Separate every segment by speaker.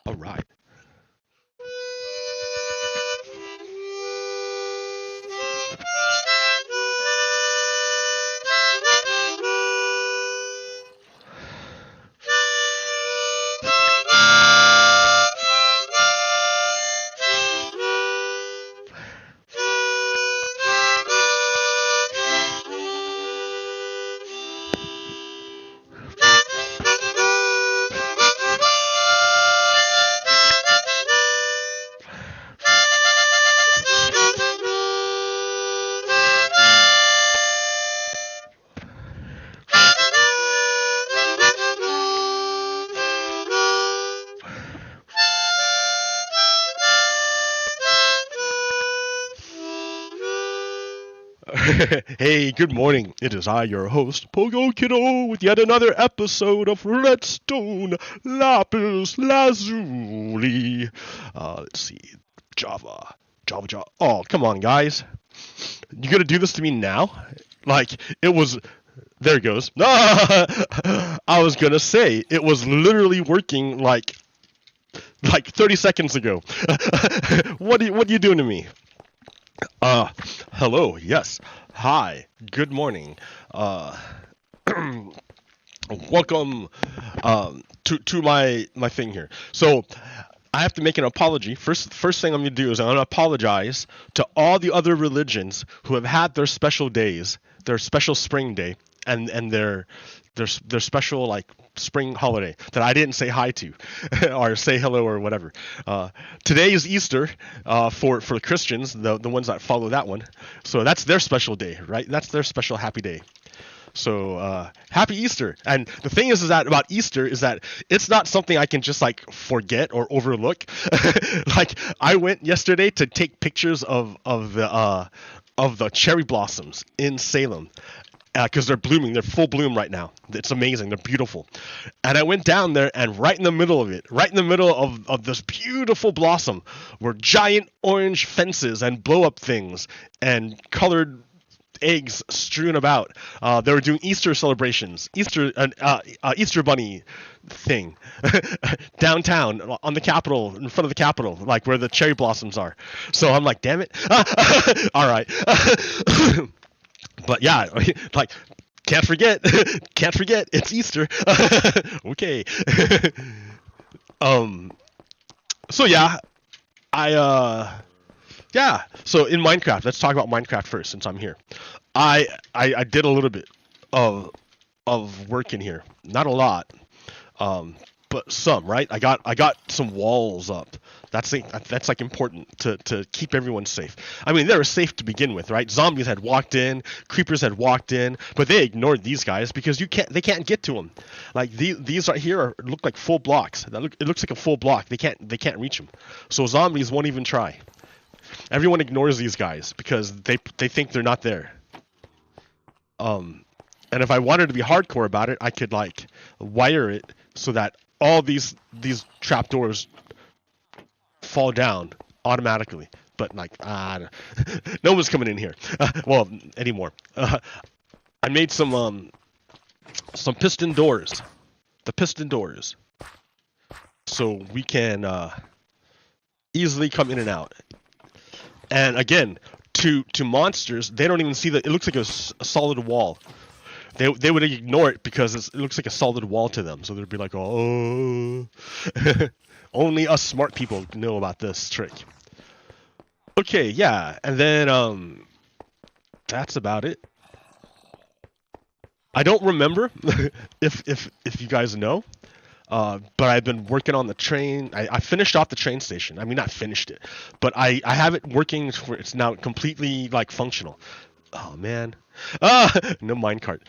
Speaker 1: All right. Hey, good morning. It is I, your host, Pogo Kiddo, with yet another episode of Redstone Lapis Lazuli. Let's see. Java. Java. Oh, come on, guys. You gonna do this to me now? Like, it was. There it goes. I was gonna say, it was literally working like 30 seconds ago. What are you doing to me? Hello, yes. Hi, good morning. Welcome to my thing here. So I have to make an apology. First thing I'm gonna do is I'm gonna apologize to all the other religions who have had their special days, their special spring day, and their special like spring holiday that I didn't say hi to or say hello or whatever. Today is Easter for Christians, the ones that follow that one. So that's their special day, right? That's their special happy day. So happy Easter. And the thing is that about Easter is that it's not something I can just like forget or overlook. Like I went yesterday to take pictures of the cherry blossoms in Salem. Because they're blooming, they're full bloom right now. It's amazing, they're beautiful. And I went down there, and right in the middle of it, right in the middle of this beautiful blossom, were giant orange fences and blow-up things and colored eggs strewn about. They were doing Easter celebrations, Easter bunny thing downtown on the Capitol, in front of the Capitol, like where the cherry blossoms are. So I'm like, damn it! All right. But yeah, like can't forget, it's Easter. Okay. So yeah, yeah. So in Minecraft, let's talk about Minecraft first since I'm here. I did a little bit of work in here, not a lot, but some, right? I got some walls up. That's like important to keep everyone safe. I mean, they were safe to begin with, right? Zombies had walked in, creepers had walked in, but they ignored these guys because they can't get to them. Like these right here look like full blocks. It looks like a full block. They can't reach them. So zombies won't even try. Everyone ignores these guys because they think they're not there. And if I wanted to be hardcore about it, I could like wire it so that all these trapdoors fall down automatically. But like, no one's coming in here. Well, anymore. I made some piston doors. The piston doors, so we can easily come in and out. And again, to monsters, they don't even see that. It looks like a solid wall. They would ignore it because it looks like a solid wall to them. So they'd be like, oh. Only us smart people know about this trick. Okay, yeah, and then that's about it. I don't remember if you guys know, but I've been working on the train. I finished off the train station. I mean, not finished it, but I have it working. It's now completely like functional. Oh man, no minecart.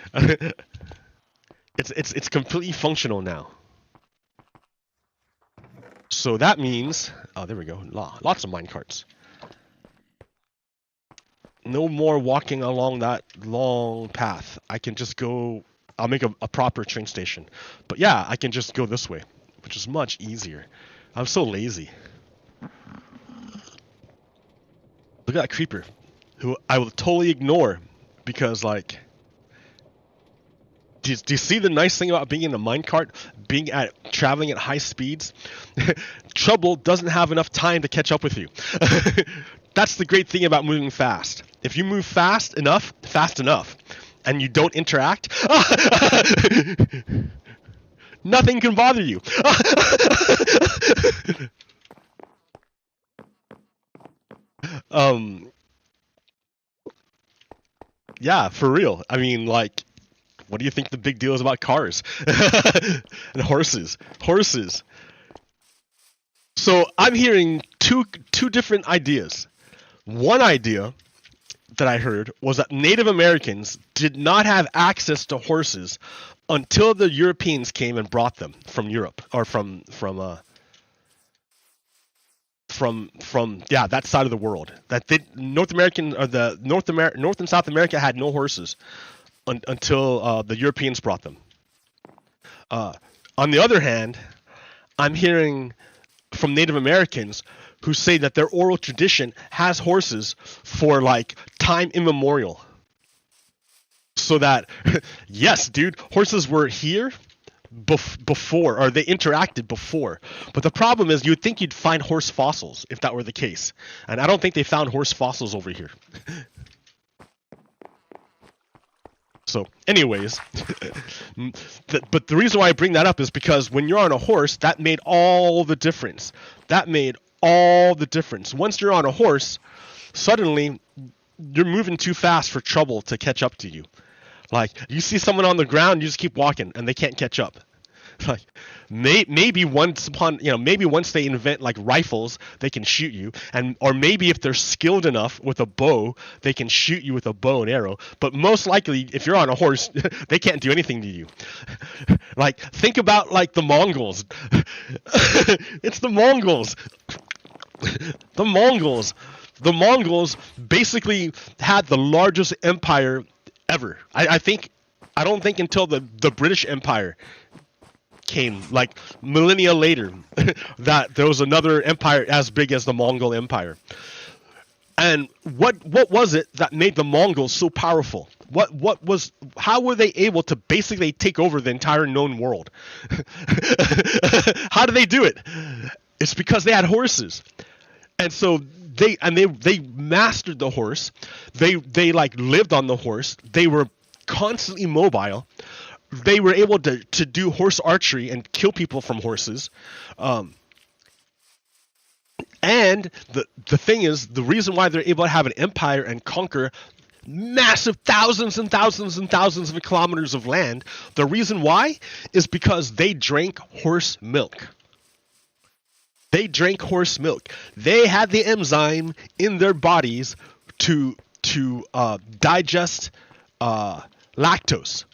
Speaker 1: It's completely functional now. So that means, oh, there we go. Lots of minecarts. No more walking along that long path. I can just go. I'll make a proper train station. But yeah, I can just go this way, which is much easier. I'm so lazy. Look at that creeper, who I will totally ignore because like Do you see the nice thing about being in a minecart, traveling at high speeds? Trouble doesn't have enough time to catch up with you. That's the great thing about moving fast. If you move fast enough, and you don't interact, nothing can bother you. Yeah, for real. I mean, like, what do you think the big deal is about cars and horses? Horses. So I'm hearing two different ideas. One idea that I heard was that Native Americans did not have access to horses until the Europeans came and brought them from Europe, or from that side of the world. That North and South America had no horses until the Europeans brought them. On the other hand, I'm hearing from Native Americans who say that their oral tradition has horses for like time immemorial. So that, yes, dude, horses were here before, or they interacted before. But the problem is, you'd think you'd find horse fossils if that were the case. And I don't think they found horse fossils over here. So, anyways, but the reason why I bring that up is because when you're on a horse, that made all the difference. That made all the difference. Once you're on a horse, suddenly you're moving too fast for trouble to catch up to you. Like, you see someone on the ground, you just keep walking, and they can't catch up. Like, maybe once they invent like rifles, they can shoot you, or maybe if they're skilled enough with a bow, they can shoot you with a bow and arrow. But most likely, if you're on a horse, they can't do anything to you. Like, think about like the Mongols. It's the Mongols. The Mongols. The Mongols basically had the largest empire ever. I don't think until the British Empire came, like millennia later, that there was another empire as big as the Mongol Empire. And what was it that made the Mongols so powerful? How were they able to basically take over the entire known world? How did they do it? It's because they had horses. And so they mastered the horse. They like lived on the horse. They were constantly mobile. They were able to do horse archery and kill people from horses. And the thing is, the reason why they're able to have an empire and conquer massive thousands and thousands and thousands of kilometers of land, the reason why is because they drank horse milk. They drank horse milk. They had the enzyme in their bodies to digest lactose.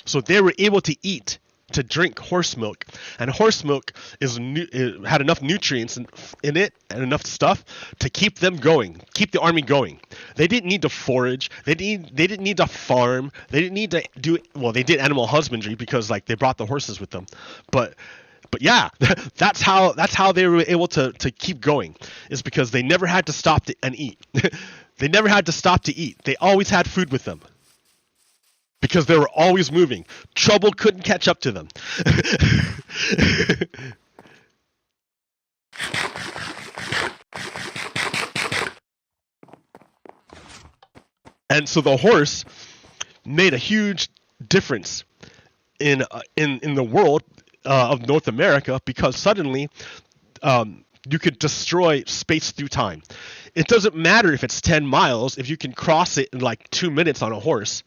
Speaker 1: So they were able to drink horse milk, and horse milk it had enough nutrients in it and enough stuff to keep them going, keep the army going. They didn't need to forage. They didn't need to farm. They didn't need to they did animal husbandry because like they brought the horses with them, but yeah, that's how they were able to keep going, is because they never had to stop and eat. They never had to stop to eat. They always had food with them. Because they were always moving. Trouble couldn't catch up to them. And so the horse made a huge difference in the world of North America, because suddenly you could destroy space through time. It doesn't matter if it's 10 miles if you can cross it in like 2 minutes on a horse.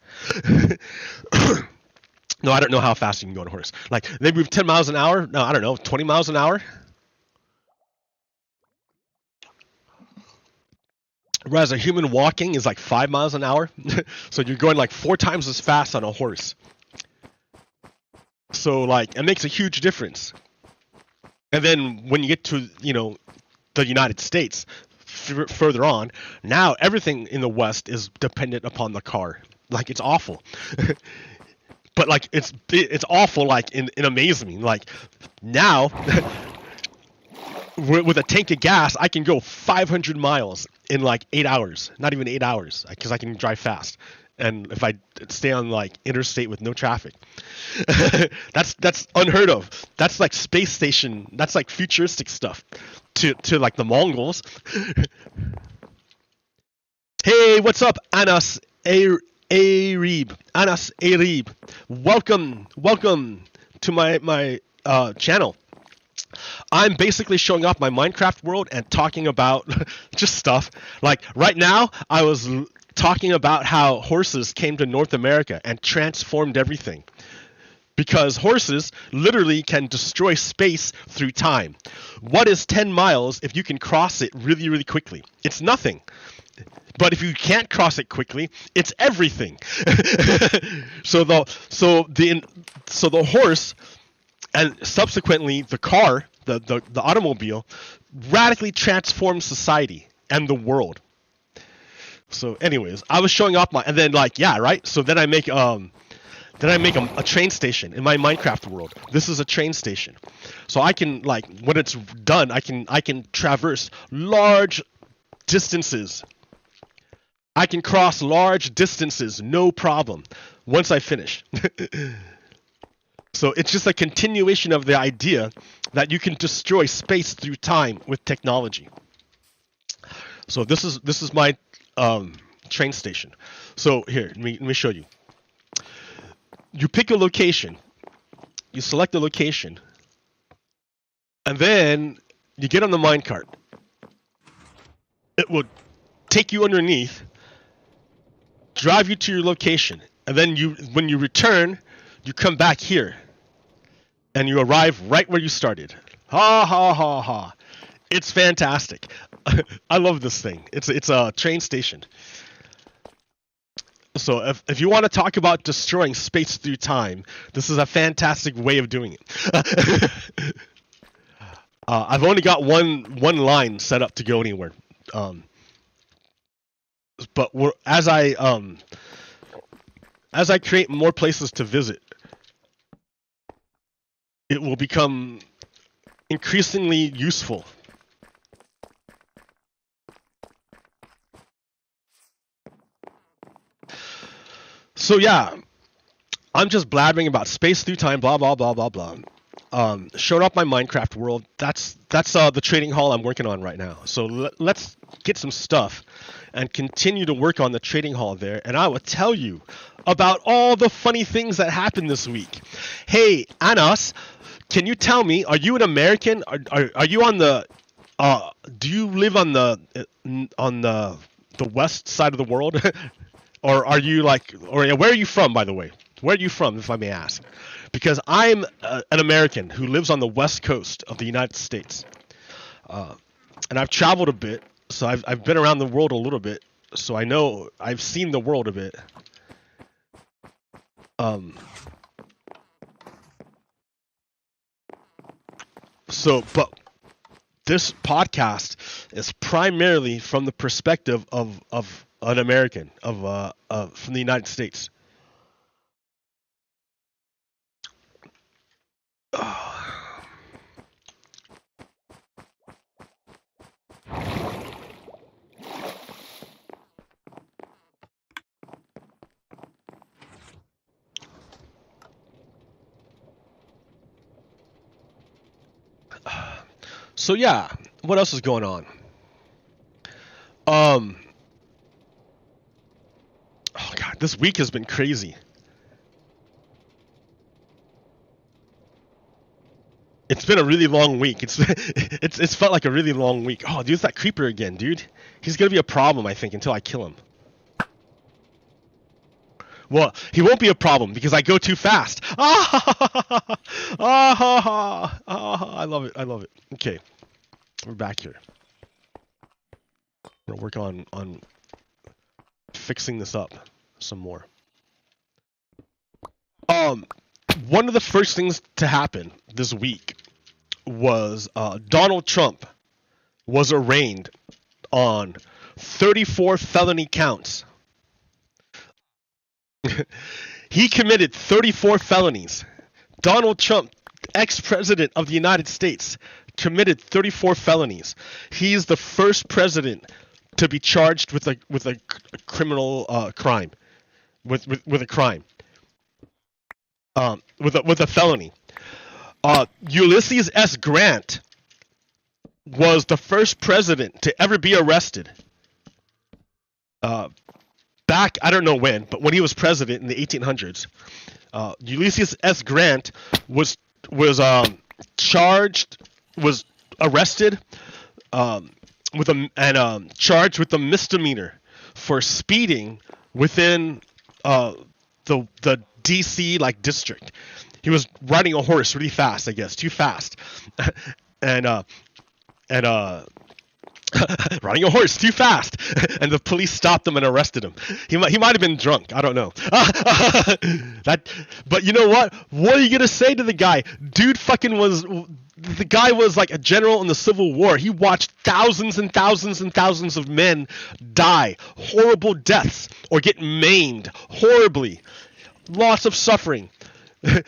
Speaker 1: No, I don't know how fast you can go on a horse. Like, they move 10 miles an hour? No, I don't know, 20 miles an hour? Whereas a human walking is like 5 miles an hour. So you're going like 4 times as fast on a horse. So like, it makes a huge difference. And then when you get to, the United States, further on, now everything in the West is dependent upon the car. Like, it's awful. But like, it's awful like in amazing. Like, now with a tank of gas, I can go 500 miles in like 8 hours. Not even 8 hours, because I can drive fast. and if I stay on like interstate with no traffic. That's unheard of. That's like space station. That's like futuristic stuff to like the Mongols. Hey, what's up, Anas Arib? Anas Arib. Welcome to my channel. I'm basically showing off my Minecraft world and talking about just stuff. Like right now, I was talking about how horses came to North America and transformed everything. Because horses literally can destroy space through time. What is 10 miles if you can cross it really, really quickly? It's nothing. But if you can't cross it quickly, it's everything. So the horse and subsequently the car, the automobile, radically transformed society and the world. So anyways, I was showing off and then like, yeah, right? So then I make a train station in my Minecraft world. This is a train station. So I can, like, when it's done, I can traverse large distances. I can cross large distances, no problem, once I finish. So it's just a continuation of the idea that you can destroy space through time with technology. So this is my train station. So here, let me show you. You pick a location, you select a location, and then you get on the minecart. It will take you underneath, drive you to your location, and then when you return, you come back here, and you arrive right where you started. Ha ha ha ha! It's fantastic. I love this thing. It's a train station. So if you want to talk about destroying space through time, this is a fantastic way of doing it. I've only got one line set up to go anywhere. But as I create more places to visit, it will become increasingly useful. So yeah, I'm just blabbering about space through time, blah blah blah blah blah. Showed off my Minecraft world. That's the trading hall I'm working on right now. So let's get some stuff and continue to work on the trading hall there, and I will tell you about all the funny things that happened this week. Hey, Anas, can you tell me, are you an American? Are you on the do you live on the west side of the world? Or are you like, or where are you from, by the way? Where are you from, if I may ask? Because I'm an American who lives on the west coast of the United States. And I've traveled a bit, so I've been around the world a little bit, so I know, I've seen the world a bit. But this podcast is primarily from the perspective of an American, from the United States. So yeah, what else is going on? Oh god, this week has been crazy. It's been a really long week. It's felt like a really long week. Oh, dude, it's that creeper again, dude. He's gonna be a problem, I think, until I kill him. Well, he won't be a problem because I go too fast. I love it. I love it. Okay, we're back here. We're gonna work on fixing this up some more. One of the first things to happen this week was Donald Trump was arraigned on 34 felony counts. He committed 34 felonies. Donald Trump, ex-president of the United States, committed 34 felonies. He is the first president to be charged with a criminal crime. with a crime, with a felony. Ulysses S. Grant was the first president to ever be arrested. Back, I don't know when, but when he was president in the 1800s, Ulysses S. Grant was charged, was arrested, charged with a misdemeanor for speeding within the DC district. He was riding a horse really fast, I guess, too fast, and riding a horse too fast, and the police stopped him and arrested him. He might have been drunk. I don't know. But you know what? What are you gonna say to the guy? The guy was like a general in the Civil War. He watched thousands and thousands and thousands of men die horrible deaths or get maimed horribly. Lots of suffering.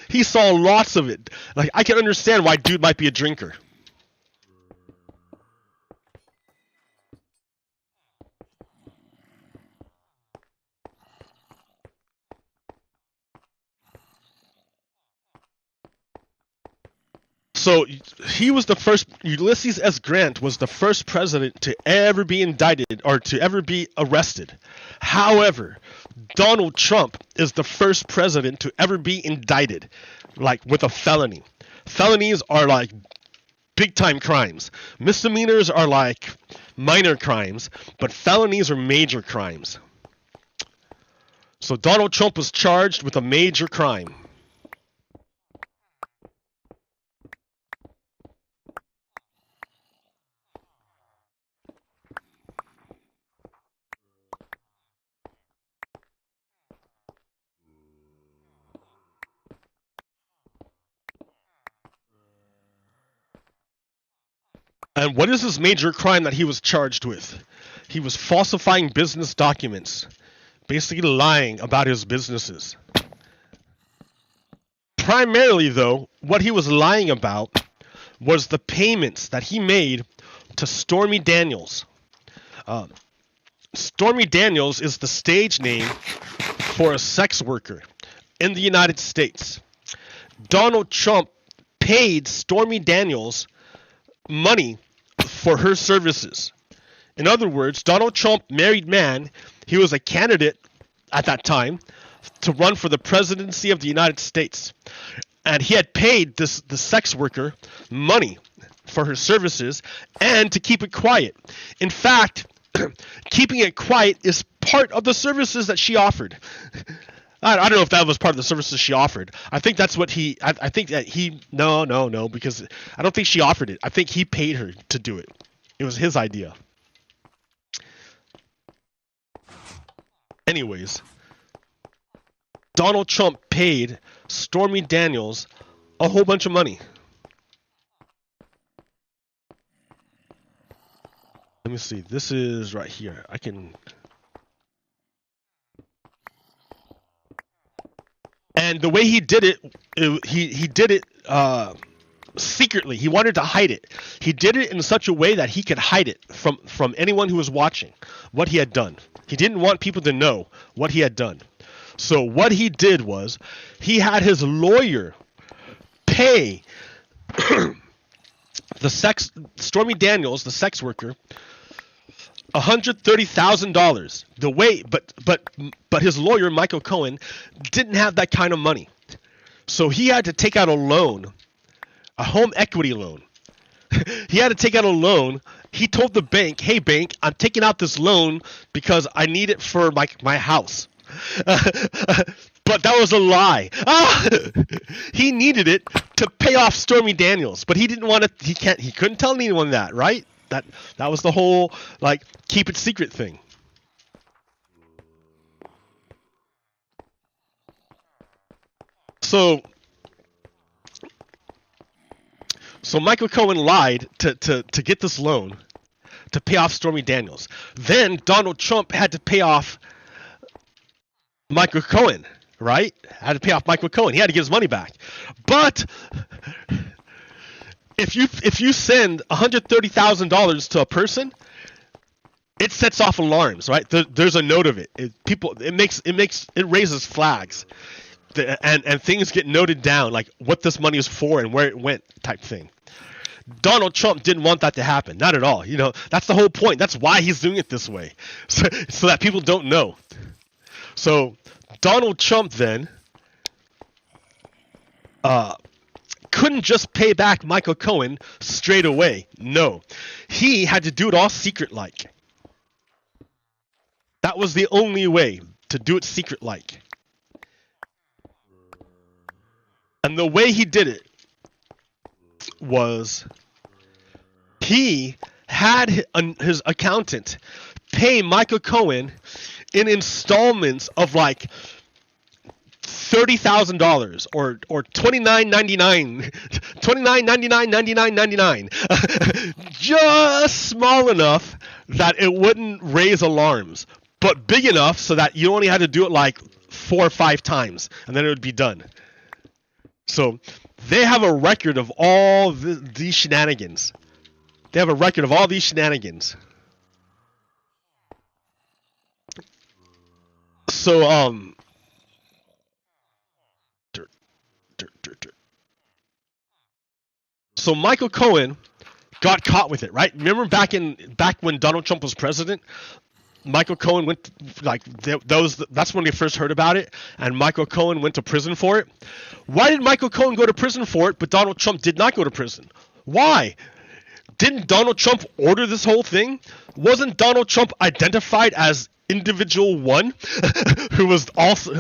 Speaker 1: He saw lots of it. Like, I can understand why dude might be a drinker. So he was the first. Ulysses S. Grant was the first president to ever be indicted or to ever be arrested. However, Donald Trump is the first president to ever be indicted, like with a felony. Felonies are like big time crimes. Misdemeanors are like minor crimes, but felonies are major crimes. So Donald Trump was charged with a major crime. And what is this major crime that he was charged with? He was falsifying business documents, basically lying about his businesses. Primarily, though, what he was lying about was the payments that he made to Stormy Daniels. Stormy Daniels is the stage name for a sex worker in the United States. Donald Trump paid Stormy Daniels money for her services. In other words, Donald Trump, married man, he was a candidate at that time to run for the presidency of the United States. And he had paid the sex worker money for her services and to keep it quiet. In fact, keeping it quiet is part of the services that she offered. I don't know if that was part of the services she offered. I think that's what I think that he, no, because I don't think she offered it. I think he paid her to do it. It was his idea. Anyways, Donald Trump paid Stormy Daniels a whole bunch of money. Let me see. This is right here. I can... And the way he did it, he did it secretly. He wanted to hide it. He did it in such a way that he could hide it from anyone who was watching what he had done. He didn't want people to know what he had done. So what he did was he had his lawyer pay Stormy Daniels, the sex worker, $130,000. The way, but his lawyer, Michael Cohen, didn't have that kind of money, so he had to take out a loan, a home equity loan. He had to take out a loan. He told the bank, "Hey bank, I'm taking out this loan because I need it for my house." But that was a lie. He needed it to pay off Stormy Daniels, but he didn't want to. He couldn't tell anyone that, right? That was the whole keep it secret thing. So Michael Cohen lied to get this loan to pay off Stormy Daniels. Then Donald Trump had to pay off Michael Cohen, right? Had to pay off Michael Cohen. He had to get his money back. But if you send $130,000 to a person, it sets off alarms, right? There's a note of it. It raises flags, and things get noted down, like what this money is for and where it went, type thing. Donald Trump didn't want that to happen, not at all. That's the whole point. That's why he's doing it this way, so that people don't know. So Donald Trump then couldn't just pay back Michael Cohen straight away. No, he had to do it all secret-like. That was the only way to do it secret-like. And the way he did it was he had his accountant pay Michael Cohen in installments of like $30,000 or $29.99, $29.99, just small enough that it wouldn't raise alarms, but big enough so that you only had to do it like 4 or 5 times, and then it would be done. So they have a record of all these shenanigans. They have a record of all these shenanigans. So So Michael Cohen got caught with it, right? Remember back when Donald Trump was president, Michael Cohen went that's when they first heard about it, and Michael Cohen went to prison for it. Why did Michael Cohen go to prison for it, but Donald Trump did not go to prison? Why? Didn't Donald Trump order this whole thing? Wasn't Donald Trump identified as individual one who was also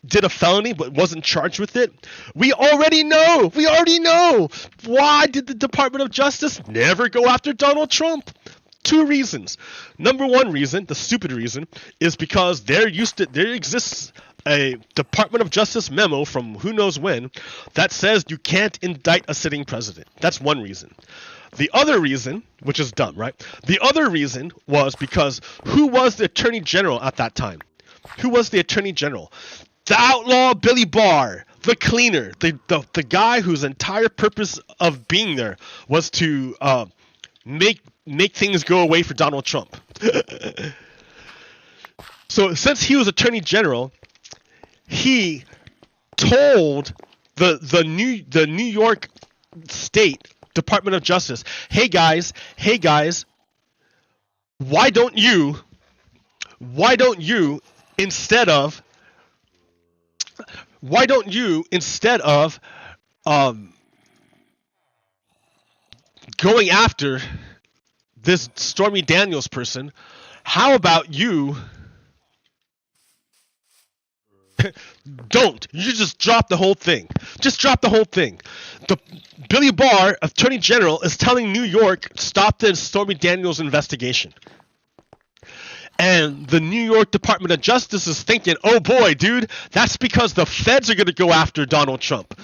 Speaker 1: did a felony but wasn't charged with it? We already know. Why did the Department of Justice never go after Donald Trump? 2 reasons. Number 1 reason, the stupid reason, is because there exists a Department of Justice memo from who knows when that says you can't indict a sitting president. That's one reason. The other reason, which is dumb, right? The other reason was because who was the Attorney General at that time? Who was the Attorney General? The outlaw Billy Barr, the cleaner, the guy whose entire purpose of being there was to make things go away for Donald Trump. So since he was Attorney General, he told the New York State Department of Justice, hey guys, why don't you instead of going after this Stormy Daniels person, how about you don't. You just drop the whole thing. Just drop the whole thing. The Billy Barr, Attorney General, is telling New York, stop the Stormy Daniels investigation. And the New York Department of Justice is thinking, oh boy, dude, that's because the feds are going to go after Donald Trump.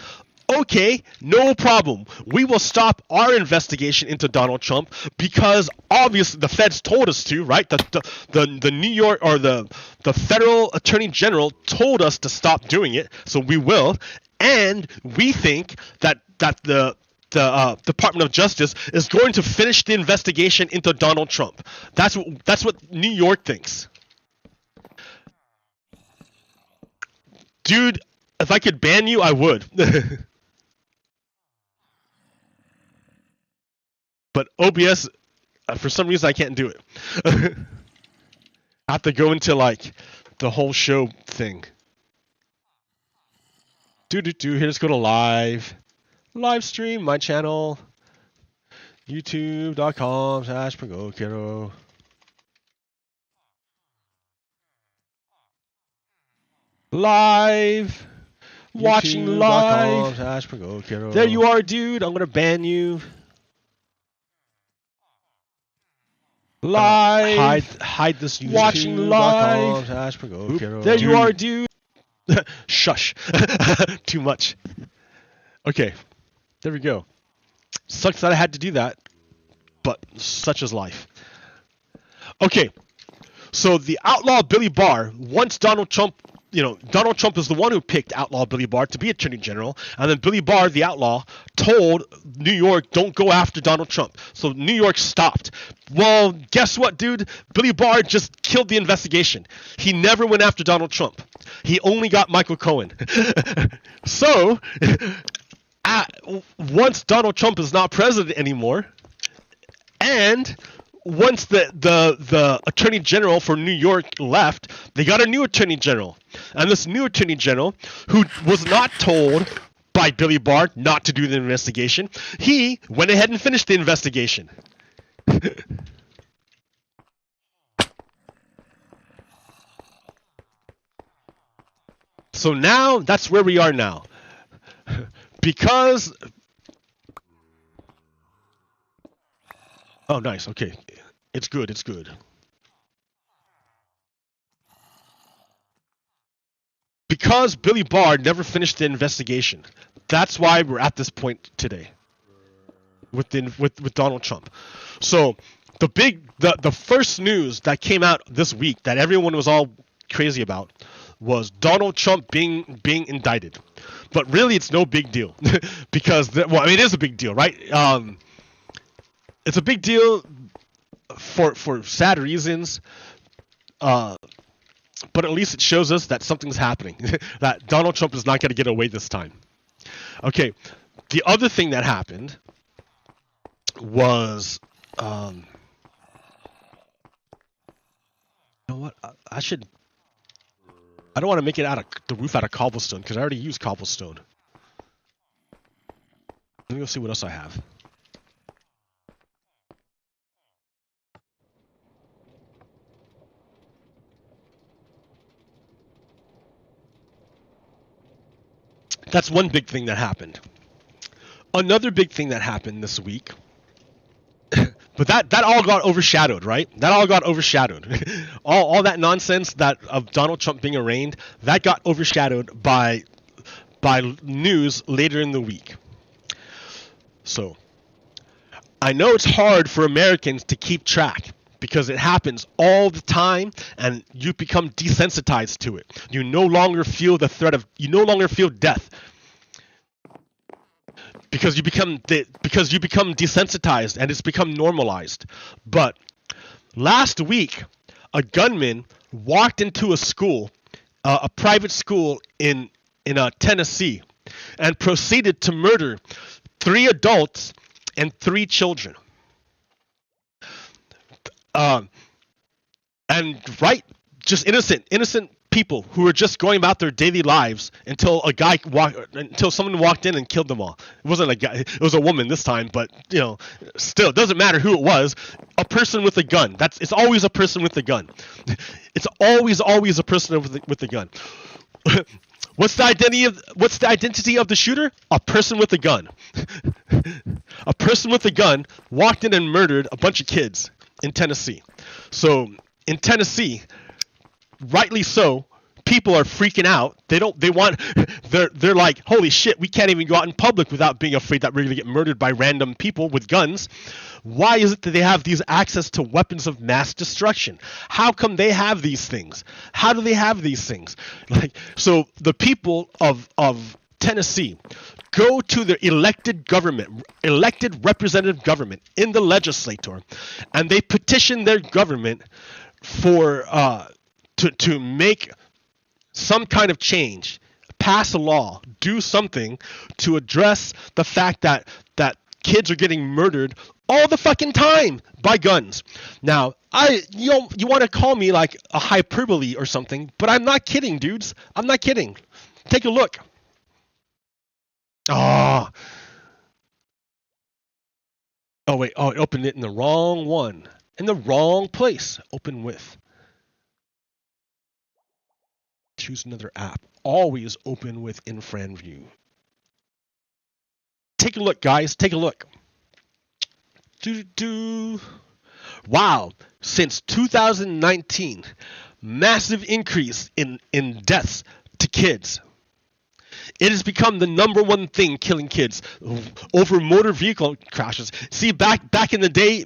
Speaker 1: Okay, no problem. We will stop our investigation into Donald Trump because obviously the feds told us to, right? The New York or the federal attorney general told us to stop doing it, so we will. And we think that the Department of Justice is going to finish the investigation into Donald Trump. That's what New York thinks. Dude, if I could ban you, I would. But OBS, for some reason, I can't do it. I have to go into like the whole show thing. Here, let's go to live stream, my channel, youtube.com/PagoKiddo. Live, watching live. There you are, dude. I'm gonna ban you. Live, hide this. Watching live. There you are, dude. Shush. Too much. Okay, there we go. Sucks that I had to do that, but such is life. Okay, so the outlaw Billy Barr, once Donald Trump Donald Trump is the one who picked outlaw Billy Barr to be attorney general, and then Billy Barr, the outlaw, told New York, don't go after Donald Trump. So New York stopped. Well, guess what, dude? Billy Barr just killed the investigation. He never went after Donald Trump. He only got Michael Cohen. So, once Donald Trump is not president anymore, and once the attorney general for New York left, they got a new attorney general. And this new attorney general, who was not told by Billy Barr not to do the investigation, he went ahead and finished the investigation. So now, that's where we are now. Because... Oh, nice. Okay. It's good. It's good. Because Billy Barr never finished the investigation. That's why we're at this point today. With Donald Trump. So the first news that came out this week that everyone was all crazy about was Donald Trump being indicted. But really, it's no big deal. Because, it is a big deal, right? It's a big deal for sad reasons, but at least it shows us that something's happening, that Donald Trump is not going to get away this time. Okay, the other thing that happened was, you know what, I don't want to make it the roof out of cobblestone, because I already used cobblestone. Let me go see what else I have. That's one big thing that happened. Another big thing that happened this week, but that all got overshadowed, right? That all got overshadowed. all that nonsense of Donald Trump being arraigned, that got overshadowed by news later in the week. So, I know it's hard for Americans to keep track, because it happens all the time, and you become desensitized to it. You no longer feel the threat you no longer feel death, because you become desensitized, and it's become normalized. But last week, a gunman walked into a school, a private school in Tennessee, and proceeded to murder 3 adults and 3 children. Just innocent people who were just going about their daily lives until someone walked in and killed them all. It wasn't a guy, it was a woman this time, but still, it doesn't matter who it was. A person with a gun. It's always a person with a gun. It's always a person with a gun. What's the identity of the shooter? A person with a gun. A person with a gun walked in and murdered a bunch of kids in Tennessee. So in Tennessee, rightly so, people are freaking out. They're like, holy shit, we can't even go out in public without being afraid that we're going to get murdered by random people with guns. Why is it that they have these access to weapons of mass destruction? How come they have these things? How do they have these things? So the people of Tennessee go to their elected representative government in the legislature, and they petition their government for to make some kind of change, pass a law, do something to address the fact that kids are getting murdered all the fucking time by guns. Now, you want to call me like a hyperbole or something, but I'm not kidding, dudes. I'm not kidding. Take a look. Oh wait. Oh, it opened it in the wrong one. In the wrong place. Open with. Choose another app. Always open with Infran View. Take a look, guys. Take a look. Wow. Since 2019, massive increase in deaths to kids. It has become the number one thing killing kids over motor vehicle crashes. See, back in the day,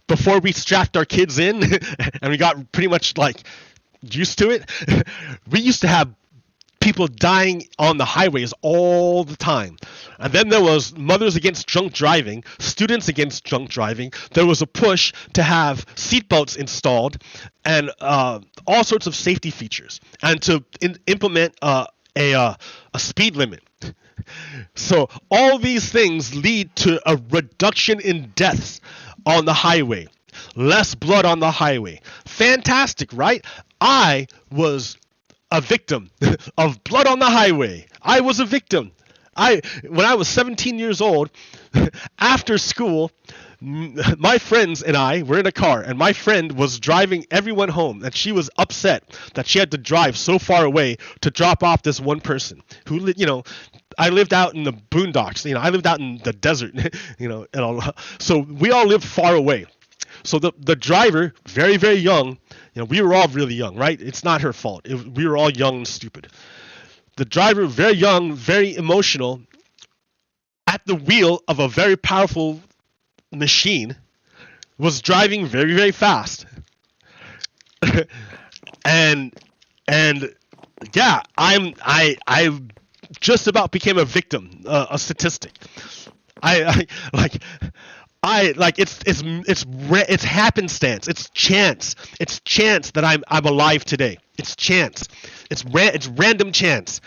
Speaker 1: before we strapped our kids in, and we got pretty much like used to it. We used to have people dying on the highways all the time. And then there was Mothers Against Drunk Driving, Students Against Drunk Driving. There was a push to have seatbelts installed and all sorts of safety features, and to implement a speed limit. So all these things lead to a reduction in deaths on the highway, less blood on the highway. Fantastic, right? I was a victim of blood on the highway. I was a victim. When I was 17 years old, after school, my friends and I were in a car, and my friend was driving everyone home, and she was upset that she had to drive so far away to drop off this one person who, I lived out in the boondocks. I lived out in the desert. So we all lived far away. So the driver, very, very young, we were all really young, right? It's not her fault. We were all young and stupid. The driver, very young, very emotional, at the wheel of a very powerful machine, was driving very, very fast. and yeah, I just about became a victim, a statistic. It's happenstance. It's chance. It's chance that I'm alive today. It's chance. It's random chance.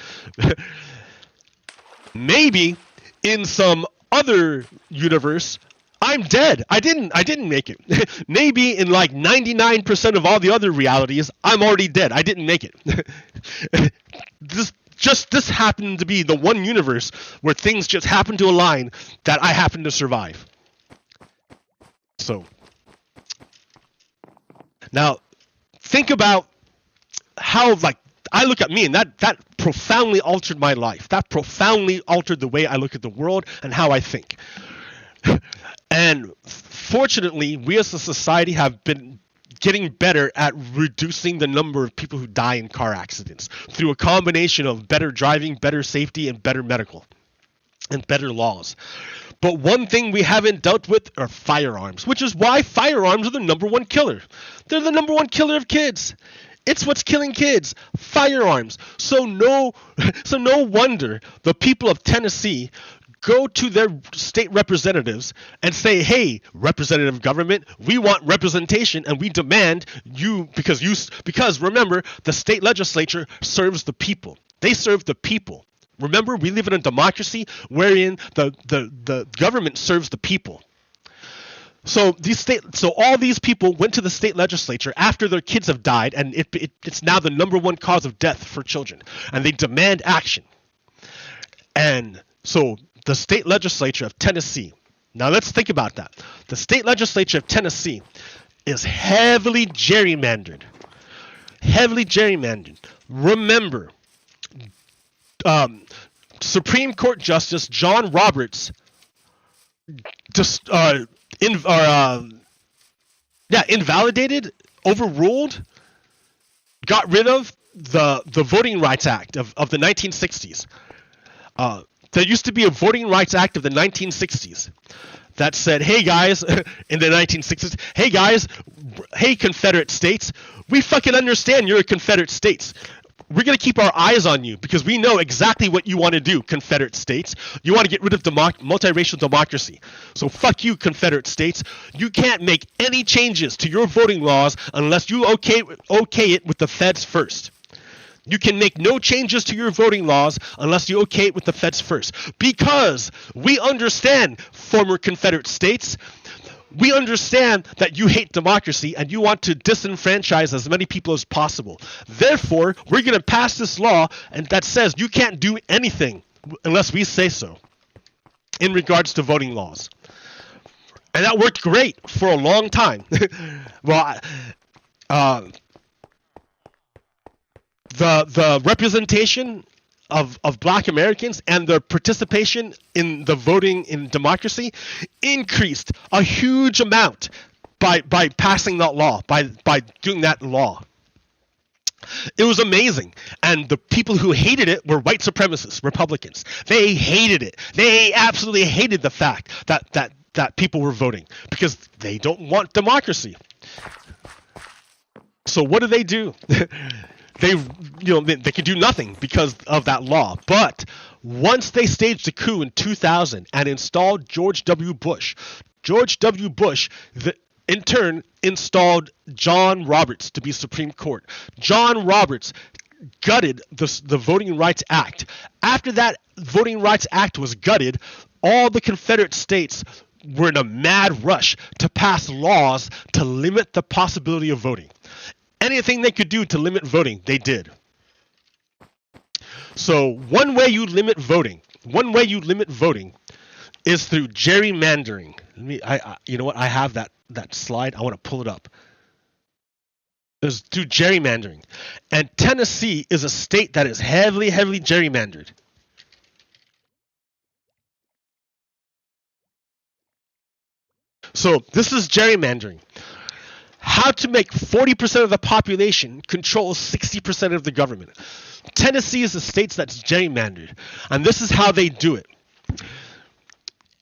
Speaker 1: Maybe in some other universe, I'm dead. I didn't make it. Maybe in like 99% of all the other realities, I'm already dead. I didn't make it. This happened to be the one universe where things just happen to align that I happen to survive. So now think about how, I look at me, and that profoundly altered my life. That profoundly altered the way I look at the world and how I think. And fortunately, we as a society have been getting better at reducing the number of people who die in car accidents through a combination of better driving, better safety, and better medical and better laws. But one thing we haven't dealt with are firearms, which is why firearms are the number one killer. They're the number one killer of kids. It's what's killing kids. Firearms. So no wonder the people of Tennessee go to their state representatives and say, hey, representative government, we want representation, and we demand because remember, the state legislature serves the people. They serve the people. Remember, we live in a democracy wherein the government serves the people. So all these people went to the state legislature after their kids have died, and it's now the number one cause of death for children, and they demand action. And so the state legislature of Tennessee, now let's think about that. The state legislature of Tennessee is heavily gerrymandered. Heavily gerrymandered. Remember, Supreme Court Justice John Roberts invalidated, overruled, got rid of the Voting Rights Act of the 1960s. There used to be a Voting Rights Act of the 1960s that said, hey guys, in the 1960s, hey guys, hey Confederate States, we fucking understand you're a Confederate States. We're going to keep our eyes on you because we know exactly what you want to do, Confederate States. You want to get rid of multiracial democracy. So fuck you, Confederate States. You can't make any changes to your voting laws unless you okay it with the feds first. You can make no changes to your voting laws unless you okay it with the feds first. Because we understand, former Confederate States, we understand that you hate democracy and you want to disenfranchise as many people as possible. Therefore, we're going to pass this law and that says you can't do anything unless we say so in regards to voting laws. And that worked great for a long time. The representation of black Americans and their participation in the voting in democracy increased a huge amount by passing that law, by doing that law. It was amazing. And the people who hated it were white supremacists, Republicans. They hated it. They absolutely hated the fact that people were voting because they don't want democracy. So what do? They can do nothing because of that law. But once they staged a coup in 2000 and installed George W. Bush, in turn installed John Roberts to be Supreme Court. John Roberts gutted the Voting Rights Act. After that Voting Rights Act was gutted, all the Confederate states were in a mad rush to pass laws to limit the possibility of voting. Anything they could do to limit voting, they did. So one way you limit voting is through gerrymandering. You know what? I have that slide. I want to pull it up. It's through gerrymandering. And Tennessee is a state that is heavily gerrymandered. So this is gerrymandering. How to make 40% of the population control 60% of the government. Tennessee is a state that's gerrymandered, and this is how they do it.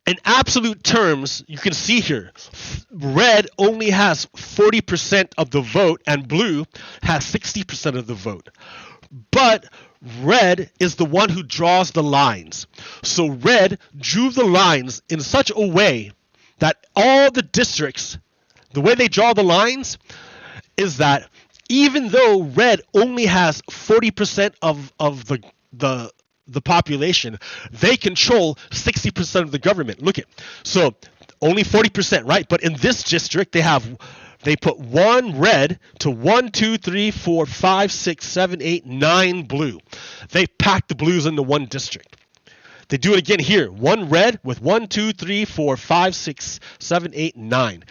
Speaker 1: In absolute terms, you can see here, red only has 40% of the vote, and blue has 60% of the vote. But red is the one who draws the lines. So red drew the lines in such a way that all the districts, the way they draw the lines is that even though red only has 40% of the population, they control 60% of the government. Look at, so only 40%, right? But in this district, they put 1 red to 1, 2, 3, 4, 5, 6, 7, 8, 9 blue. They pack the blues into one district. They do it again here. 1 red with 1, 2, 3, 4, 5, 6, 7, 8, 9.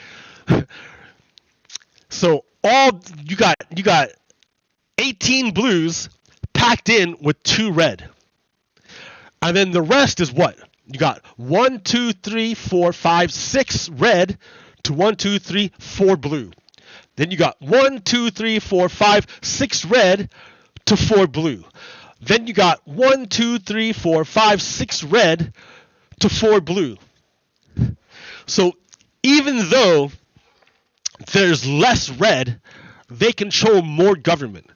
Speaker 1: So you got 18 blues packed in with 2 red. And then the rest is what? You got 1, 2, 3, 4, 5, 6 red to 1, 2, 3, 4 blue. Then you got 1, 2, 3, 4, 5, 6 red to 4 blue. Then you got 1, 2, 3, 4, 5, 6 red to 4 blue. So even though there's less red, they control more government.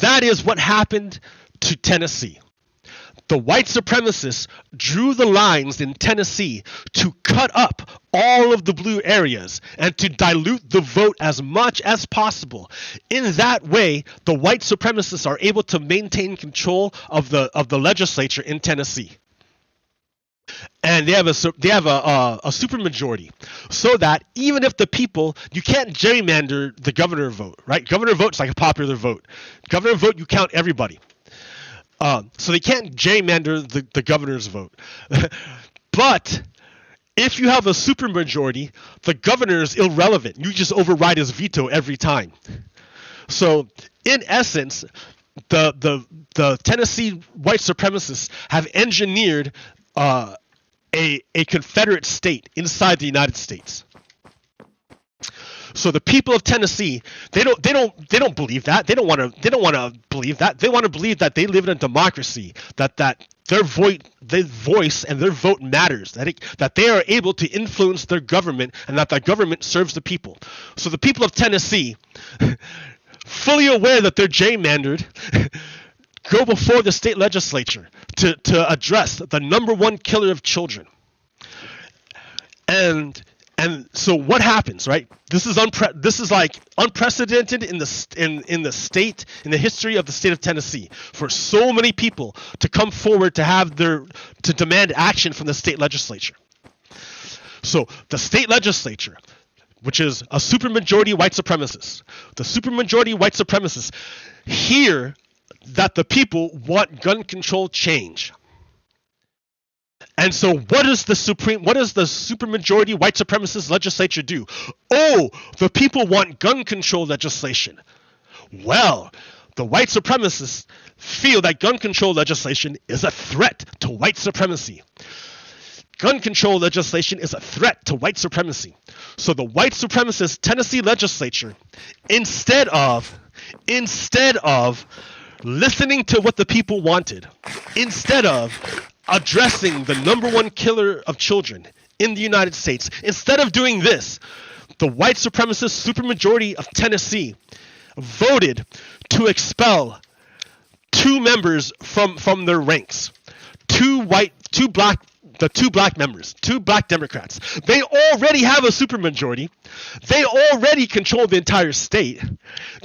Speaker 1: That is what happened to Tennessee. The white supremacists drew the lines in Tennessee to cut up all of the blue areas and to dilute the vote as much as possible. In that way, the white supremacists are able to maintain control of the legislature in Tennessee. And they have a supermajority, so that even if the people, you can't gerrymander the governor vote, right? Governor vote's like a popular vote. Governor vote, you count everybody. So they can't gerrymander the governor's vote. But if you have a supermajority, the governor is irrelevant. You just override his veto every time. So in essence, the Tennessee white supremacists have engineered a Confederate state inside the United States. So the people of Tennessee, they don't believe that. They don't want to believe that. They want to believe that they live in a democracy, that their voice and their vote matters, that they are able to influence their government, and that the government serves the people. So the people of Tennessee, fully aware that they're gerrymandered, go before the state legislature to address the #1 killer of children. And so what happens, right? This is like unprecedented in the history of the state of Tennessee, for so many people to come forward to demand action from the state legislature. So the state legislature, which is a supermajority white supremacists, hear that the people want gun control change. And so what does the supermajority white supremacist legislature do? Oh, the people want gun control legislation. Well, the white supremacists feel that gun control legislation is a threat to white supremacy. Gun control legislation is a threat to white supremacy. So the white supremacist Tennessee legislature, instead of listening to what the people wanted, instead of addressing the #1 killer of children in the United States, instead of doing this, the white supremacist supermajority of Tennessee voted to expel 2 members from their ranks. 2 black members, 2 black Democrats. They already have a supermajority. They already control the entire state.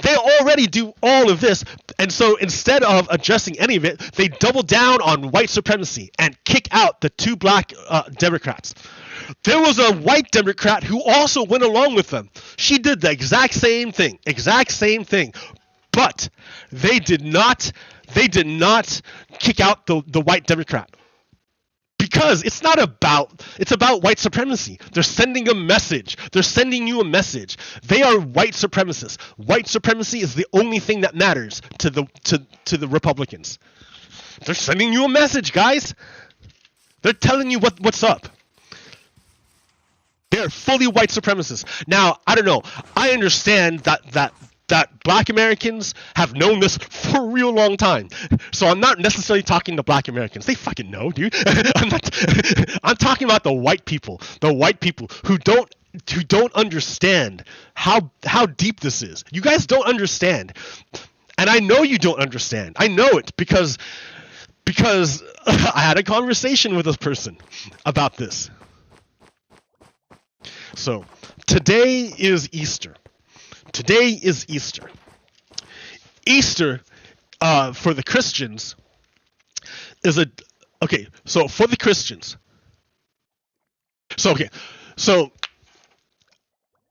Speaker 1: They already do all of this. And so instead of addressing any of it, they double down on white supremacy and kick out the 2 black Democrats. There was a white Democrat who also went along with them. She did the exact same thing. But they did not kick out the white Democrat. Because it's about white supremacy. They're sending a message. They're sending you a message. They are white supremacists. White supremacy is the only thing that matters to the Republicans. They're sending you a message, guys. They're telling you what's up. They're fully white supremacists. Now, I don't know. I understand that black Americans have known this for a real long time. So I'm not necessarily talking to black Americans. They fucking know, dude. I'm talking about the white people who don't understand how deep this is. You guys don't understand. And I know you don't understand. I know it because I had a conversation with this person about this. So, today is Easter. Easter, for the Christians, is for the Christians. So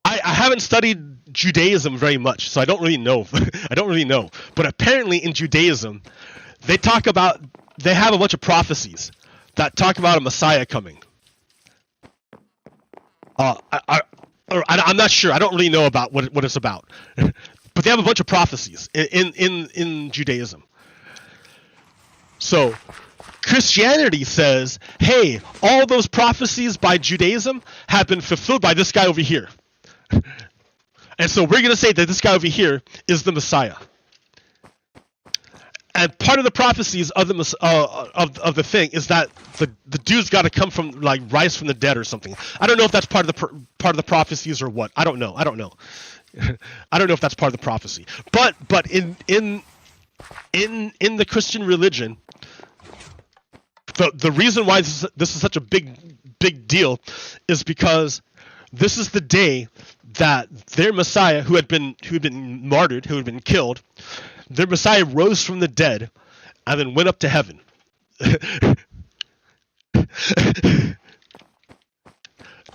Speaker 1: I haven't studied Judaism very much, so I don't really know. But apparently in Judaism, they have a bunch of prophecies that talk about a Messiah coming. I'm not sure. I don't really know about what it's about. But they have a bunch of prophecies in Judaism. So Christianity says, hey, all those prophecies by Judaism have been fulfilled by this guy over here. And so we're going to say that this guy over here is the Messiah. And part of the prophecies of the thing is that the dude's got to come from, like, rise from the dead or something. I don't know if that's part of the prophecies or what. I don't know. I don't know if that's part of the prophecy. But in the Christian religion, the reason why this is such a big deal is because this is the day that their Messiah, who had been martyred, who had been killed, their Messiah rose from the dead and then went up to heaven.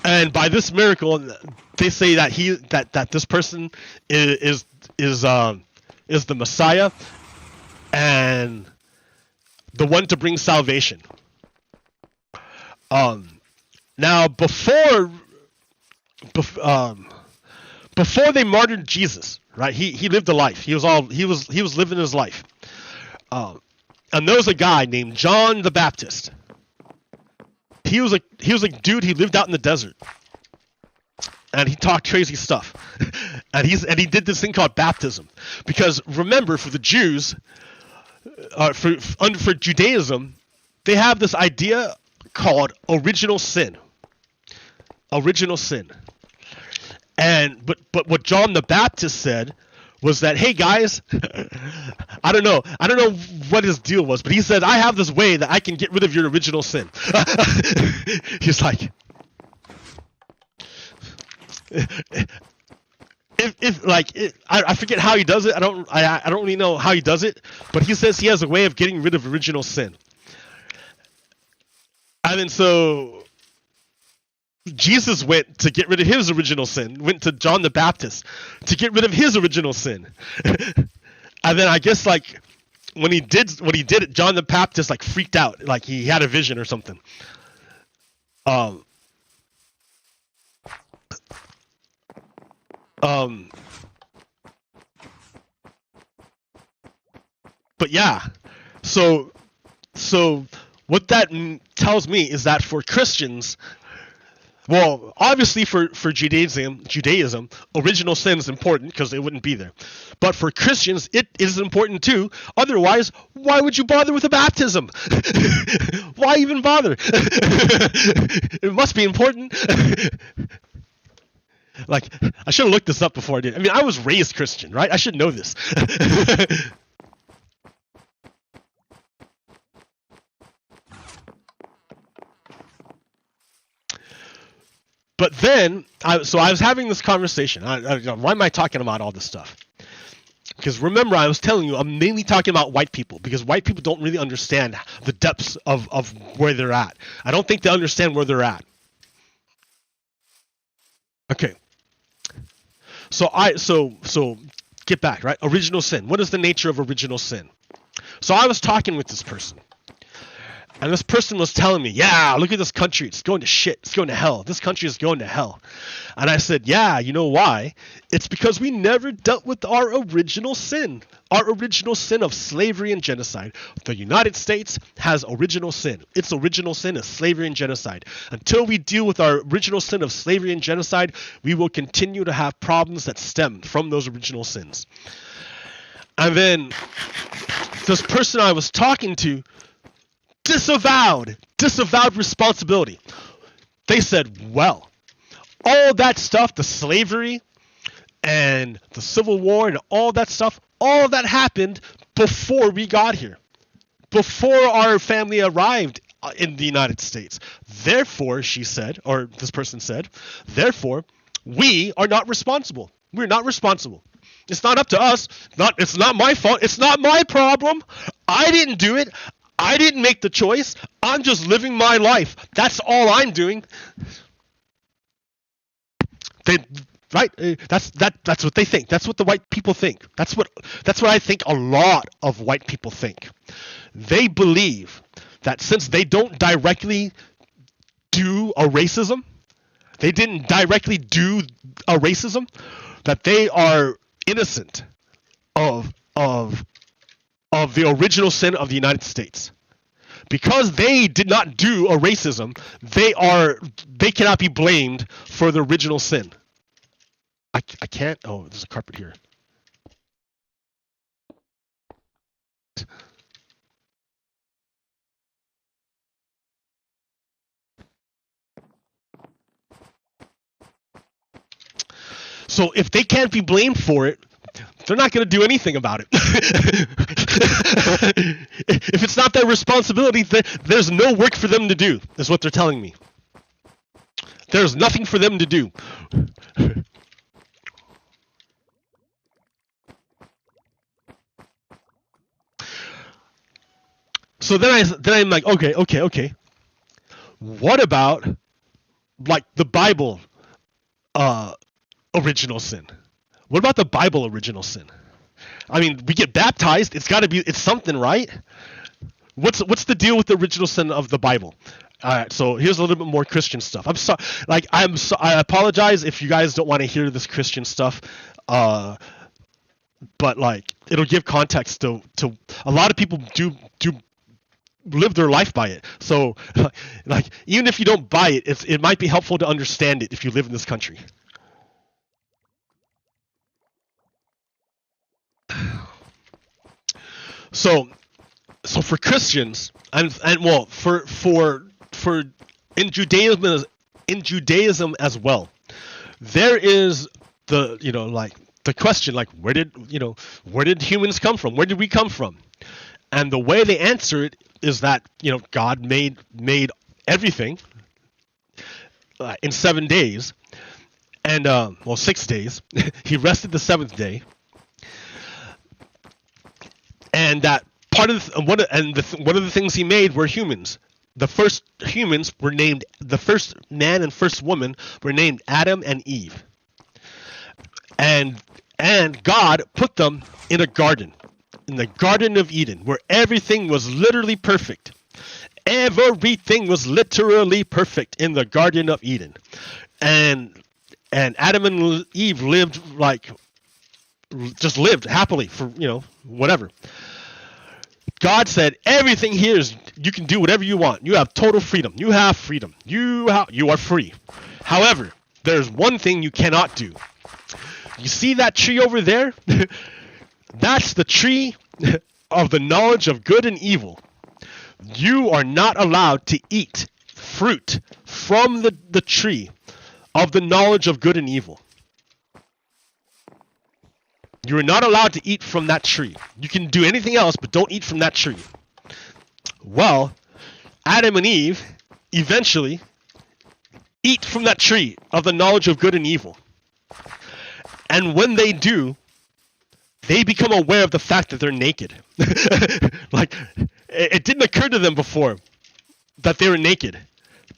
Speaker 1: And by this miracle, they say that this person is the Messiah and the one to bring salvation. Now before they martyred Jesus, right? He lived a life. He was living his life. And there was a guy named John the Baptist. He was a dude. He lived out in the desert, and he talked crazy stuff. and he did this thing called baptism, because remember, for the Jews, for Judaism, they have this idea called original sin. Original sin. And but what John the Baptist said was that, hey guys, I don't know what his deal was, but he said, I have this way that I can get rid of your original sin. He's like, I forget how he does it. I don't really know how he does it, but he says he has a way of getting rid of original sin. And then so Jesus went to get rid of his original sin, went to John the Baptist to get rid of his original sin. And then I guess, like, when he did what he did, John the Baptist, like, freaked out, like he had a vision or something. But yeah, so what that tells me is that for Christians, well, obviously for Judaism, original sin is important because it wouldn't be there. But for Christians, it is important too. Otherwise, why would you bother with a baptism? Why even bother? It must be important. Like, I should have looked this up before I did. I mean, I was raised Christian, right? I should know this. But then, so I was having this conversation. Why am I talking about all this stuff? Because remember, I was telling you, I'm mainly talking about white people, because white people don't really understand the depths of where they're at. I don't think they understand where they're at. Okay. So get back, right? Original sin. What is the nature of original sin? So I was talking with this person. And this person was telling me, yeah, look at this country. It's going to shit. It's going to hell. This country is going to hell. And I said, yeah, you know why? It's because we never dealt with our original sin. Our original sin of slavery and genocide. The United States has original sin. Its original sin is slavery and genocide. Until we deal with our original sin of slavery and genocide, we will continue to have problems that stem from those original sins. And then this person I was talking to disavowed responsibility. They said, well, all that stuff, the slavery and the Civil War and all that stuff, all that happened before we got here, before our family arrived in the United States. Therefore, she said, or this person said, therefore, we are not responsible. We're not responsible. It's not up to us. It's not my fault. It's not my problem. I didn't do it. I didn't make the choice. I'm just living my life. That's all I'm doing. Right? That's what they think. That's what the white people think. That's what I think a lot of white people think. They believe that since they don't directly do a racism, that they are innocent of the original sin of the United States. Because they did not do a racism, they cannot be blamed for the original sin. I can't. Oh, there's a carpet here. So if they can't be blamed for it, they're not going to do anything about it. If it's not their responsibility, there's no work for them to do, is what they're telling me. There's nothing for them to do. So then I'm like, okay. What about like the Bible original sin? What about the Bible original sin? I mean, we get baptized. It's something, right? What's the deal with the original sin of the Bible? All right, so here's a little bit more Christian stuff. I apologize if you guys don't want to hear this Christian stuff, but like it'll give context to a lot of people do live their life by it. So like even if you don't buy it, it might be helpful to understand it if you live in this country. So for Christians and well for in Judaism as well, there is the question like where did humans come from? Where did we come from? And the way they answer it is that God made everything in 7 days, and 6 days. He rested the seventh day. And that one of the things he made were humans. The first humans were named, the first man and first woman were named Adam and Eve. And God put them in a garden, in the Garden of Eden, where everything was literally perfect. Everything was literally perfect in the Garden of Eden. And Adam and Eve lived happily for, whatever. God said, everything here is, you can do whatever you want. You have total freedom. You have freedom. You are free. However, there's one thing you cannot do. You see that tree over there? That's the tree of the knowledge of good and evil. You are not allowed to eat fruit from the tree of the knowledge of good and evil. You are not allowed to eat from that tree. You can do anything else, but don't eat from that tree. Well, Adam and Eve eventually eat from that tree of the knowledge of good and evil. And when they do, they become aware of the fact that they're naked. Like, it didn't occur to them before that they were naked.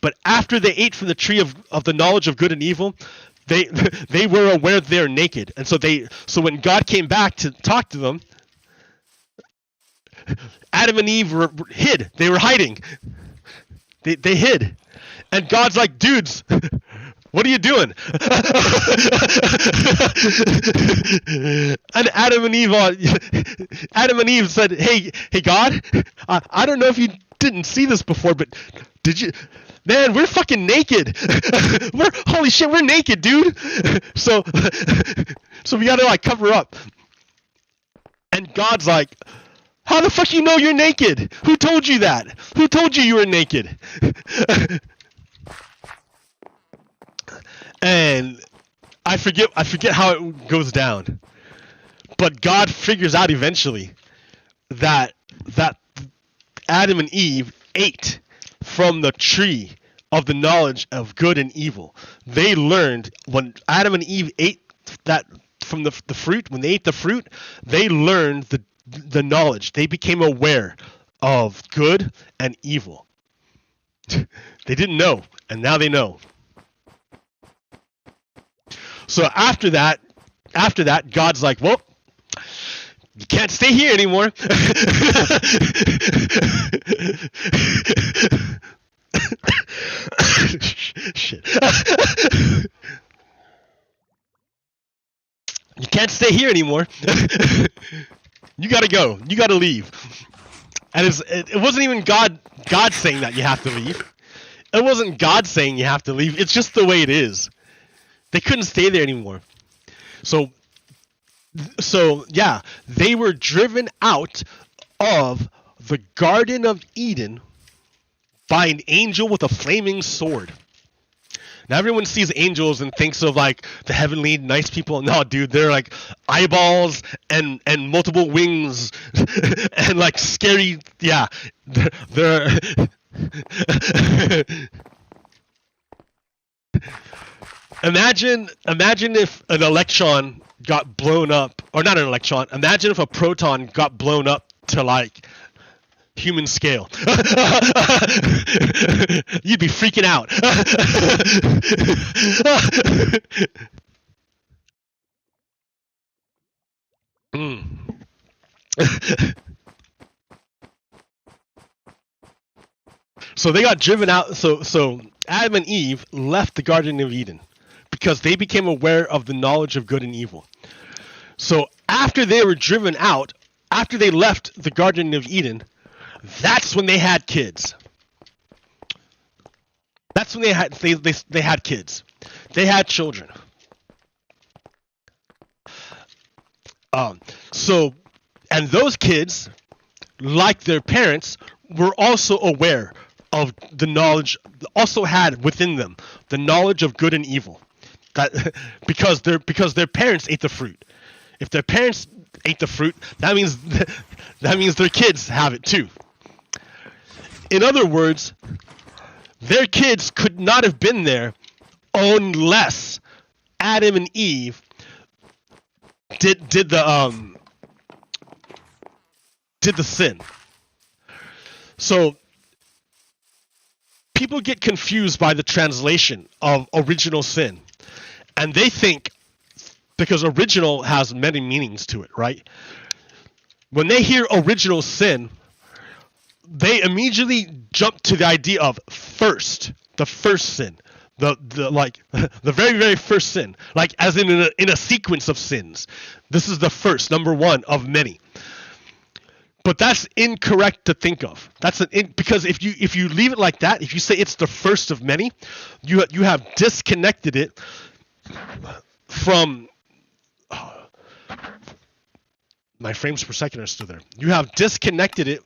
Speaker 1: But after they ate from the tree of the knowledge of good and evil, they were aware that they're naked. And so when God came back to talk to them, Adam and Eve hid. They were hiding. They hid. And God's like, dudes, what are you doing? And Adam and Eve said, hey God, I don't know if you didn't see this before, but did you? Man, we're fucking naked. Holy shit, we're naked, dude. So we gotta like cover up. And God's like, how the fuck you know you're naked? Who told you that? Who told you were naked? And I forget how it goes down. But God figures out eventually that Adam and Eve ate from the tree of the knowledge of good and evil. They learned when Adam and Eve ate that from the fruit, when they ate the fruit, they learned the knowledge. They became aware of good and evil. They didn't know, and now they know. So after that, God's like, well, you can't stay here anymore. Shit. You can't stay here anymore. You gotta go. You gotta leave. And it wasn't even God saying that you have to leave. It wasn't God saying you have to leave. It's just the way it is. They couldn't stay there anymore. So yeah, they were driven out of the Garden of Eden by an angel with a flaming sword. Now everyone sees angels and thinks of like the heavenly nice people. No, dude, they're like eyeballs and multiple wings and like scary. Yeah, they're Imagine if an electron got blown up, or not an electron. Imagine if a proton got blown up to like human scale. You'd be freaking out. So they got driven out. So Adam and Eve left the Garden of Eden because they became aware of the knowledge of good and evil. So after they were driven out, after they left the Garden of Eden, that's when they had kids. That's when they had kids. They had children. And those kids, like their parents, were also aware of the knowledge, also had within them the knowledge of good and evil. That because their parents ate the fruit. If their parents ate the fruit, that means their kids have it too. In other words, their kids could not have been there unless Adam and Eve did the sin. So people get confused by the translation of original sin. And they think, because original has many meanings to it, right? When they hear original sin, they immediately jump to the idea of first, the first sin, the very, very first sin, like as in a sequence of sins. This is the first, number one of many. But that's incorrect to think of. Because if you leave it like that, if you say it's the first of many, you have disconnected it from my frames per second are still there. You have disconnected it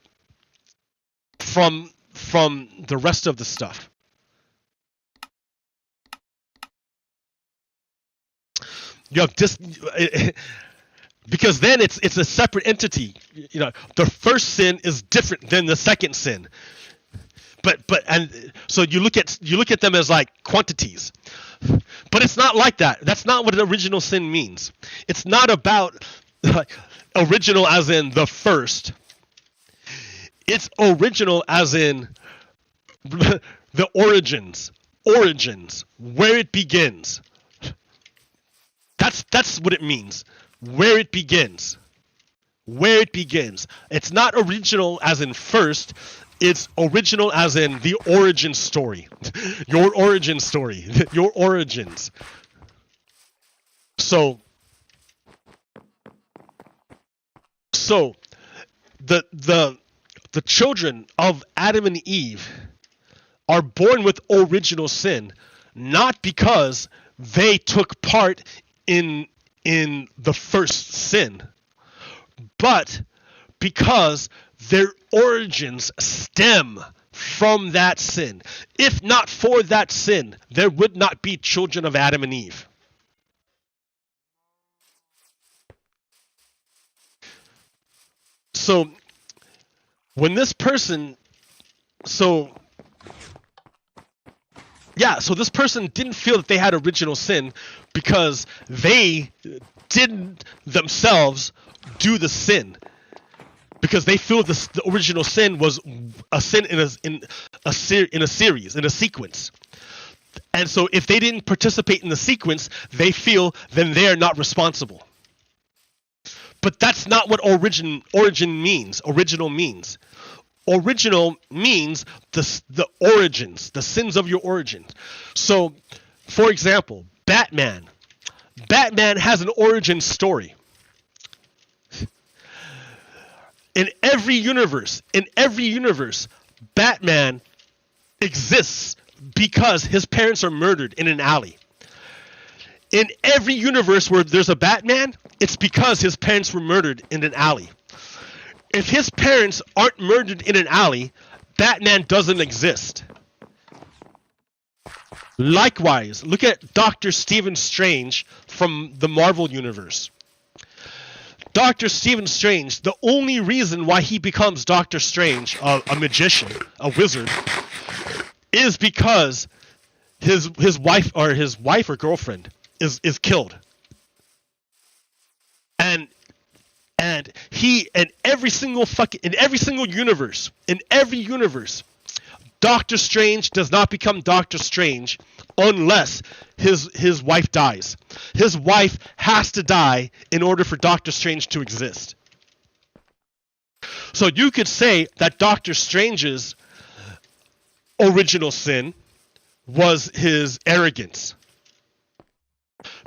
Speaker 1: from the rest of the stuff. You have because then it's a separate entity. You know, the first sin is different than the second sin. And so you look at them as like quantities. But it's not like that. That's not what original sin means. It's not about original as in the first. It's original as in the origins, where it begins. That's what it means. Where it begins. Where it begins. It's not original as in first. It's original as in the origin story. Your origin story. Your origins. So the children of Adam and Eve are born with original sin, not because they took part in the first sin, but because their origins stem from that sin. If not for that sin, there would not be children of Adam and Eve. So when this person, so this person didn't feel that they had original sin because they didn't themselves do the sin. Because they feel the original sin was a sin in a series, in a sequence. And so if they didn't participate in the sequence, they feel then they are not responsible. But that's not what origin means. Original means. Original means the origins, the sins of your origins. So, for example, Batman. Batman has an origin story. In every universe, Batman exists because his parents are murdered in an alley. In every universe where there's a Batman, it's because his parents were murdered in an alley. If his parents aren't murdered in an alley, Batman doesn't exist. Likewise, look at Dr. Stephen Strange from the Marvel Universe. Dr. Stephen Strange, the only reason why he becomes Dr. Strange, a magician, a wizard, is because his wife or girlfriend is killed. And he in every single universe, Doctor Strange does not become Doctor Strange unless his wife dies. His wife has to die in order for Doctor Strange to exist. So you could say that Doctor Strange's original sin was his arrogance.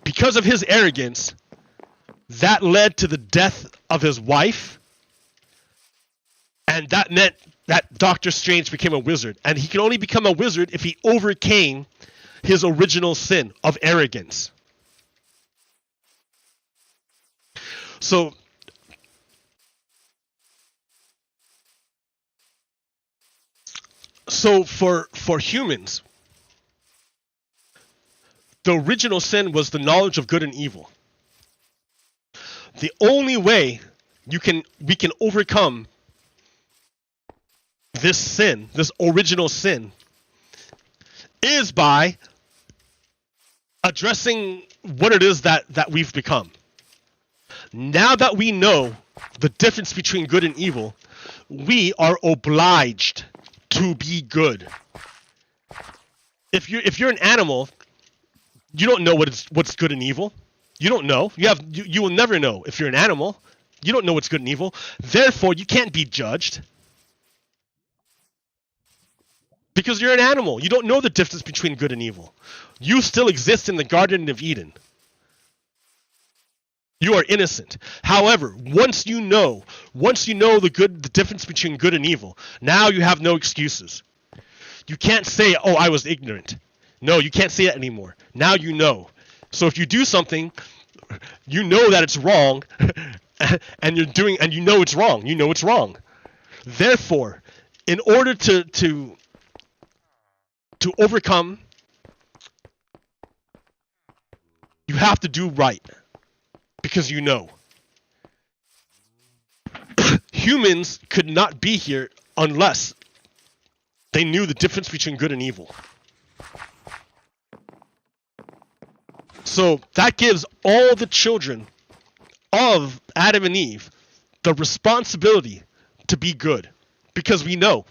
Speaker 1: Because of his arrogance, that led to the death of his wife, and that meant that Doctor Strange became a wizard. And he can only become a wizard if he overcame his original sin of arrogance. So for humans, the original sin was the knowledge of good and evil. The only way we can overcome this sin, this original sin, is by addressing what it is that we've become. Now that we know the difference between good and evil, we are obliged to be good. If you're an animal, you don't know what's good and evil. You don't know. You will never know if you're an animal. You don't know what's good and evil. Therefore, you can't be judged. Because you're an animal. You don't know the difference between good and evil. You still exist in the Garden of Eden. You are innocent. However, once you know the difference between good and evil, now you have no excuses. You can't say, "Oh, I was ignorant." No, you can't say that anymore. Now you know. So if you do something, you know that it's wrong, and you know it's wrong. You know it's wrong. Therefore, in order to overcome, you have to do right because you know. Humans could not be here unless they knew the difference between good and evil. So that gives all the children of Adam and Eve the responsibility to be good, because we know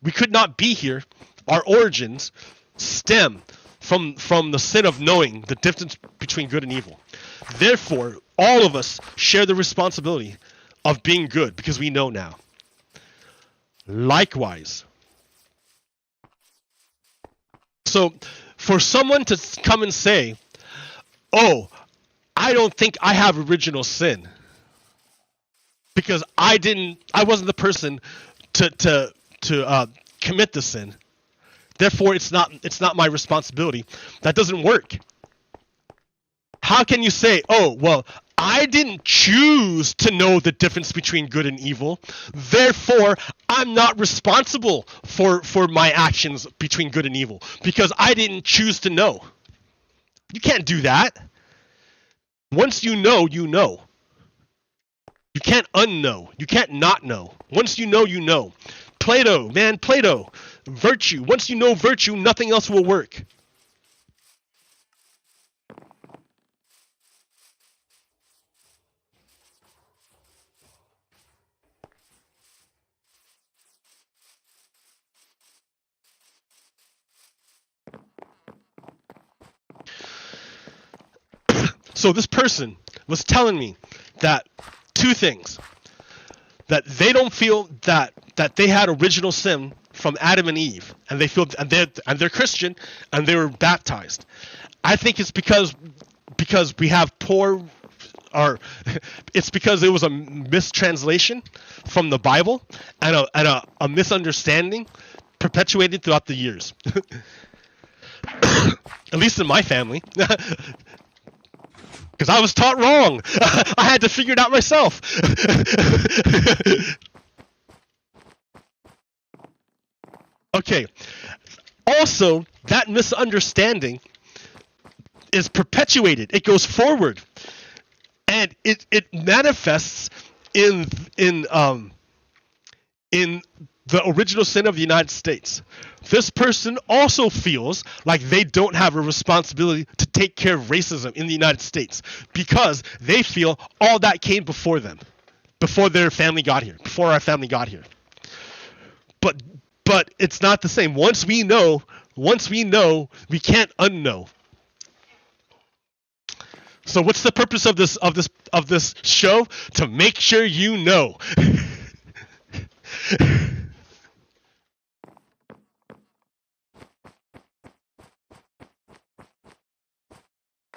Speaker 1: we could not be here. Our origins stem from the sin of knowing the difference between good and evil. Therefore, all of us share the responsibility of being good because we know now. Likewise. So for someone to come and say, oh, I don't think I have original sin because I wasn't the person to commit the sin, therefore it's not my responsibility. That doesn't work. How can you say, oh, well, I didn't choose to know the difference between good and evil, therefore I'm not responsible for my actions between good and evil because I didn't choose to know? You can't do that. Once you know, you know. You can't unknow. You can't not know. Once you know, you know. Plato, man, Plato. Virtue. Once you know virtue, nothing else will work. So this person was telling me that two things. That they don't feel that they had original sin from Adam and Eve, and they feel and they're Christian and they were baptized. I think it's because we have poor, or it's because it was a mistranslation from the Bible and a misunderstanding perpetuated throughout the years. At least in my family. Because I was taught wrong. I had to figure it out myself. Okay. Also, that misunderstanding is perpetuated. It goes forward. And it manifests in the original sin of the United States. This person also feels like they don't have a responsibility to take care of racism in the United States because they feel all that came before them, before their family got here, before our family got here. But it's not the same. Once we know, we can't unknow. So what's the purpose of this show? To make sure you know.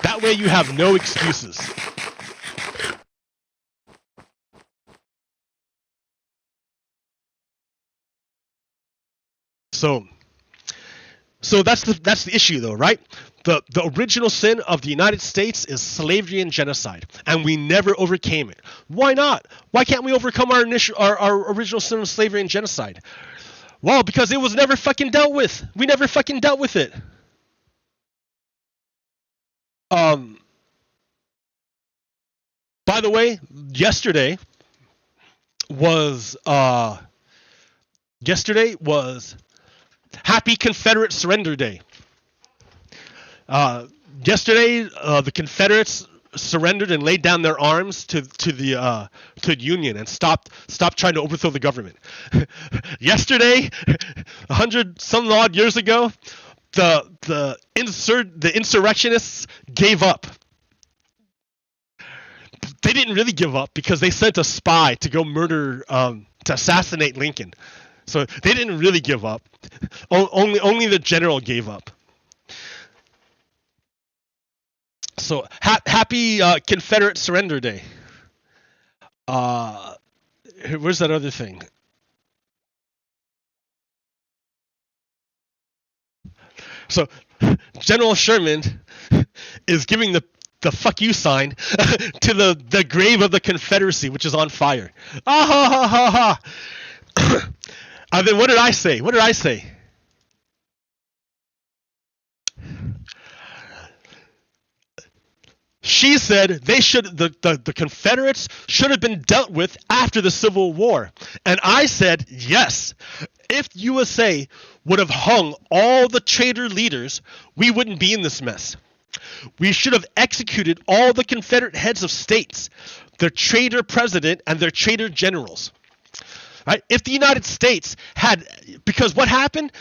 Speaker 1: That way you have no excuses. So that's the issue though, right? The original sin of the United States is slavery and genocide, and we never overcame it. Why not? Why can't we overcome our original sin of slavery and genocide? Well, because it was never fucking dealt with. We never fucking dealt with it. By the way, yesterday was Happy Confederate Surrender Day. Yesterday, the Confederates surrendered and laid down their arms to the Union and stopped trying to overthrow the government. Yesterday, 100 some odd years ago, the insurrectionists gave up. They didn't really give up because they sent a spy to go murder, to assassinate Lincoln. So they didn't really give up. Only the general gave up. So happy Confederate Surrender Day. Where's that other thing? So General Sherman is giving the fuck you sign to the grave of the Confederacy, which is on fire. Ah ha ha ha ha. And then what did I say? She said the Confederates should have been dealt with after the Civil War. And I said, yes, if USA would have hung all the traitor leaders, we wouldn't be in this mess. We should have executed all the Confederate heads of states, their traitor president and their traitor generals. Right? If the United States had, because what happened?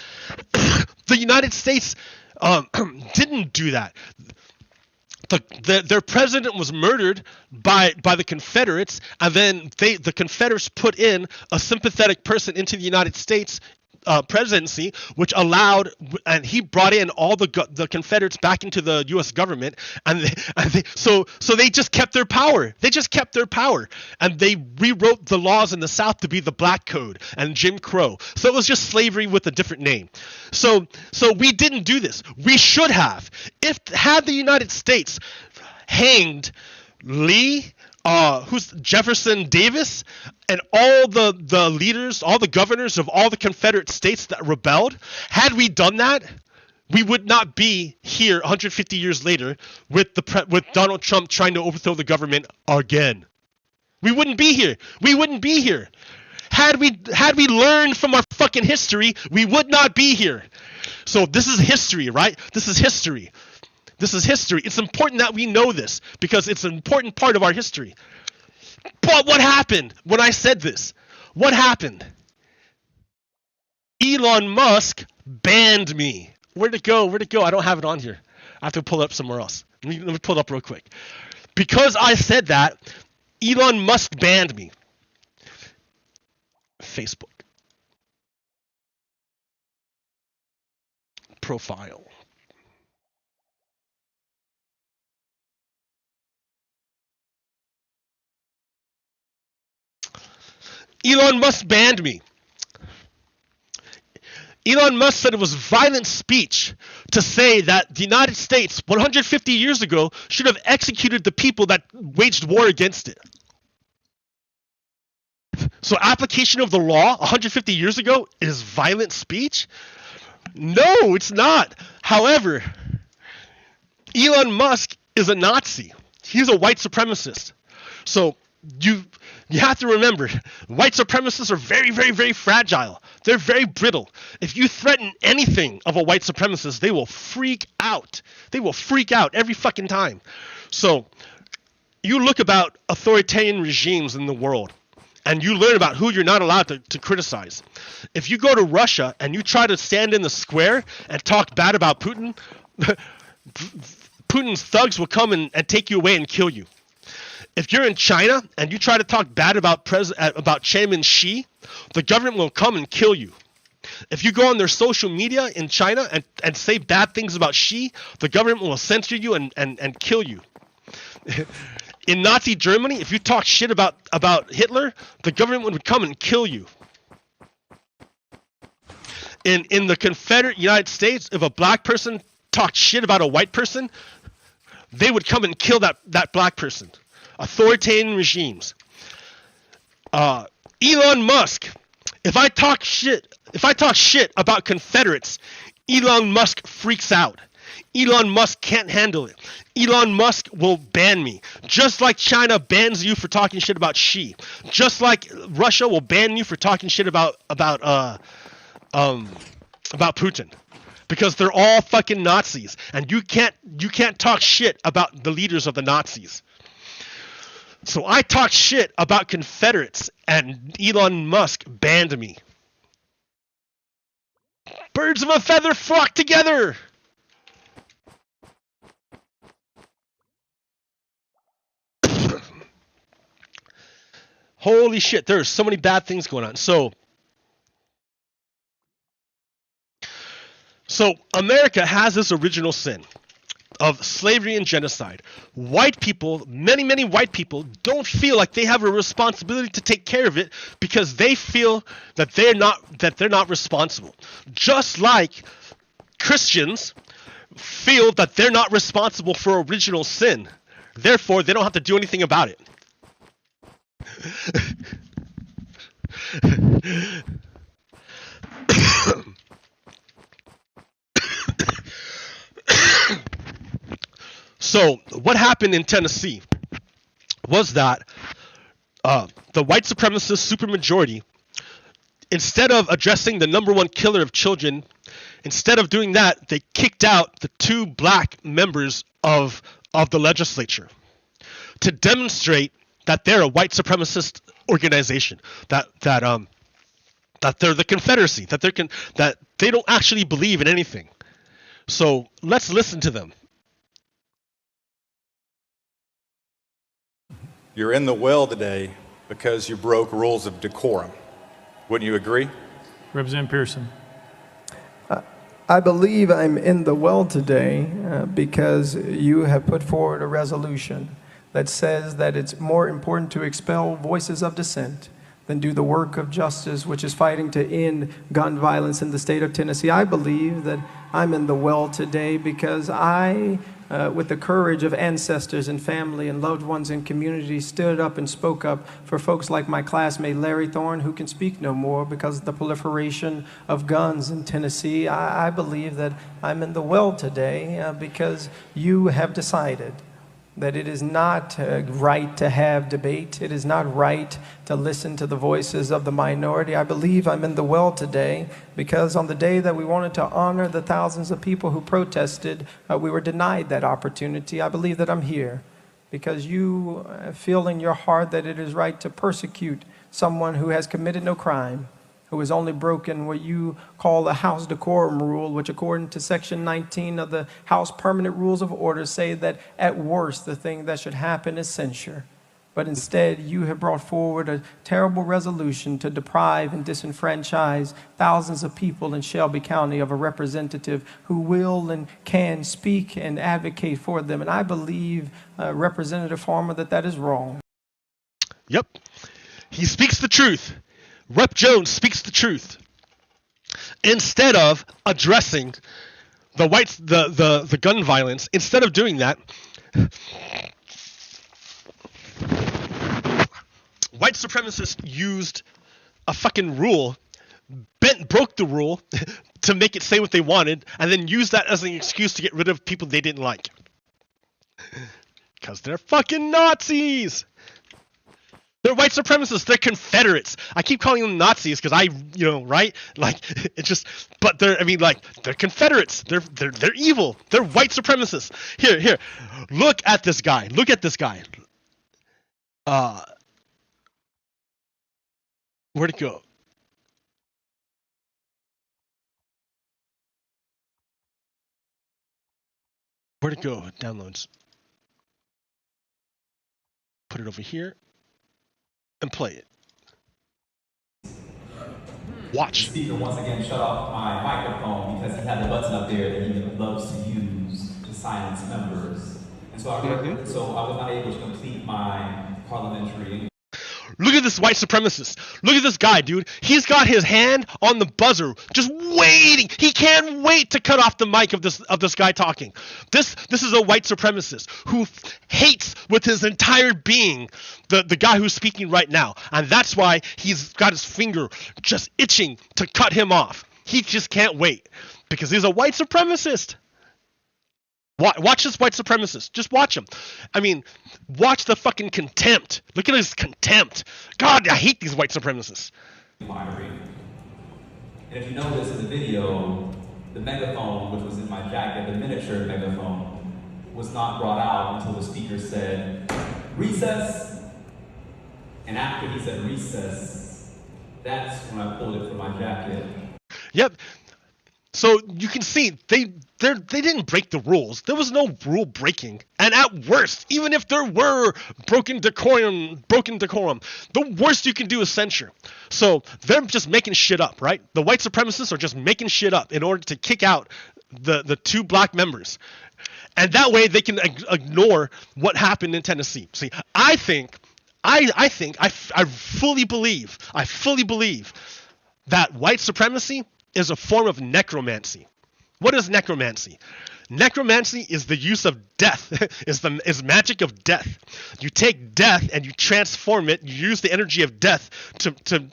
Speaker 1: The United States didn't do that. Their president was murdered by the Confederates, and then the Confederates put in a sympathetic person into the United States presidency, which allowed, and he brought in all the Confederates back into the U.S. government, so they just kept their power. They just kept their power, and they rewrote the laws in the South to be the Black Code and Jim Crow. So it was just slavery with a different name. So we didn't do this. We should have. Had the United States hanged Lee, who's Jefferson Davis, and all the leaders, all the governors of all the Confederate states that rebelled, had we done that, we would not be here 150 years later with Donald Trump trying to overthrow the government again. We wouldn't be here. We wouldn't be here. Had we learned from our fucking history, we would not be here. So this is history, right? This is history. This is history. It's important that we know this because it's an important part of our history. But what happened when I said this? What happened? Elon Musk banned me. Where'd it go? Where'd it go? I don't have it on here. I have to pull it up somewhere else. Let me pull it up real quick. Because I said that, Elon Musk banned me. Facebook. Profile. Elon Musk banned me. Elon Musk said it was violent speech to say that the United States 150 years ago should have executed the people that waged war against it. So application of the law 150 years ago is violent speech? No, it's not. However, Elon Musk is a Nazi. He's a white supremacist. So you have to remember, white supremacists are very, very, very fragile. They're very brittle. If you threaten anything of a white supremacist, they will freak out. They will freak out every fucking time. So you look about authoritarian regimes in the world, and you learn about who you're not allowed to criticize. If you go to Russia and you try to stand in the square and talk bad about Putin, Putin's thugs will come and take you away and kill you. If you're in China and you try to talk bad about Chairman Xi, the government will come and kill you. If you go on their social media in China and say bad things about Xi, the government will censor you and kill you. In Nazi Germany, if you talk shit about Hitler, the government would come and kill you. In the Confederate United States, if a black person talked shit about a white person, they would come and kill that black person. Authoritarian regimes. Elon Musk. If I talk shit about Confederates, Elon Musk freaks out. Elon Musk can't handle it. Elon Musk will ban me. Just like China bans you for talking shit about Xi. Just like Russia will ban you for talking shit about Putin. Because they're all fucking Nazis. And you can't talk shit about the leaders of the Nazis. So I talked shit about Confederates and Elon Musk banned me. Birds of a feather flock together. Holy shit, there are so many bad things going on. So America has this original sin of slavery and genocide. White people, many white people, don't feel like they have a responsibility to take care of it because they feel that they're not responsible. Just like Christians feel that they're not responsible for original sin. Therefore, they don't have to do anything about it. So what happened in Tennessee was that the white supremacist supermajority, instead of addressing the #1 killer of children, instead of doing that, they kicked out the 2 black members of the legislature to demonstrate that they're a white supremacist organization, that they're the Confederacy, that they don't actually believe in anything. So let's listen to them.
Speaker 2: You're in the well today because you broke rules of decorum. Wouldn't you agree?
Speaker 3: Representative Pearson.
Speaker 4: I believe I'm in the well today because you have put forward a resolution that says that it's more important to expel voices of dissent than do the work of justice, which is fighting to end gun violence in the state of Tennessee. I believe that I'm in the well today because I, with the courage of ancestors and family and loved ones and community, stood up and spoke up for folks like my classmate Larry Thorne, who can speak no more because of the proliferation of guns in Tennessee. I believe that I'm in the well today because you have decided that it is not right to have debate. It is not right to listen to the voices of the minority. I believe I'm in the well today because on the day that we wanted to honor the thousands of people who protested, we were denied that opportunity. I believe that I'm here because you feel in your heart that it is right to persecute someone who has committed no crime, who has only broken what you call the House decorum rule, which according to Section 19 of the House Permanent Rules of Order say that at worst the thing that should happen is censure. But instead you have brought forward a terrible resolution to deprive and disenfranchise thousands of people in Shelby County of a representative who will and can speak and advocate for them. And I believe, Representative Farmer, that is wrong.
Speaker 1: Yep. He speaks the truth. Rep. Jones speaks the truth. Instead of addressing the gun violence, instead of doing that, white supremacists used a fucking rule, broke the rule to make it say what they wanted, and then used that as an excuse to get rid of people they didn't like. Because they're fucking Nazis! They're white supremacists. They're Confederates. I keep calling them Nazis because right? Like, it's just, but they're Confederates. They're evil. They're white supremacists. Here, look at this guy. Look at this guy. Where'd it go? Where'd it go? Downloads. Put it over here. And play it. Watch.
Speaker 5: Speaker once again shut off my microphone because he had the button up there that he loves to use to silence members. And so I was not able to complete my parliamentary.
Speaker 1: Look at this white supremacist. Look at this guy, dude. He's got his hand on the buzzer, just waiting. He can't wait to cut off the mic of this guy talking. This is a white supremacist who hates with his entire being the guy who's speaking right now. And that's why he's got his finger just itching to cut him off. He just can't wait because he's a white supremacist. Watch this white supremacist. Just watch him. I mean, watch the fucking contempt. Look at his contempt. God, I hate these white supremacists.
Speaker 5: And if you notice in the video, the megaphone, which was in my jacket, the miniature megaphone, was not brought out until the speaker said, "Recess." And after he said recess, that's when I pulled it from my jacket.
Speaker 1: Yep. So you can see they didn't break the rules. There was no rule breaking. And at worst, even if there were broken decorum, the worst you can do is censure. So they're just making shit up, right? The white supremacists are just making shit up in order to kick out the 2 black members. And that way they can ignore what happened in Tennessee. See, I fully believe that white supremacy is a form of necromancy. What is necromancy? Necromancy is the use of death, is magic of death. You take death and you transform it, you use the energy of death to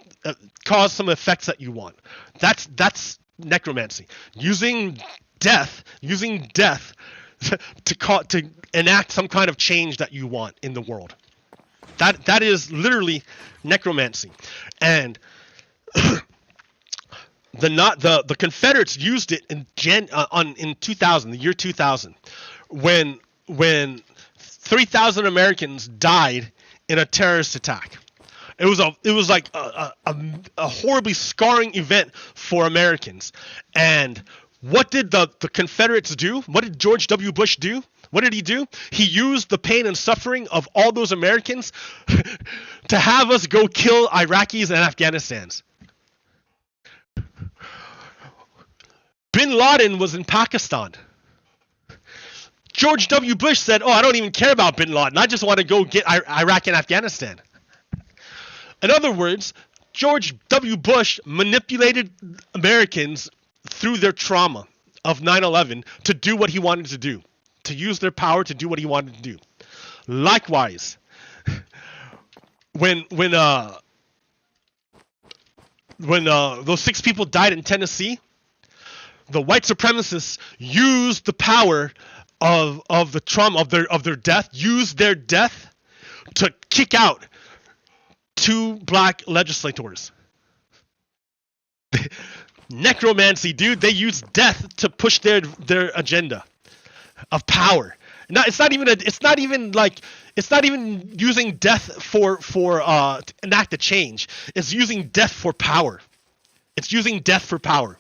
Speaker 1: cause some effects that you want. That's necromancy. Using death to enact some kind of change that you want in the world. That is literally necromancy. And the Confederates used it in 2000, the year 2000, when 3,000 Americans died in a terrorist attack. It was like a horribly scarring event for Americans. And what did the Confederates do? What did George W. Bush do? What did he do? He used the pain and suffering of all those Americans to have us go kill Iraqis and Afghanistans. Bin Laden was in Pakistan. George W. Bush said, "Oh, I don't even care about Bin Laden. I just want to go get Iraq and Afghanistan." In other words, George W. Bush manipulated Americans through their trauma of 9/11 to do what he wanted to do, to use their power to do what he wanted to do. Likewise, when those 6 people died in Tennessee, the white supremacists used the power of the trauma of their death, used their death to kick out 2 black legislators. Necromancy, dude. They use death to push their agenda of power. It's not even using death for to enact a change. It's using death for power. It's using death for power.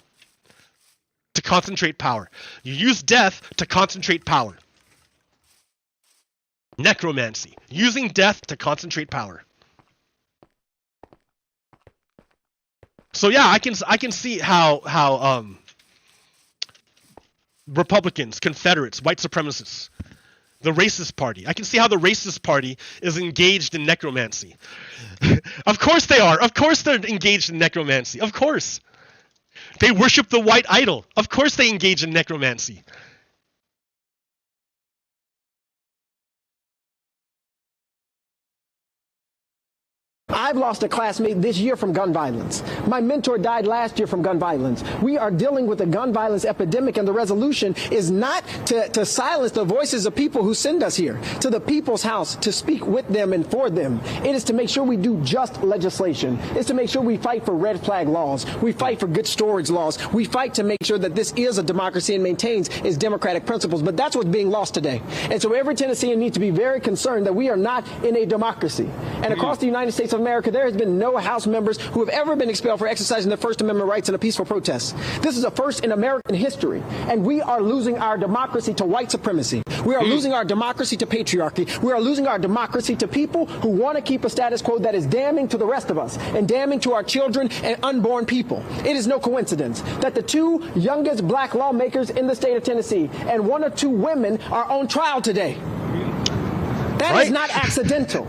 Speaker 1: To concentrate power. You use death to concentrate power. Necromancy. Using death to concentrate power. So yeah, I can see how Republicans, Confederates, white supremacists, the racist party. I can see how the racist party is engaged in necromancy. Of course they are. Of course they're engaged in necromancy. Of course. They worship the white idol. Of course they engage in necromancy.
Speaker 3: I've lost a classmate this year from gun violence. My mentor died last year from gun violence. We are dealing with a gun violence epidemic, and the resolution is not to silence the voices of people who send us here to the people's house to speak with them and for them. It is to make sure we do just legislation. It's to make sure we fight for red flag laws. We fight for good storage laws. We fight to make sure that this is a democracy and maintains its democratic principles. But that's what's being lost today. And so every Tennessean needs to be very concerned that we are not in a democracy. And across the United States of America, there has been no House members who have ever been expelled for exercising their First Amendment rights in a peaceful protest. This is a first in American history, and we are losing our democracy to white supremacy. We are losing our democracy to patriarchy. We are losing our democracy to people who want to keep a status quo that is damning to the rest of us and damning to our children and unborn people. It is no coincidence that the 2 youngest black lawmakers in the state of Tennessee and 1 or 2 women are on trial today. That is not accidental.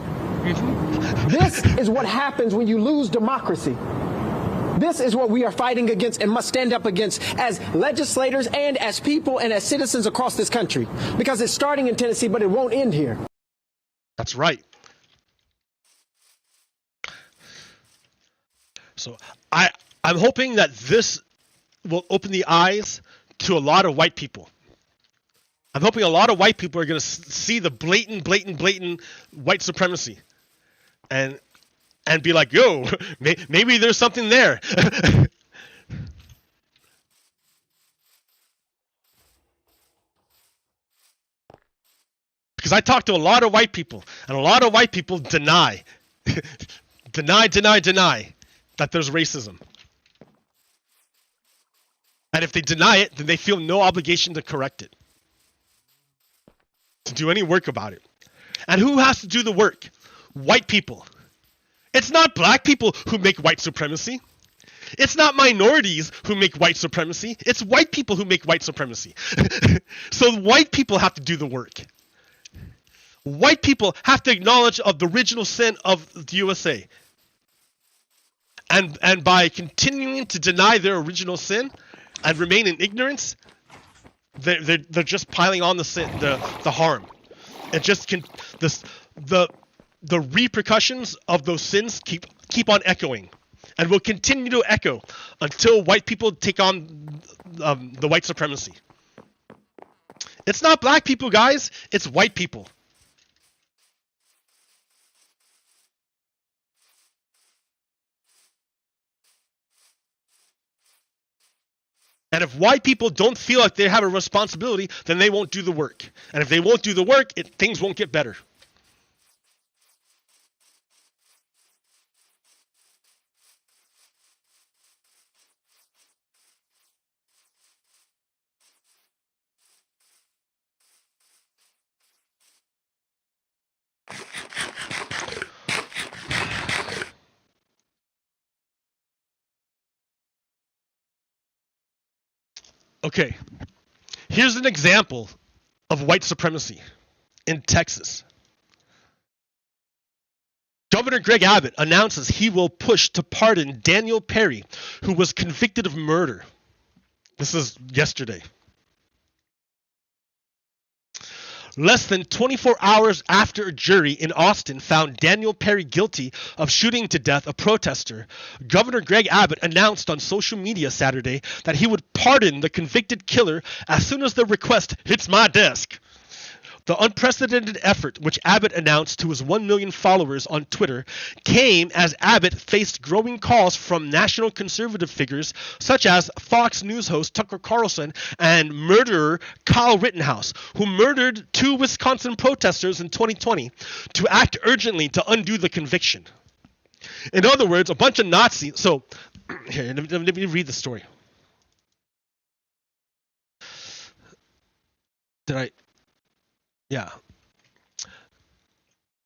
Speaker 3: This is what happens when you lose democracy. This is what we are fighting against and must stand up against as legislators and as people and as citizens across this country. Because it's starting in Tennessee, but it won't end here.
Speaker 1: That's right. So I'm hoping that this will open the eyes to a lot of white people. I'm hoping a lot of white people are going to see the blatant white supremacy. And be like, yo, maybe there's something there. Because I talk to a lot of white people, and a lot of white people deny that there's racism. And if they deny it, then they feel no obligation to correct it, to do any work about it. And who has to do the work? White people. It's not black people who make white supremacy. It's not minorities who make white supremacy. It's white people who make white supremacy. So white people have to do the work. White people have to acknowledge of the original sin of the USA. And by continuing to deny their original sin and remain in ignorance, they're just piling on the sin, the harm. It just can the repercussions of those sins keep on echoing, and will continue to echo until white people take on the white supremacy. It's not black people, guys. It's white people. And if white people don't feel like they have a responsibility, then they won't do the work. And if they won't do the work, things won't get better. Okay, here's an example of white supremacy in Texas. Governor Greg Abbott announces he will push to pardon Daniel Perry, who was convicted of murder. This is yesterday. Less than 24 hours after a jury in Austin found Daniel Perry guilty of shooting to death a protester, Governor Greg Abbott announced on social media Saturday that he would pardon the convicted killer as soon as the request hits my desk. The unprecedented effort, which Abbott announced to his 1 million followers on Twitter, came as Abbott faced growing calls from national conservative figures such as Fox News host Tucker Carlson and murderer Kyle Rittenhouse, who murdered 2 Wisconsin protesters in 2020, to act urgently to undo the conviction. In other words, a bunch of Nazis. So, here, let me read the story. Did I? Yeah.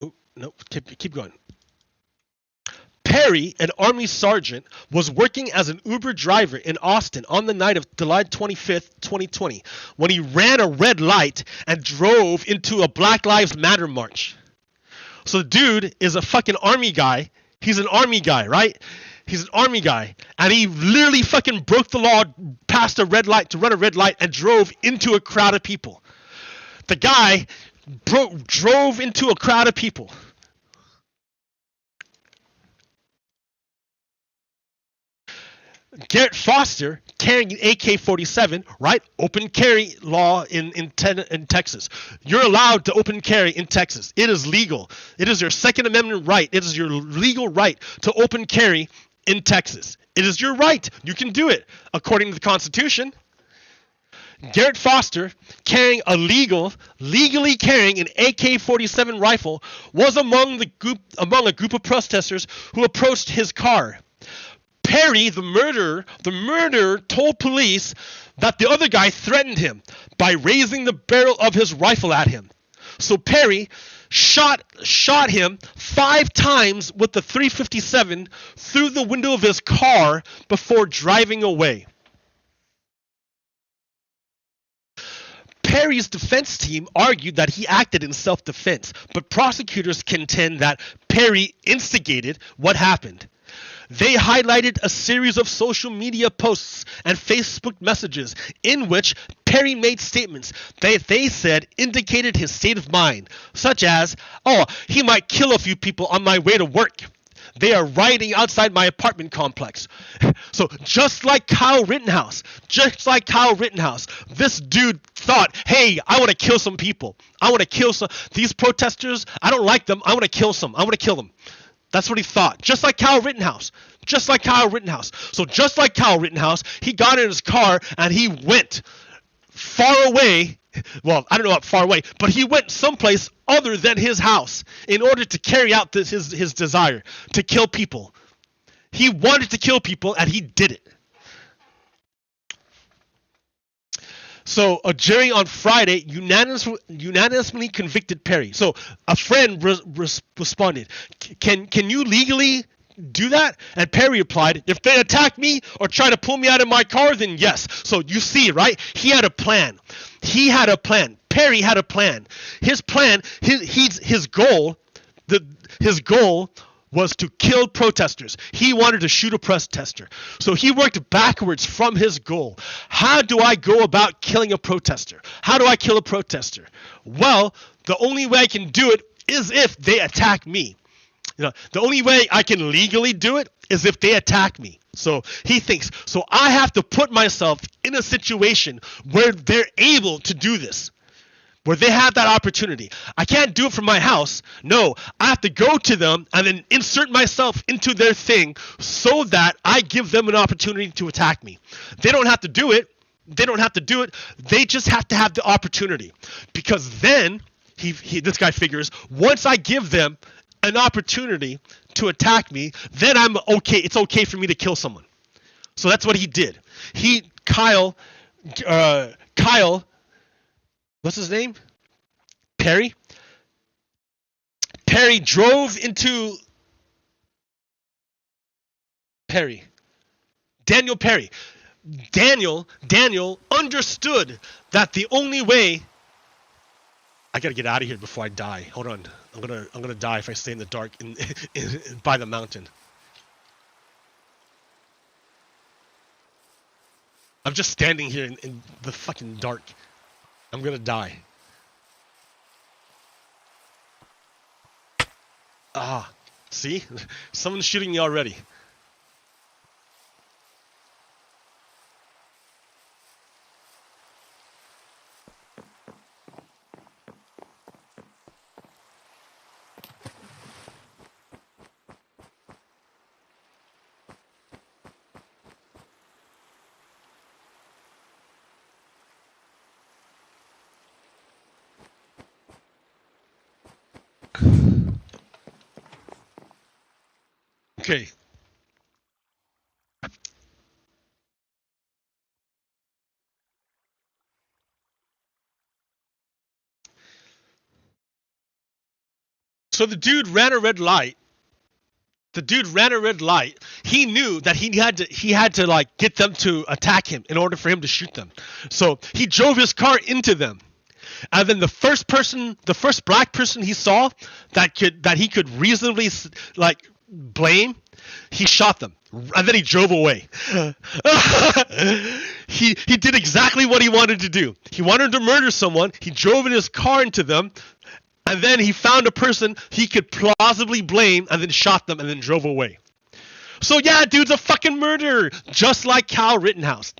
Speaker 1: Oh, no, keep going. Perry, an Army sergeant, was working as an Uber driver in Austin on the night of July 25th, 2020, when he ran a red light and drove into a Black Lives Matter march. So the dude is a fucking Army guy. He's an Army guy, right? He's an Army guy. And he literally fucking broke the law, passed a red light to run a red light, and drove into a crowd of people. The guy drove into a crowd of people. Garrett Foster carrying an AK-47, right? Open carry law in Texas. You're allowed to open carry in Texas. It is legal. It is your Second Amendment right. It is your legal right to open carry in Texas. It is your right. You can do it according to the Constitution. Garrett Foster, legally carrying an AK-47 rifle, was among a group of protesters who approached his car. Perry, the murderer, told police that the other guy threatened him by raising the barrel of his rifle at him. So Perry shot him 5 times with the .357 through the window of his car before driving away. Perry's defense team argued that he acted in self-defense, but prosecutors contend that Perry instigated what happened. They highlighted a series of social media posts and Facebook messages in which Perry made statements that they said indicated his state of mind, such as, "Oh, he might kill a few people on my way to work. They are rioting outside my apartment complex." So just like Kyle Rittenhouse, this dude thought, hey, I want to kill some people. I want to kill these protesters. I don't like them. I want to kill some. I want to kill them. That's what he thought. Just like Kyle Rittenhouse. So just like Kyle Rittenhouse, he got in his car and he went far away. Well, I don't know about far away, but he went someplace other than his house in order to carry out his desire to kill people. He wanted to kill people, and he did it. So a jury on Friday unanimously convicted Perry. So a friend responded, can you legally do that? And Perry replied, if they attack me or try to pull me out of my car, then yes. So you see, right? He had a plan. Perry had a plan. His plan, his goal was to kill protesters. He wanted to shoot a protester. So he worked backwards from his goal. How do I go about killing a protester? How do I kill a protester? Well, the only way I can do it is if they attack me. The only way I can legally do it is if they attack me. So he thinks, so I have to put myself in a situation where they're able to do this. where they have that opportunity. I can't do it from my house. No, I have to go to them and then insert myself into their thing so that I give them an opportunity to attack me. They don't have to do it. They don't have to do it. They just have to have the opportunity. Because then, this guy figures, once I give them an opportunity to attack me, then I'm okay. It's okay for me to kill someone. So that's what he did. Kyle, what's his name? Perry drove into Daniel Perry. Daniel understood that the only way. I gotta get out of here before I die. Hold on, I'm gonna die if I stay in the dark by the mountain. I'm just standing here in the fucking dark. I'm gonna die. Ah, see? Someone's shooting me already. Okay. So the dude ran a red light. He knew that he had to like get them to attack him in order for him to shoot them. So he drove his car into them. And then the first black person he saw that he could reasonably like blame, he shot them. And then he drove away. He did exactly what he wanted to do. He wanted to murder someone. He drove in his car into them. And then he found a person he could plausibly blame and then shot them and then drove away. So yeah, dude's a fucking murderer. Just like Kyle Rittenhouse.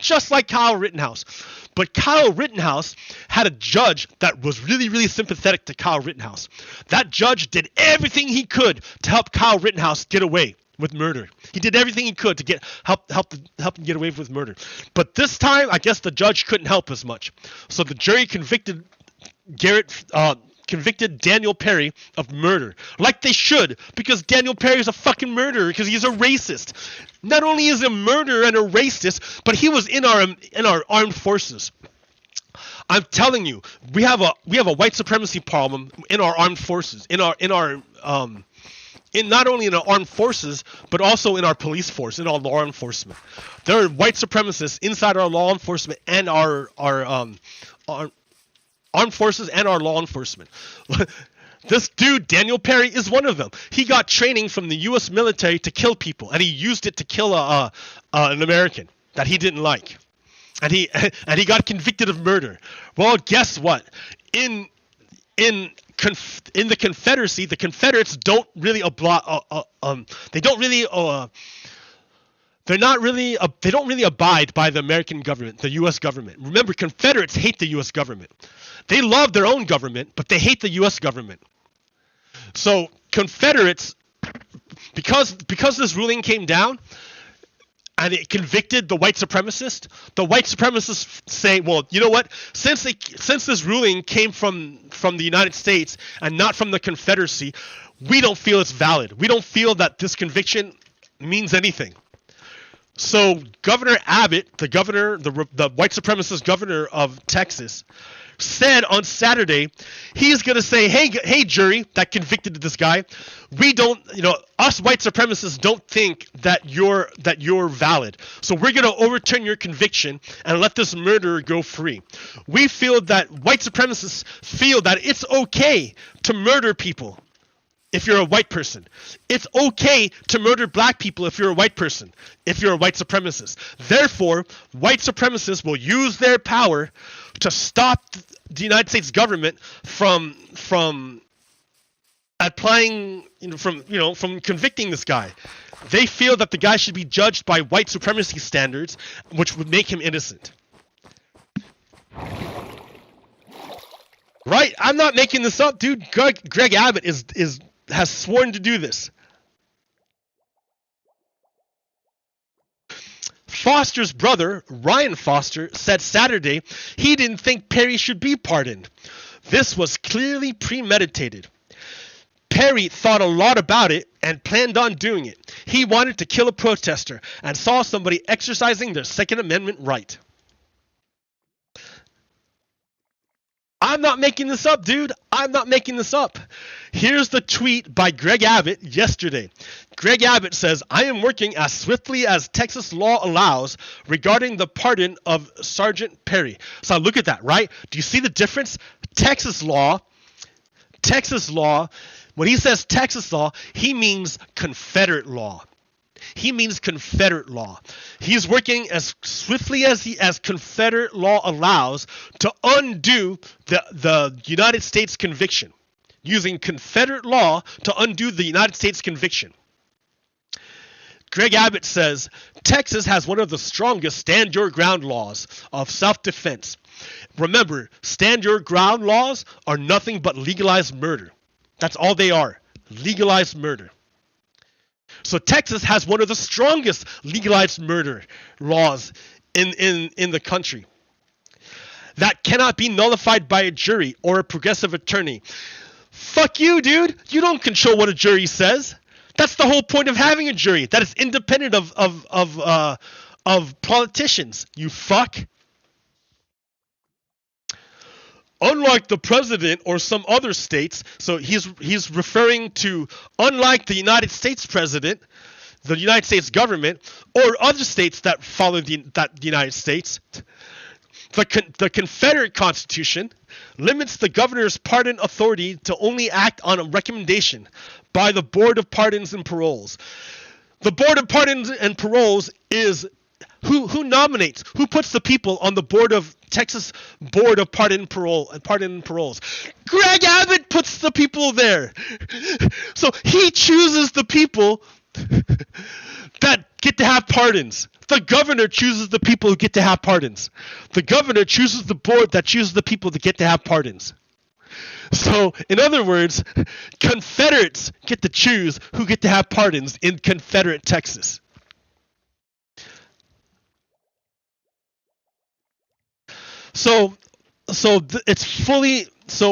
Speaker 1: But Kyle Rittenhouse had a judge that was really, really sympathetic to Kyle Rittenhouse. That judge did everything he could to help Kyle Rittenhouse get away with murder. He did everything he could to help him get away with murder. But this time, I guess the judge couldn't help as much. So the jury convicted Daniel Perry of murder. Like they should, because Daniel Perry is a fucking murderer, because he's a racist. Not only is he a murderer and a racist, but he was in our armed forces. I'm telling you, we have a white supremacy problem in our armed forces, in not only in our armed forces, but also in our police force, in our law enforcement. There are white supremacists inside our law enforcement and our armed forces and our law enforcement. This dude, Daniel Perry, is one of them. He got training from the U.S. military to kill people, and he used it to kill an American that he didn't like, and he got convicted of murder. Well, guess what? In the Confederacy, the Confederates don't really they don't really abide by the American government, the U.S. government. Remember, Confederates hate the U.S. government. They love their own government, but they hate the U.S. government. So Confederates, because this ruling came down and it convicted the white supremacists say, well, you know what? Since this ruling came from the United States and not from the Confederacy, we don't feel it's valid. We don't feel that this conviction means anything. So Governor Abbott, the white supremacist governor of Texas, said on Saturday he's going to say, hey jury that convicted this guy, we don't, us white supremacists don't think that you're valid. So we're going to overturn your conviction and let this murderer go free. We feel that white supremacists feel that it's okay to murder people if you're a white person. It's okay to murder black people if you're a white person, if you're a white supremacist. Therefore, white supremacists will use their power to stop the United States government from applying, from convicting this guy. They feel that the guy should be judged by white supremacy standards, which would make him innocent. Right? I'm not making this up, dude. Greg Abbott has sworn to do this. Foster's brother, Ryan Foster, said Saturday he didn't think Perry should be pardoned. This was clearly premeditated. Perry thought a lot about it and planned on doing it. He wanted to kill a protester and saw somebody exercising their Second Amendment right. I'm not making this up, dude. I'm not making this up. Here's the tweet by Greg Abbott yesterday. Greg Abbott says, I am working as swiftly as Texas law allows regarding the pardon of Sergeant Perry. So look at that, right? Do you see the difference? Texas law, when he says Texas law, he means Confederate law. He means Confederate law. He's working as swiftly as Confederate law allows to undo the United States conviction. Using Confederate law to undo the United States conviction. Greg Abbott says, Texas has one of the strongest stand your ground laws of self-defense. Remember, stand your ground laws are nothing but legalized murder. That's all they are. Legalized murder. So Texas has one of the strongest legalized murder laws in the country. That cannot be nullified by a jury or a progressive attorney. Fuck you, dude. You don't control what a jury says. That's the whole point of having a jury. That is independent of politicians. You fuck. Unlike the president or some other states, so he's referring to unlike the United States president, the United States government, or other states that follow the United States. The Confederate Constitution limits the governor's pardon authority to only act on a recommendation by the Board of Pardons and Paroles. The Board of Pardons and Paroles is who nominates, who puts the people on the board of Texas Board of Pardon and Paroles. Greg Abbott puts the people there. So he chooses the people that get to have pardons. The governor chooses the people who get to have pardons. The governor chooses the board that chooses the people that get to have pardons. So, in other words, Confederates get to choose who get to have pardons in Confederate Texas. So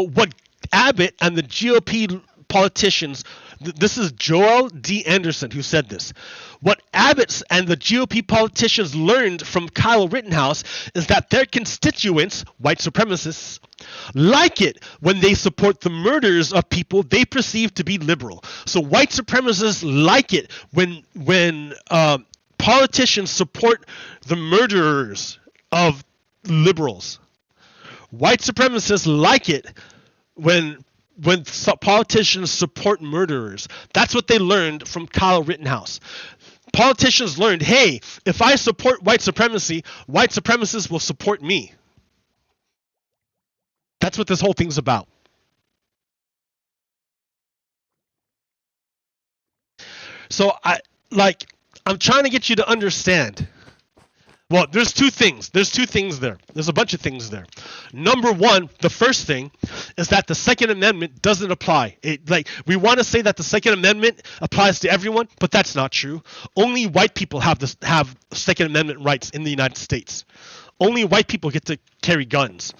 Speaker 1: what Abbott and the GOP politicians, this is Joel D. Anderson who said this. What Abbott and the GOP politicians learned from Kyle Rittenhouse is that their constituents, white supremacists, like it when they support the murders of people they perceive to be liberal. So white supremacists like it when politicians support the murderers of liberals. White supremacists like it when politicians support murderers. That's what they learned from Kyle Rittenhouse. Politicians learned, hey, if I support white supremacy, white supremacists will support me. That's what this whole thing's about. So I'm trying to get you to understand. Well, there's two things. There's there. There's a bunch of things there. Number one, the first thing is that the Second Amendment doesn't apply. We want to say that the Second Amendment applies to everyone, but that's not true. Only white people have Second Amendment rights in the United States. Only white people get to carry guns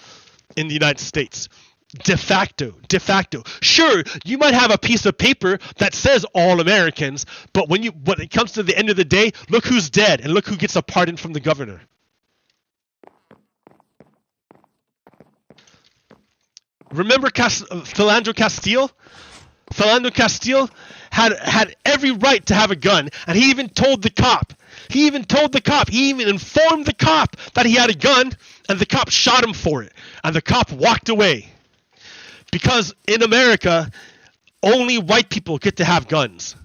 Speaker 1: in the United States. De facto. Sure, you might have a piece of paper that says all Americans, but when it comes to the end of the day, look who's dead and look who gets a pardon from the governor. Remember Philando Castile? Philando Castile had every right to have a gun, and he even told the cop. He even informed the cop that he had a gun, and the cop shot him for it, and the cop walked away. Because in America, only white people get to have guns.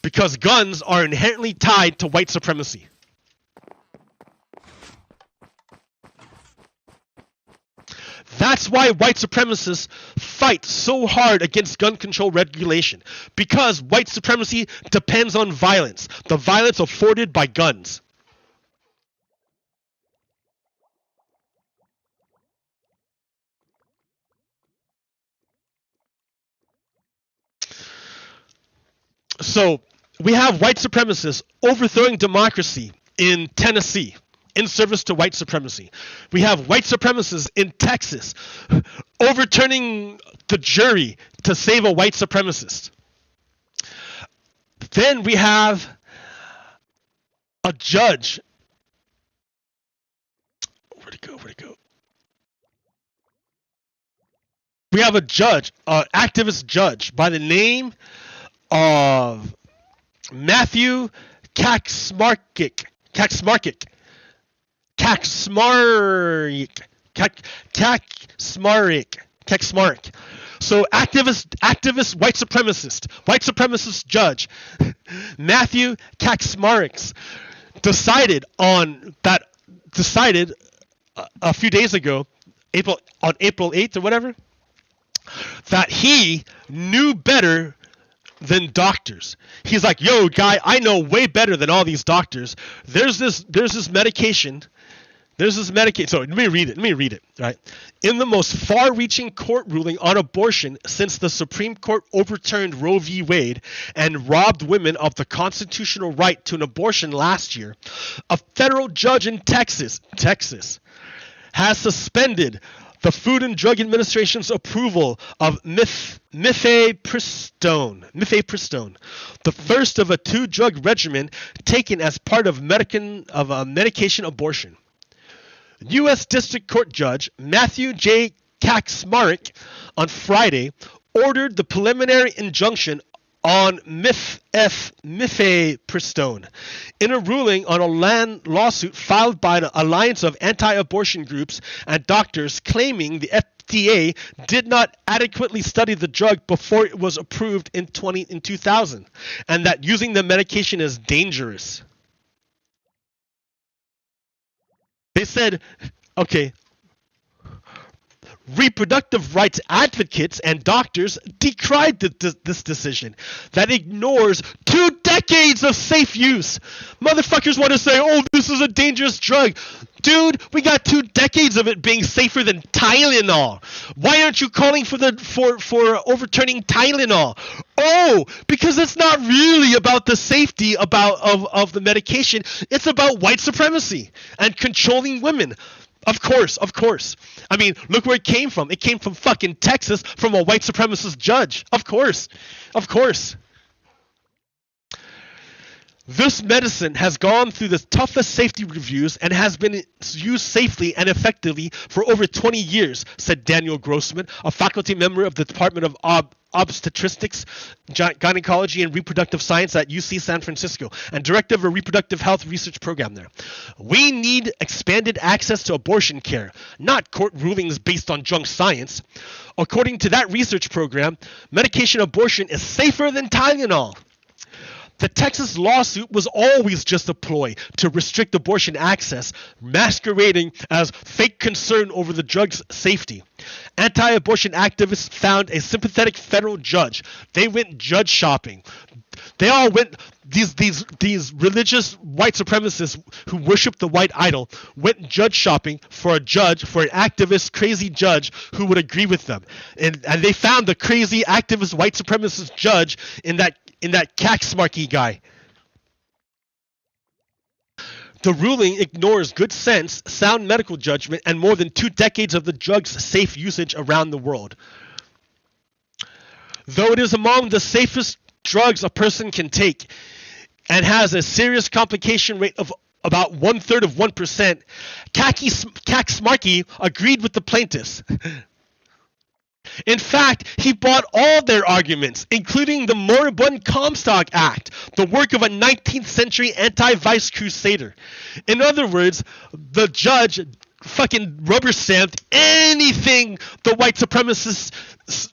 Speaker 1: Because guns are inherently tied to white supremacy. That's why white supremacists fight so hard against gun control regulation. Because white supremacy depends on violence. The violence afforded by guns. So we have white supremacists overthrowing democracy in Tennessee in service to white supremacy. We have white supremacists in Texas overturning the jury to save a white supremacist. Then we have a judge. Where'd it go? We have a judge, an activist judge by the name of Matthew Kaczmarek. So activist white supremacist judge Matthew Kaczmarek decided a few days ago, on April 8th or whatever, that he knew better than doctors. He's like, yo, guy, I know way better than all these doctors. There's this medication. So let me read it. Right. In the most far-reaching court ruling on abortion since the Supreme Court overturned Roe v. Wade and robbed women of the constitutional right to an abortion last year, a federal judge in Texas has suspended the Food and Drug Administration's approval of mifepristone, the first of a 2-drug regimen taken as part of a medication abortion. U.S. District Court Judge Matthew J. Kaczmarek on Friday ordered the preliminary injunction on mifepristone in a ruling on a land lawsuit filed by the Alliance of Anti-Abortion Groups and Doctors, claiming the FDA did not adequately study the drug before it was approved in 2000, and that using the medication is dangerous. They said, okay, reproductive rights advocates and doctors decried this decision that ignores 2 decades of safe use. Motherfuckers want to say, oh, this is a dangerous drug. Dude, we got 2 decades of it being safer than Tylenol. Why aren't you calling for overturning Tylenol? Oh, because it's not really about the safety of the medication. It's about white supremacy and controlling women. Of course. I mean, look where it came from. It came from fucking Texas, from a white supremacist judge. Of course. This medicine has gone through the toughest safety reviews and has been used safely and effectively for over 20 years, said Daniel Grossman, a faculty member of the Department of Obstetrics, Gynecology, and Reproductive Science at UC San Francisco, and director of a reproductive health research program there. We need expanded access to abortion care, not court rulings based on junk science. According to that research program, medication abortion is safer than Tylenol. The Texas lawsuit was always just a ploy to restrict abortion access, masquerading as fake concern over the drug's safety. Anti-abortion activists found a sympathetic federal judge. They went judge shopping. They all went, these religious white supremacists who worship the white idol went judge shopping for an activist, crazy judge who would agree with them. And they found the crazy activist white supremacist judge in that Kaczmarek guy. The ruling ignores good sense, sound medical judgment, and more than 2 decades of the drug's safe usage around the world. Though it is among the safest drugs a person can take and has a serious complication rate of about 1/3%, Kaczmarek agreed with the plaintiffs. In fact, he bought all their arguments, including the moribund Comstock Act, the work of a 19th century anti-vice crusader. In other words, the judge fucking rubber stamped anything the white supremacist,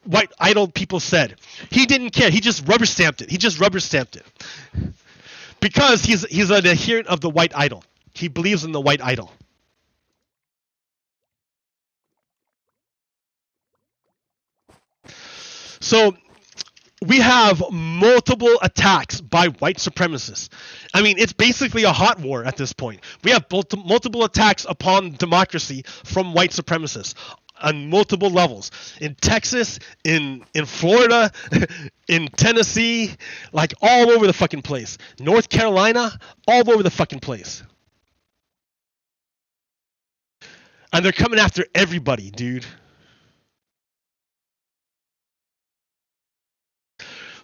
Speaker 1: white idol people said. He didn't care. He just rubber stamped it. Because he's an adherent of the white idol. He believes in the white idol. So we have multiple attacks by white supremacists. I mean, it's basically a hot war at this point. We have multiple attacks upon democracy from white supremacists. on multiple levels. In Texas, in Florida, in Tennessee, like all over the fucking place. North Carolina, all over the fucking place. And they're coming after everybody, dude.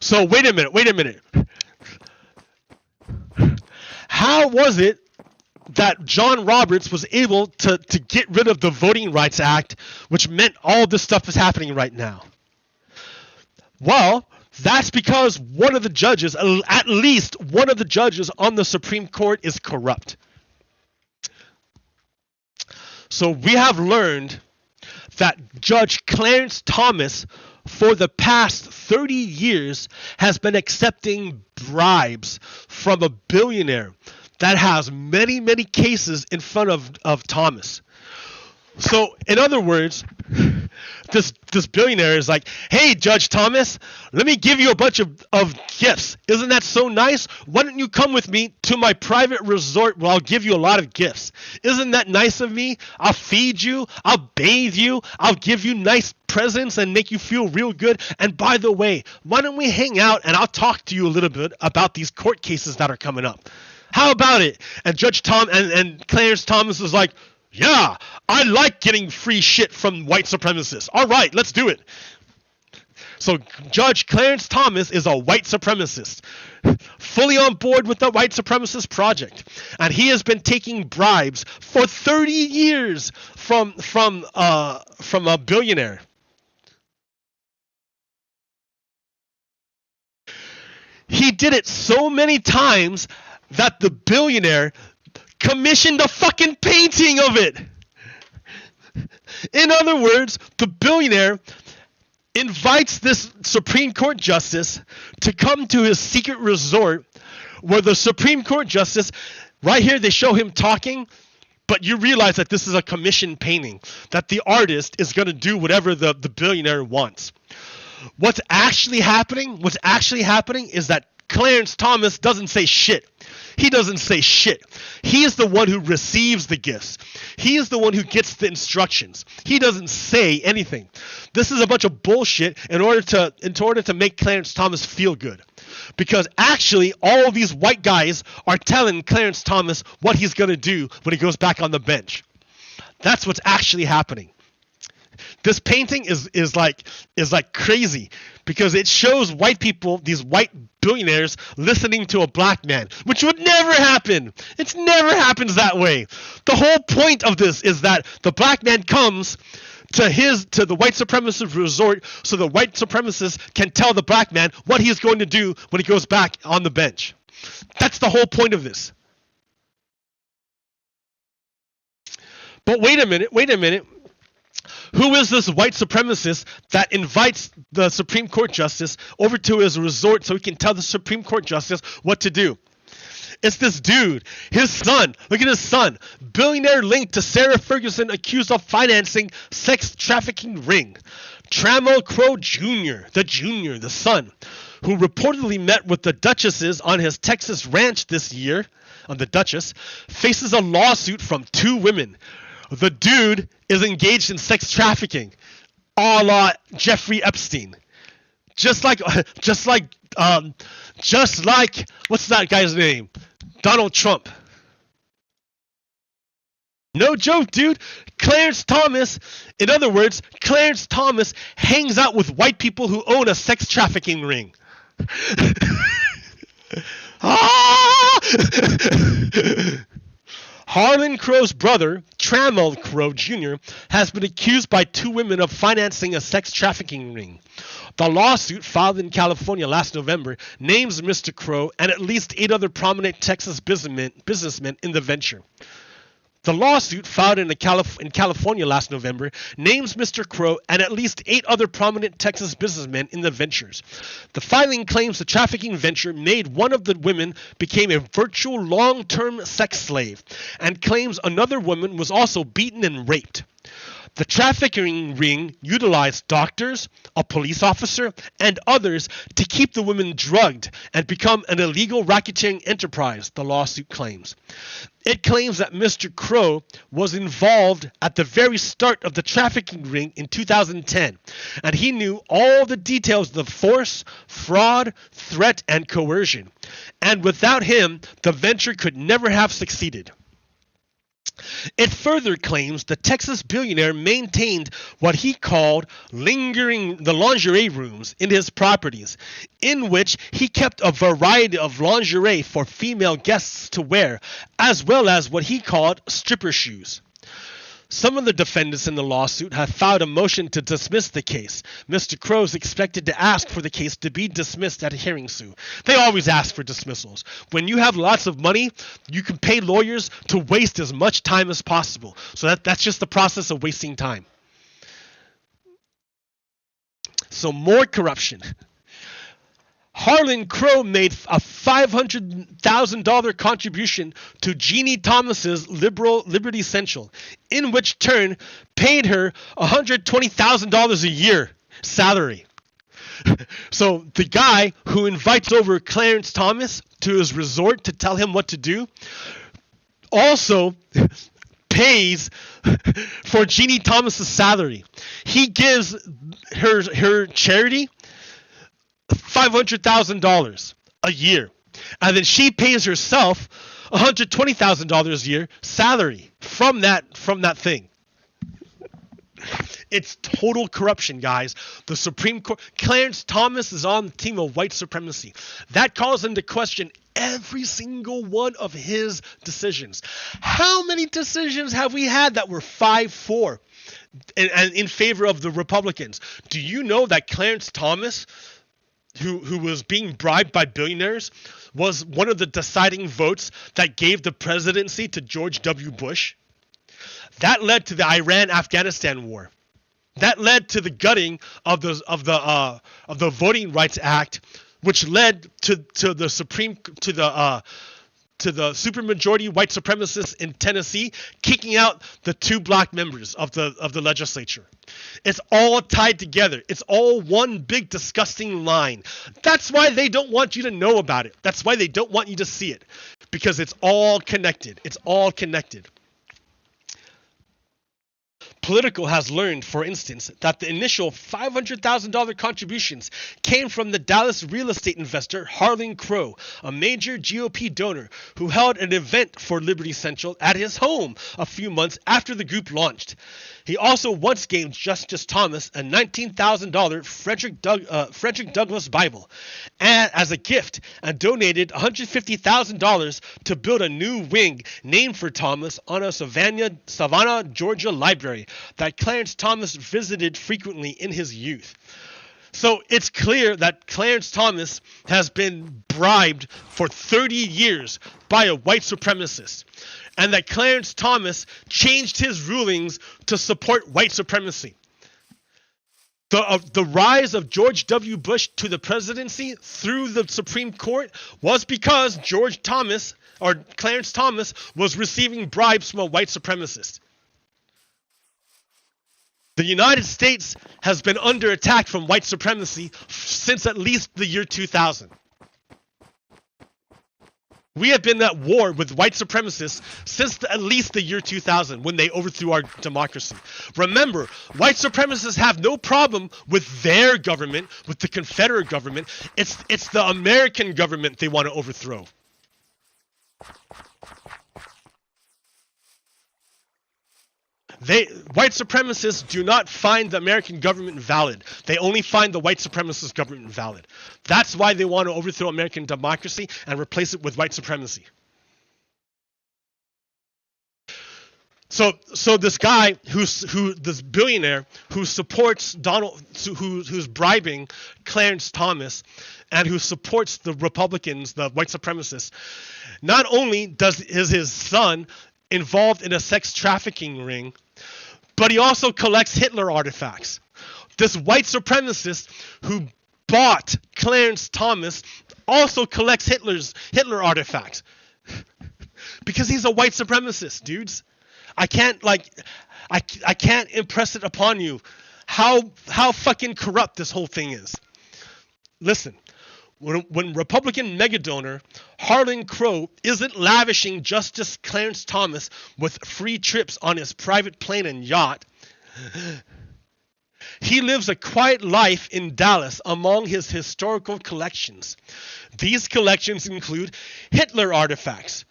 Speaker 1: So wait a minute. How was it that John Roberts was able to get rid of the Voting Rights Act, which meant all this stuff is happening right now? Well, that's because one of the judges, at least one of the judges on the Supreme Court, is corrupt. So we have learned that Judge Clarence Thomas, for the past 30 years, has been accepting bribes from a billionaire that has many, many cases in front of Thomas. So, in other words, this billionaire is like, hey, Judge Thomas, let me give you a bunch of gifts. Isn't that so nice? Why don't you come with me to my private resort where I'll give you a lot of gifts? Isn't that nice of me? I'll feed you. I'll bathe you. I'll give you nice presents and make you feel real good. And by the way, why don't we hang out and I'll talk to you a little bit about these court cases that are coming up. How about it? And Judge Tom and Clarence Thomas is like, yeah, I like getting free shit from white supremacists. All right, let's do it. So Judge Clarence Thomas is a white supremacist, fully on board with the white supremacist project. And he has been taking bribes for 30 years from a billionaire. He did it so many times that the billionaire commissioned a fucking painting of it. In other words, the billionaire invites this Supreme Court justice to come to his secret resort where the Supreme Court justice, right here they show him talking, but you realize that this is a commissioned painting, that the artist is going to do whatever the billionaire wants. What's actually happening is that Clarence Thomas doesn't say shit. He doesn't say shit. He is the one who receives the gifts. He is the one who gets the instructions. He doesn't say anything. This is a bunch of bullshit in order to make Clarence Thomas feel good. Because actually, all of these white guys are telling Clarence Thomas what he's going to do when he goes back on the bench. That's what's actually happening. This painting is like crazy because it shows white people, these white billionaires, listening to a black man, which would never happen. It never happens that way. The whole point of this is that the black man comes to the white supremacist resort so the white supremacist can tell the black man what he's going to do when he goes back on the bench. That's the whole point of this. But wait a minute. Who is this white supremacist that invites the Supreme Court justice over to his resort so he can tell the Supreme Court justice what to do? It's this dude, his son. Look at his son. Billionaire linked to Sarah Ferguson accused of financing sex trafficking ring. Trammell Crow Jr., the son, who reportedly met with the Duchesses on his Texas ranch this year, on the Duchess, faces a lawsuit from two women. The dude is engaged in sex trafficking, a la Jeffrey Epstein. Just like what's that guy's name? Donald Trump. No joke, dude. Clarence Thomas, in other words, Clarence Thomas hangs out with white people who own a sex trafficking ring. Harlan Crow's brother, Trammell Crow Jr., has been accused by two women of financing a sex trafficking ring. The lawsuit, filed in California last November, names Mr. Crow and at least 8 other prominent Texas businessmen in the venture. The lawsuit, filed in California last November, names Mr. Crow and at least 8 other prominent Texas businessmen in the ventures. The filing claims the trafficking venture made one of the women became a virtual long-term sex slave and claims another woman was also beaten and raped. The trafficking ring utilized doctors, a police officer, and others to keep the women drugged and become an illegal racketeering enterprise, the lawsuit claims. It claims that Mr. Crow was involved at the very start of the trafficking ring in 2010, and he knew all the details of force, fraud, threat, and coercion. And without him, the venture could never have succeeded. It further claims the Texas billionaire maintained what he called the lingerie rooms in his properties, in which he kept a variety of lingerie for female guests to wear, as well as what he called stripper shoes. Some of the defendants in the lawsuit have filed a motion to dismiss the case. Mr. Crow is expected to ask for the case to be dismissed at a hearing soon. They always ask for dismissals. When you have lots of money, you can pay lawyers to waste as much time as possible. So that's just the process of wasting time. So more corruption. Harlan Crow made a $500,000 contribution to Jeannie Thomas's Liberty Central, in which turn paid her $120,000 a year salary. So the guy who invites over Clarence Thomas to his resort to tell him what to do also pays for Jeannie Thomas's salary. He gives her charity $500,000 a year, and then she pays herself $120,000 a year salary from that thing. It's total corruption, guys. The Supreme Court, Clarence Thomas is on the team of white supremacy. That calls into question every single one of his decisions. How many decisions have we had that were 5-4 and in favor of the Republicans? Do you know that Clarence Thomas, who was being bribed by billionaires, was one of the deciding votes that gave the presidency to George W. Bush? That led to the Iran-Afghanistan war. That led to the gutting of the Voting Rights Act, which led to the supermajority white supremacists in Tennessee kicking out the 2 black members of the legislature. It's all tied together. It's all one big disgusting line. That's why they don't want you to know about it. That's why they don't want you to see it, because it's all connected. It's all connected. Politico has learned, for instance, that the initial $500,000 contributions came from the Dallas real estate investor Harlan Crow, a major GOP donor who held an event for Liberty Central at his home a few months after the group launched. He also once gave Justice Thomas a $19,000 Frederick Douglass Bible as a gift, and donated $150,000 to build a new wing named for Thomas on a Savannah, Georgia library that Clarence Thomas visited frequently in his youth. So it's clear that Clarence Thomas has been bribed for 30 years by a white supremacist, and that Clarence Thomas changed his rulings to support white supremacy. The rise of George W. Bush to the presidency through the Supreme Court was because Clarence Thomas was receiving bribes from a white supremacist. The United States has been under attack from white supremacy since at least the year 2000. We have been at war with white supremacists since at least the year 2000, when they overthrew our democracy. Remember, white supremacists have no problem with their government, with the Confederate government. It's the American government they want to overthrow. White supremacists do not find the American government valid. They only find the white supremacist government valid. That's why they want to overthrow American democracy and replace it with white supremacy. So this guy this billionaire who supports who's bribing Clarence Thomas, and who supports the Republicans, the white supremacists, not only is his son involved in a sex trafficking ring, but he also collects Hitler artifacts. This white supremacist who bought Clarence Thomas also collects Hitler artifacts. Because he's a white supremacist, dudes. I can't, I can't impress it upon you how fucking corrupt this whole thing is. Listen, when Republican megadonor Harlan Crow isn't lavishing Justice Clarence Thomas with free trips on his private plane and yacht, he lives a quiet life in Dallas among his historical collections. These collections include Hitler artifacts,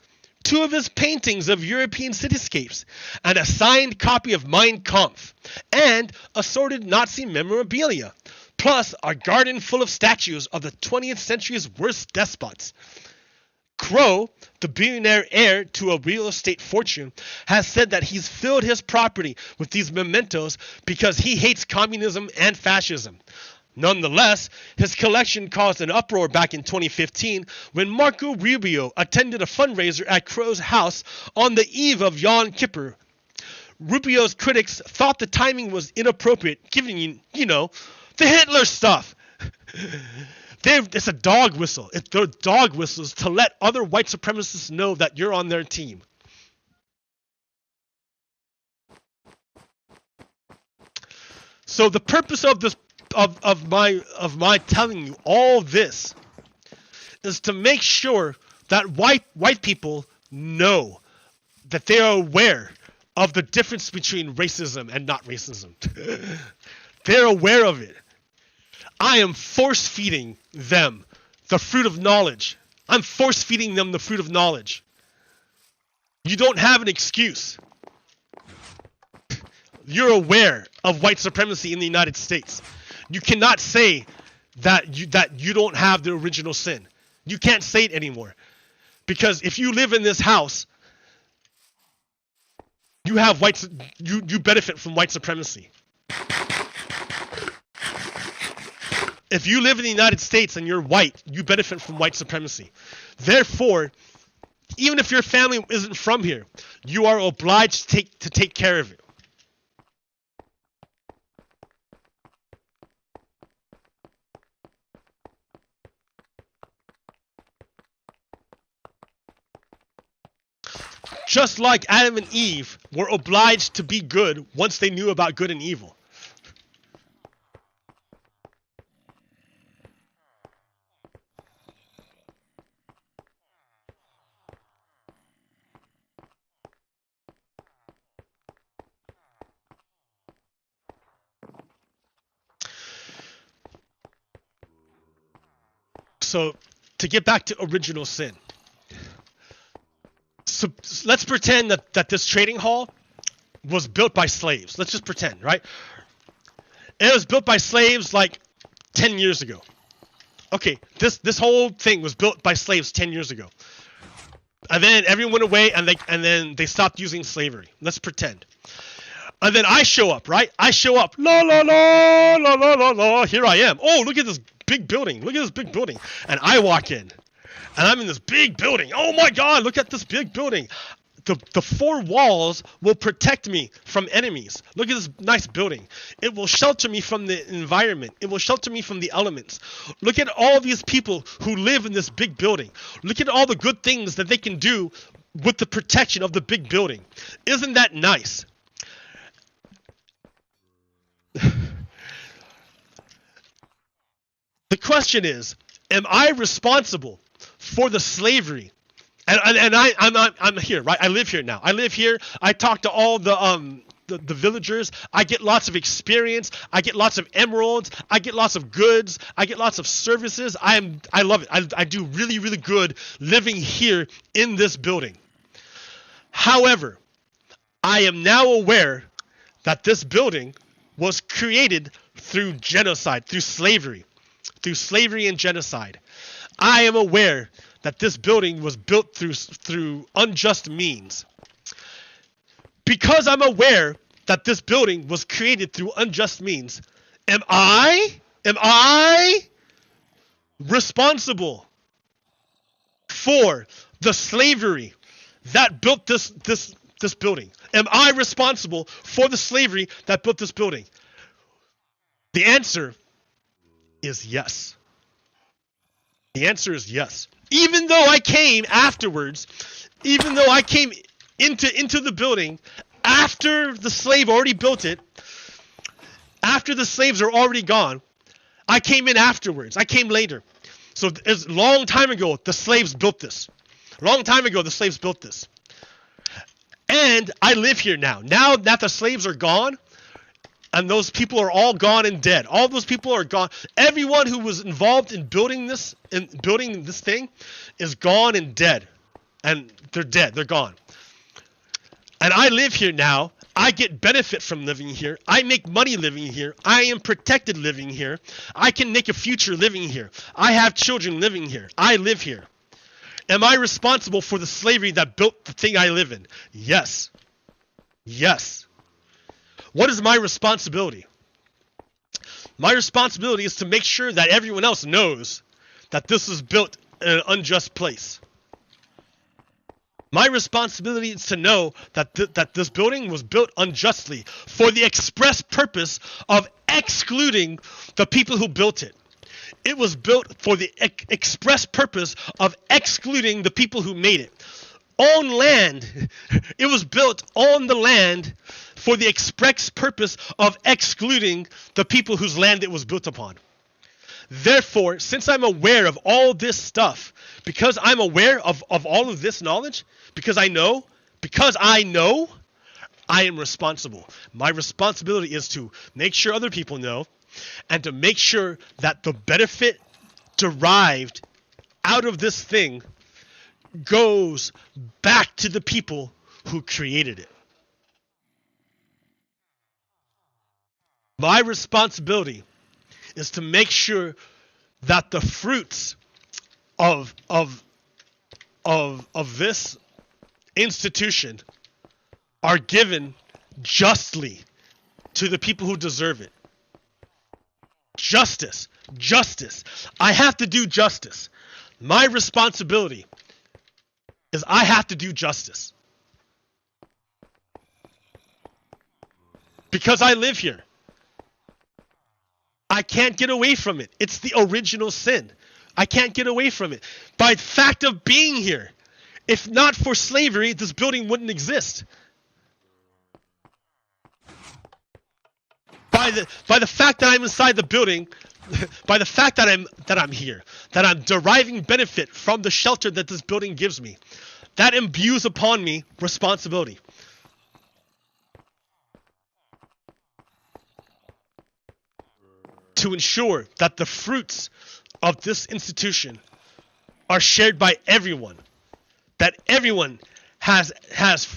Speaker 1: 2 of his paintings of European cityscapes, and a signed copy of Mein Kampf, and assorted Nazi memorabilia, plus a garden full of statues of the 20th century's worst despots. Crow, the billionaire heir to a real estate fortune, has said that he's filled his property with these mementos because he hates communism and fascism. Nonetheless, his collection caused an uproar back in 2015 when Marco Rubio attended a fundraiser at Crow's house on the eve of Yom Kippur. Rubio's critics thought the timing was inappropriate, given, you know, the Hitler stuff. It's a dog whistle. They're dog whistles to let other white supremacists know that you're on their team. So the purpose of this, of my telling you all this, is to make sure that white people know that they are aware of the difference between racism and not racism. They're aware of it. I am force-feeding them the fruit of knowledge. I'm force-feeding them the fruit of knowledge. You don't have an excuse. You're aware of white supremacy in the United States. You cannot say that you don't have the original sin. You can't say it anymore. Because if you live in this house, you have you benefit from white supremacy. If you live in the United States and you're white, you benefit from white supremacy. Therefore, even if your family isn't from here, you are obliged to take care of it. Just like Adam and Eve were obliged to be good once they knew about good and evil. So, to get back to original sin. So let's pretend that this trading hall was built by slaves. Let's just pretend, right? It was built by slaves like 10 years ago. Okay, this whole thing was built by slaves 10 years ago. And then everyone went away and then they stopped using slavery. Let's pretend. And then I show up, right? I show up. La la la la la la la. Here I am. Oh, look at this big building. Look at this big building. And I walk in. And I'm in this big building. Oh my God, look at this big building. The 4 walls will protect me from enemies. Look at this nice building. It will shelter me from the environment. It will shelter me from the elements. Look at all these people who live in this big building. Look at all the good things that they can do with the protection of the big building. Isn't that nice? The question is, am I responsible for the slavery? And I'm here, right? I live here now. I live here. I talk to all the villagers. I get lots of experience. I get lots of emeralds. I get lots of goods. I get lots of services. I love it. I do really, really good living here in this building. However, I am now aware that this building was created through genocide, through slavery and genocide. I am aware that this building was built through unjust means. Because I'm aware that this building was created through unjust means, am I responsible for the slavery that built this building? Am I responsible for the slavery that built this building? The answer is yes. The answer is yes. Even though I came afterwards, even though I came into the building after after the slave already built it, after the slaves are already gone, I came in afterwards. I came later. So it's a long time ago, the slaves built this. A long time ago, the slaves built this. And I live here now. Now that the slaves are gone, and those people are all gone and dead. All those people are gone. Everyone who was involved in building this thing is gone and dead. And they're dead. They're gone. And I live here now. I get benefit from living here. I make money living here. I am protected living here. I can make a future living here. I have children living here. I live here. Am I responsible for the slavery that built the thing I live in? Yes. Yes. What is my responsibility? My responsibility is to make sure that everyone else knows that this was built in an unjust place. My responsibility is to know that that this building was built unjustly for the express purpose of excluding the people who built it. It was built for the express purpose of excluding the people who made it. On land, it was built on the land for the express purpose of excluding the people whose land it was built upon. Therefore, since I'm aware of all this stuff, because I'm aware of all of this knowledge, because I know, I am responsible. My responsibility is to make sure other people know, and to make sure that the benefit derived out of this thing goes back to the people who created it. My responsibility is to make sure that the fruits of this institution are given justly to the people who deserve it. Justice. Justice. I have to do justice. My responsibility is I have to do justice. Because I live here. I can't get away from it. It's the original sin. I can't get away from it. By fact of being here. If not for slavery, this building wouldn't exist. By the fact that I'm inside the building, by the fact that I'm here, that I'm deriving benefit from the shelter that this building gives me, that imbues upon me responsibility. To ensure that the fruits of this institution are shared by everyone, that everyone has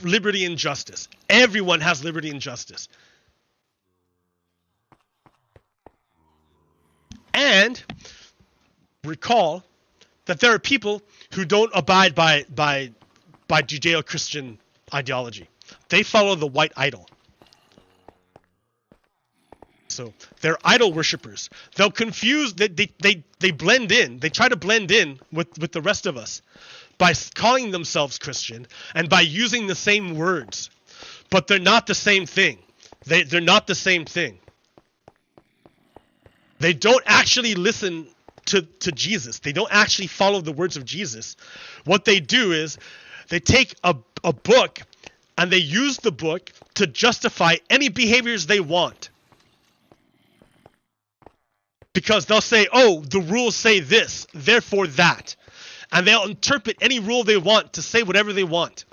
Speaker 1: liberty and justice. Everyone has liberty and justice. And recall that there are people who don't abide by Judeo-Christian ideology. They follow the white idol. So they're idol worshippers. They'll confuse, they blend in. They try to blend in with the rest of us by calling themselves Christian and by using the same words. But they're not the same thing. They're not the same thing. They don't actually listen to Jesus. They don't actually follow the words of Jesus. What they do is they take a book and they use the book to justify any behaviors they want. Because they'll say, oh, the rules say this, therefore that. And they'll interpret any rule they want to say whatever they want.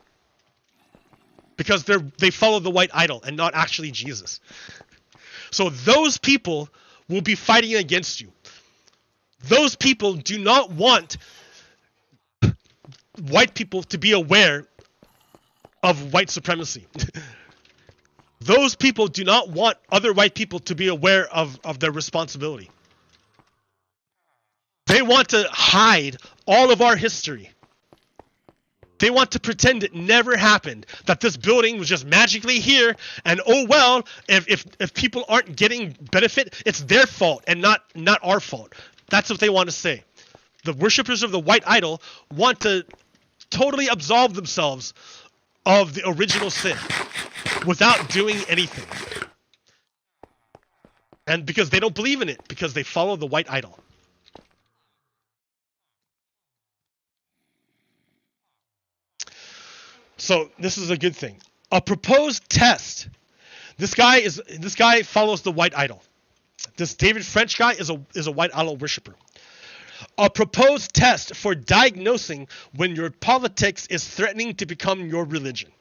Speaker 1: Because they follow the white idol and not actually Jesus. So those people will be fighting against you. Those people do not want white people to be aware of white supremacy. Those people do not want other white people to be aware of their responsibility. They want to hide all of our history. They want to pretend it never happened, that this building was just magically here, and oh well, if people aren't getting benefit, it's their fault and not our fault. That's what they want to say. The worshippers of the white idol want to totally absolve themselves of the original sin without doing anything. And because they don't believe in it, because they follow the white idol. So this is a good thing. A proposed test. This guy follows the white idol. This David French guy is a white idol worshiper. A proposed test for diagnosing when your politics is threatening to become your religion.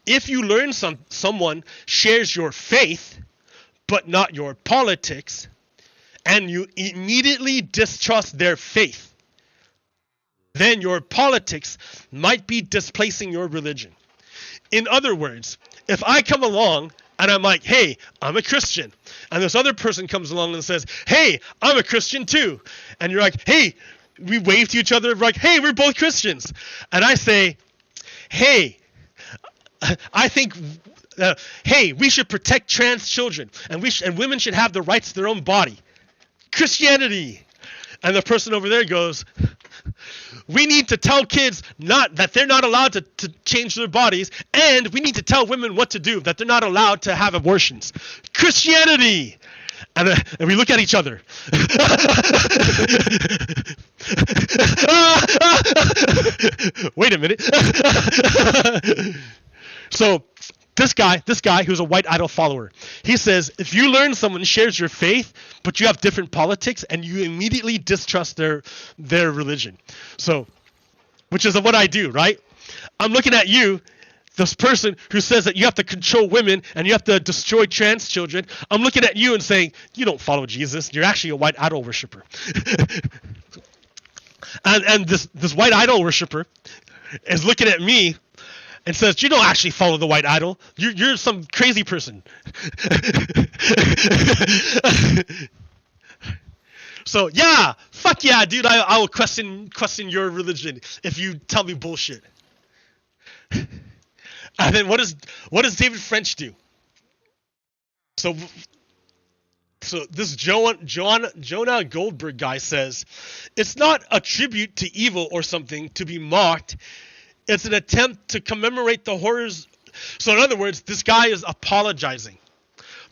Speaker 1: If you learn someone shares your faith, but not your politics, and you immediately distrust their faith, then your politics might be displacing your religion. In other words, if I come along and I'm like, hey, I'm a Christian, and this other person comes along and says, hey, I'm a Christian too, and you're like, hey, we wave to each other, like, hey, we're both Christians, and I say, hey, I think, hey, we should protect trans children, and women should have the rights to their own body. Christianity. And the person over there goes, we need to tell kids that they're not allowed to change their bodies, and we need to tell women what to do, that they're not allowed to have abortions. Christianity. And we look at each other. Wait a minute. So this guy who's a white idol follower, he says, if you learn someone shares your faith, but you have different politics, and you immediately distrust their religion. So, which is what I do, right? I'm looking at you, this person who says that you have to control women and you have to destroy trans children. I'm looking at you and saying, you don't follow Jesus. You're actually a white idol worshiper. and this white idol worshiper is looking at me and says, you don't actually follow the white idol. You're some crazy person. So yeah, fuck yeah, dude. I will question your religion if you tell me bullshit. And then what does David French do? So this Jonah Goldberg guy says, it's not a tribute to evil or something to be mocked. It's an attempt to commemorate the horrors. So in other words, this guy is apologizing.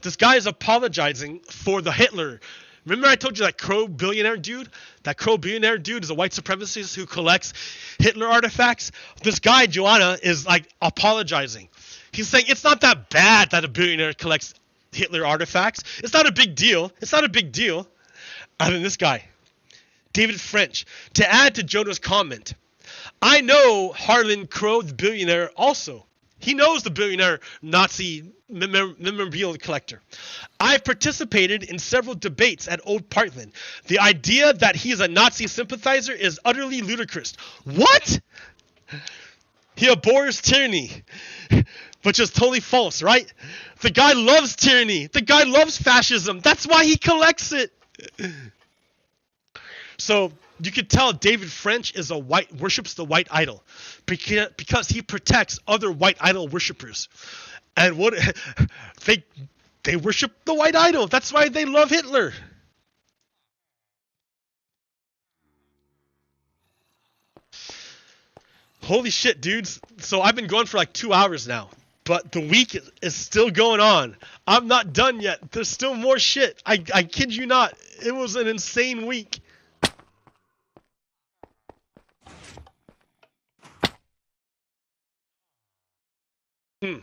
Speaker 1: This guy is apologizing for the Hitler. Remember I told you that Crow billionaire dude? That Crow billionaire dude is a white supremacist who collects Hitler artifacts. This guy, Joanna, is like apologizing. He's saying it's not that bad that a billionaire collects Hitler artifacts. It's not a big deal. It's not a big deal. And then this guy, David French, to add to Jonah's comment, I know Harlan Crow, the billionaire, also. He knows the billionaire Nazi memorabilia collector. I've participated in several debates at Old Parkland. The idea that he's a Nazi sympathizer is utterly ludicrous. What? He abhors tyranny, which is totally false, right? The guy loves tyranny. The guy loves fascism. That's why he collects it. So you could tell David French worships the white idol because he protects other white idol worshippers. And what they worship the white idol. That's why they love Hitler. Holy shit, dudes. So I've been going for like 2 hours now. But the week is still going on. I'm not done yet. There's still more shit. I kid you not. It was an insane week. Hmm.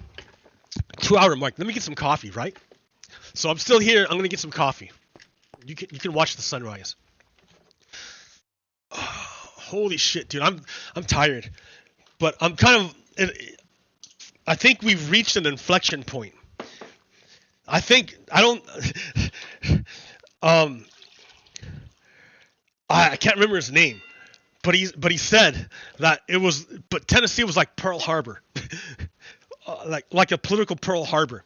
Speaker 1: 2 hour mark. Let me get some coffee, right? So I'm still here. I'm gonna get some coffee. You can watch the sunrise. Oh, holy shit, dude. I'm tired, but I'm kind of. I think we've reached an inflection point. I can't remember his name, but he said that but Tennessee was like Pearl Harbor. Like a political Pearl Harbor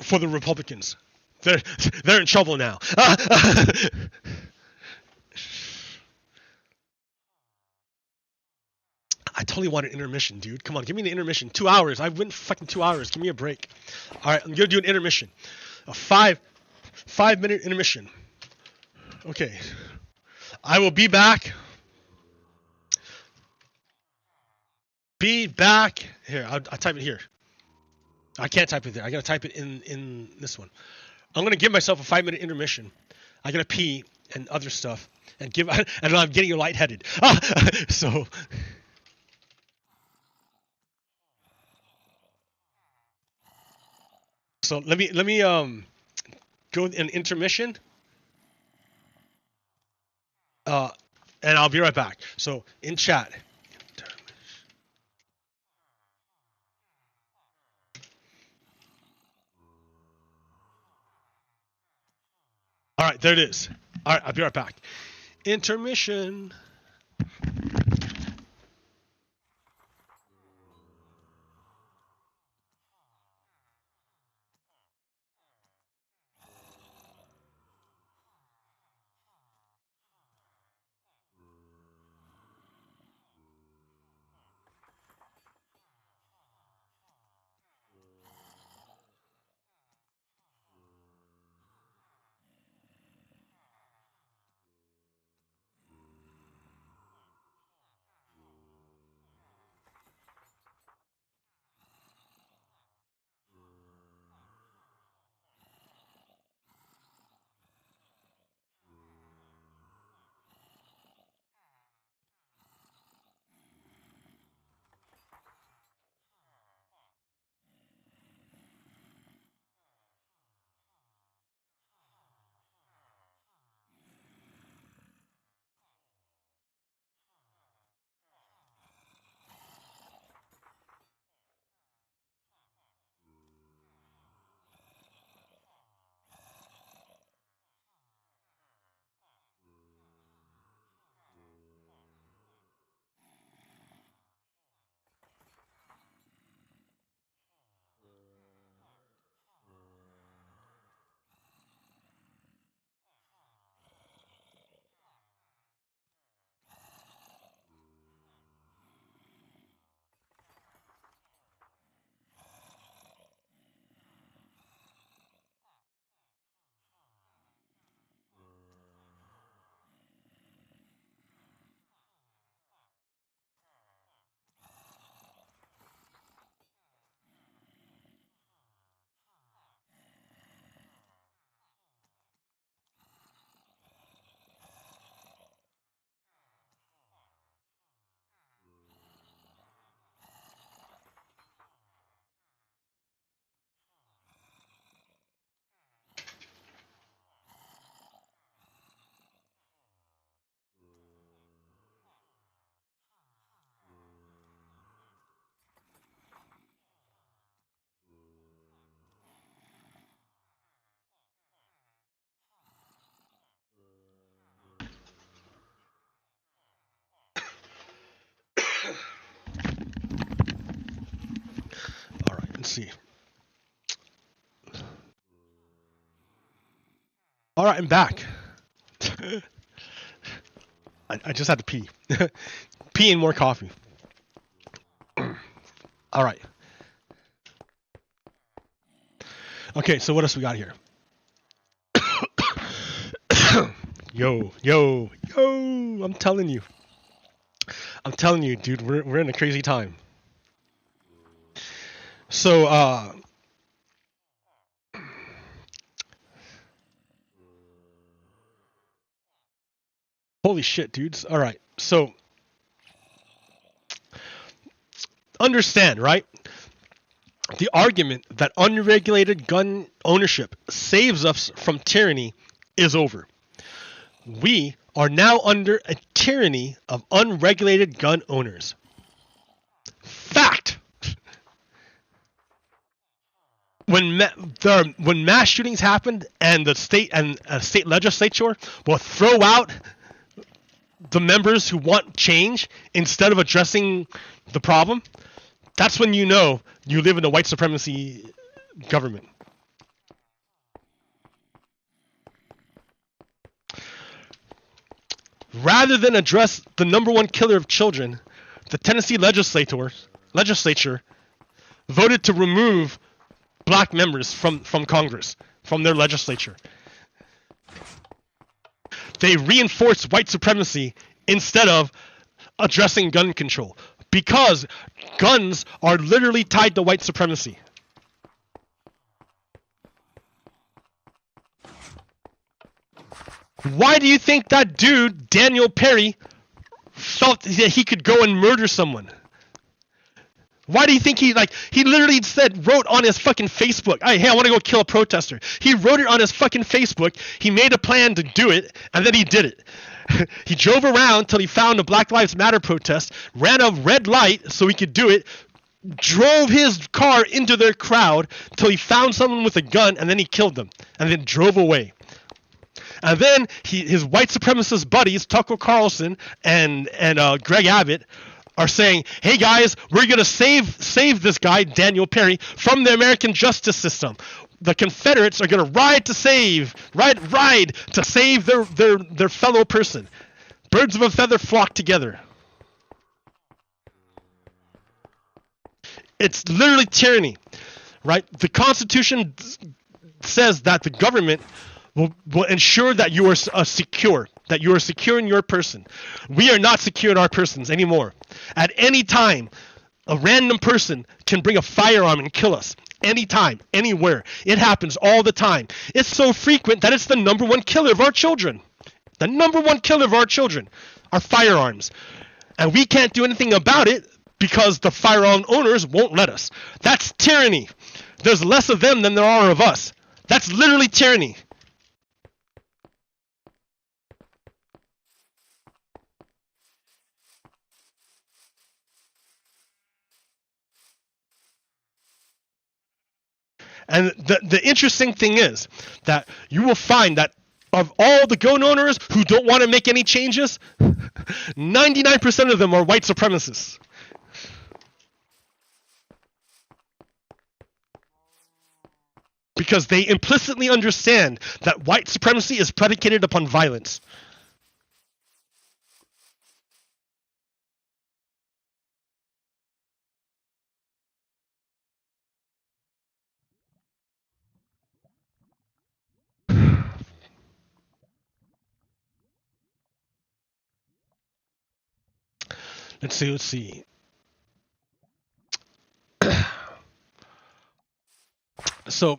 Speaker 1: for the Republicans. They're in trouble now. I totally want an intermission, dude. Come on, give me an intermission. 2 hours. I went fucking 2 hours. Give me a break. All right, I'm gonna do an intermission. A 5-minute intermission. Okay. I will be back. Be back here. I'll type it here. I can't type it there. I gotta type it in this one. I'm gonna give myself a 5-minute intermission. I gotta pee and other stuff and I'm getting lightheaded. So So let me go in intermission. And I'll be right back. So in chat. All right, there it is. All right, I'll be right back. Intermission. All right, let's see. All right, I'm back. I just had to pee. Pee and more coffee. All right. Okay, so what else we got here? Yo, I'm telling you, dude, we're in a crazy time. So, holy shit, dudes. All right, so understand, right? The argument that unregulated gun ownership saves us from tyranny is over. We are now under a tyranny of unregulated gun owners. Fact. When mass shootings happened and the state legislature will throw out the members who want change instead of addressing the problem, that's when you know you live in a white supremacy government. Rather than address the number one killer of children, the Tennessee legislature voted to remove black members from Congress, from their legislature. They reinforced white supremacy instead of addressing gun control, because guns are literally tied to white supremacy. Why do you think that dude, Daniel Perry, felt that he could go and murder someone? Why do you think he literally wrote on his fucking Facebook, hey, I want to go kill a protester. He wrote it on his fucking Facebook. He made a plan to do it, and then he did it. He drove around till he found a Black Lives Matter protest, ran a red light so he could do it, drove his car into their crowd till he found someone with a gun, and then he killed them, and then drove away. And then his white supremacist buddies, Tucker Carlson and Greg Abbott, are saying, hey guys, we're going to save this guy, Daniel Perry, from the American justice system. The Confederates are going to ride to save their fellow person. Birds of a feather flock together. It's literally tyranny, right? The Constitution says that the government will ensure that you are secure, that you are secure in your person. We are not secure in our persons anymore. At any time, a random person can bring a firearm and kill us. Anytime, anywhere. It happens all the time. It's so frequent that it's the number one killer of our children. The number one killer of our children are firearms. And we can't do anything about it because the firearm owners won't let us. That's tyranny. There's less of them than there are of us. That's literally tyranny. And the interesting thing is that you will find that of all the gun owners who don't want to make any changes, 99% of them are white supremacists. Because they implicitly understand that white supremacy is predicated upon violence. Let's see. So,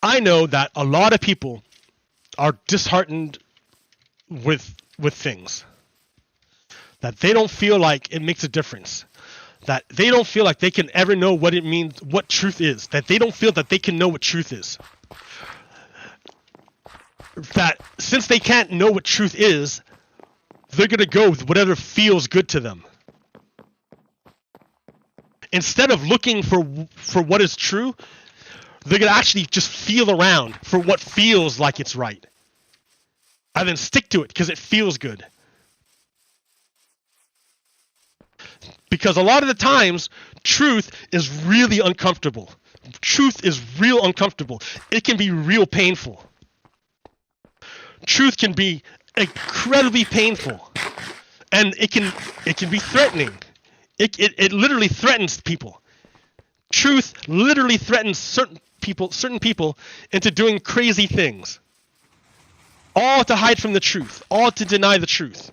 Speaker 1: I know that a lot of people are disheartened with things. That they don't feel like it makes a difference. That they don't feel like they can ever know what it means, what truth is. That they don't feel that they can know what truth is. That since they can't know what truth is, they're going to go with whatever feels good to them. Instead of looking for what is true, they're going to actually just feel around for what feels like it's right. And then stick to it because it feels good. Because a lot of the times, truth is really uncomfortable. Truth is real uncomfortable. It can be real painful. Truth can be incredibly painful, and it can be threatening. It literally threatens people. Truth literally threatens certain people into doing crazy things, all to hide from the truth, all to deny the truth.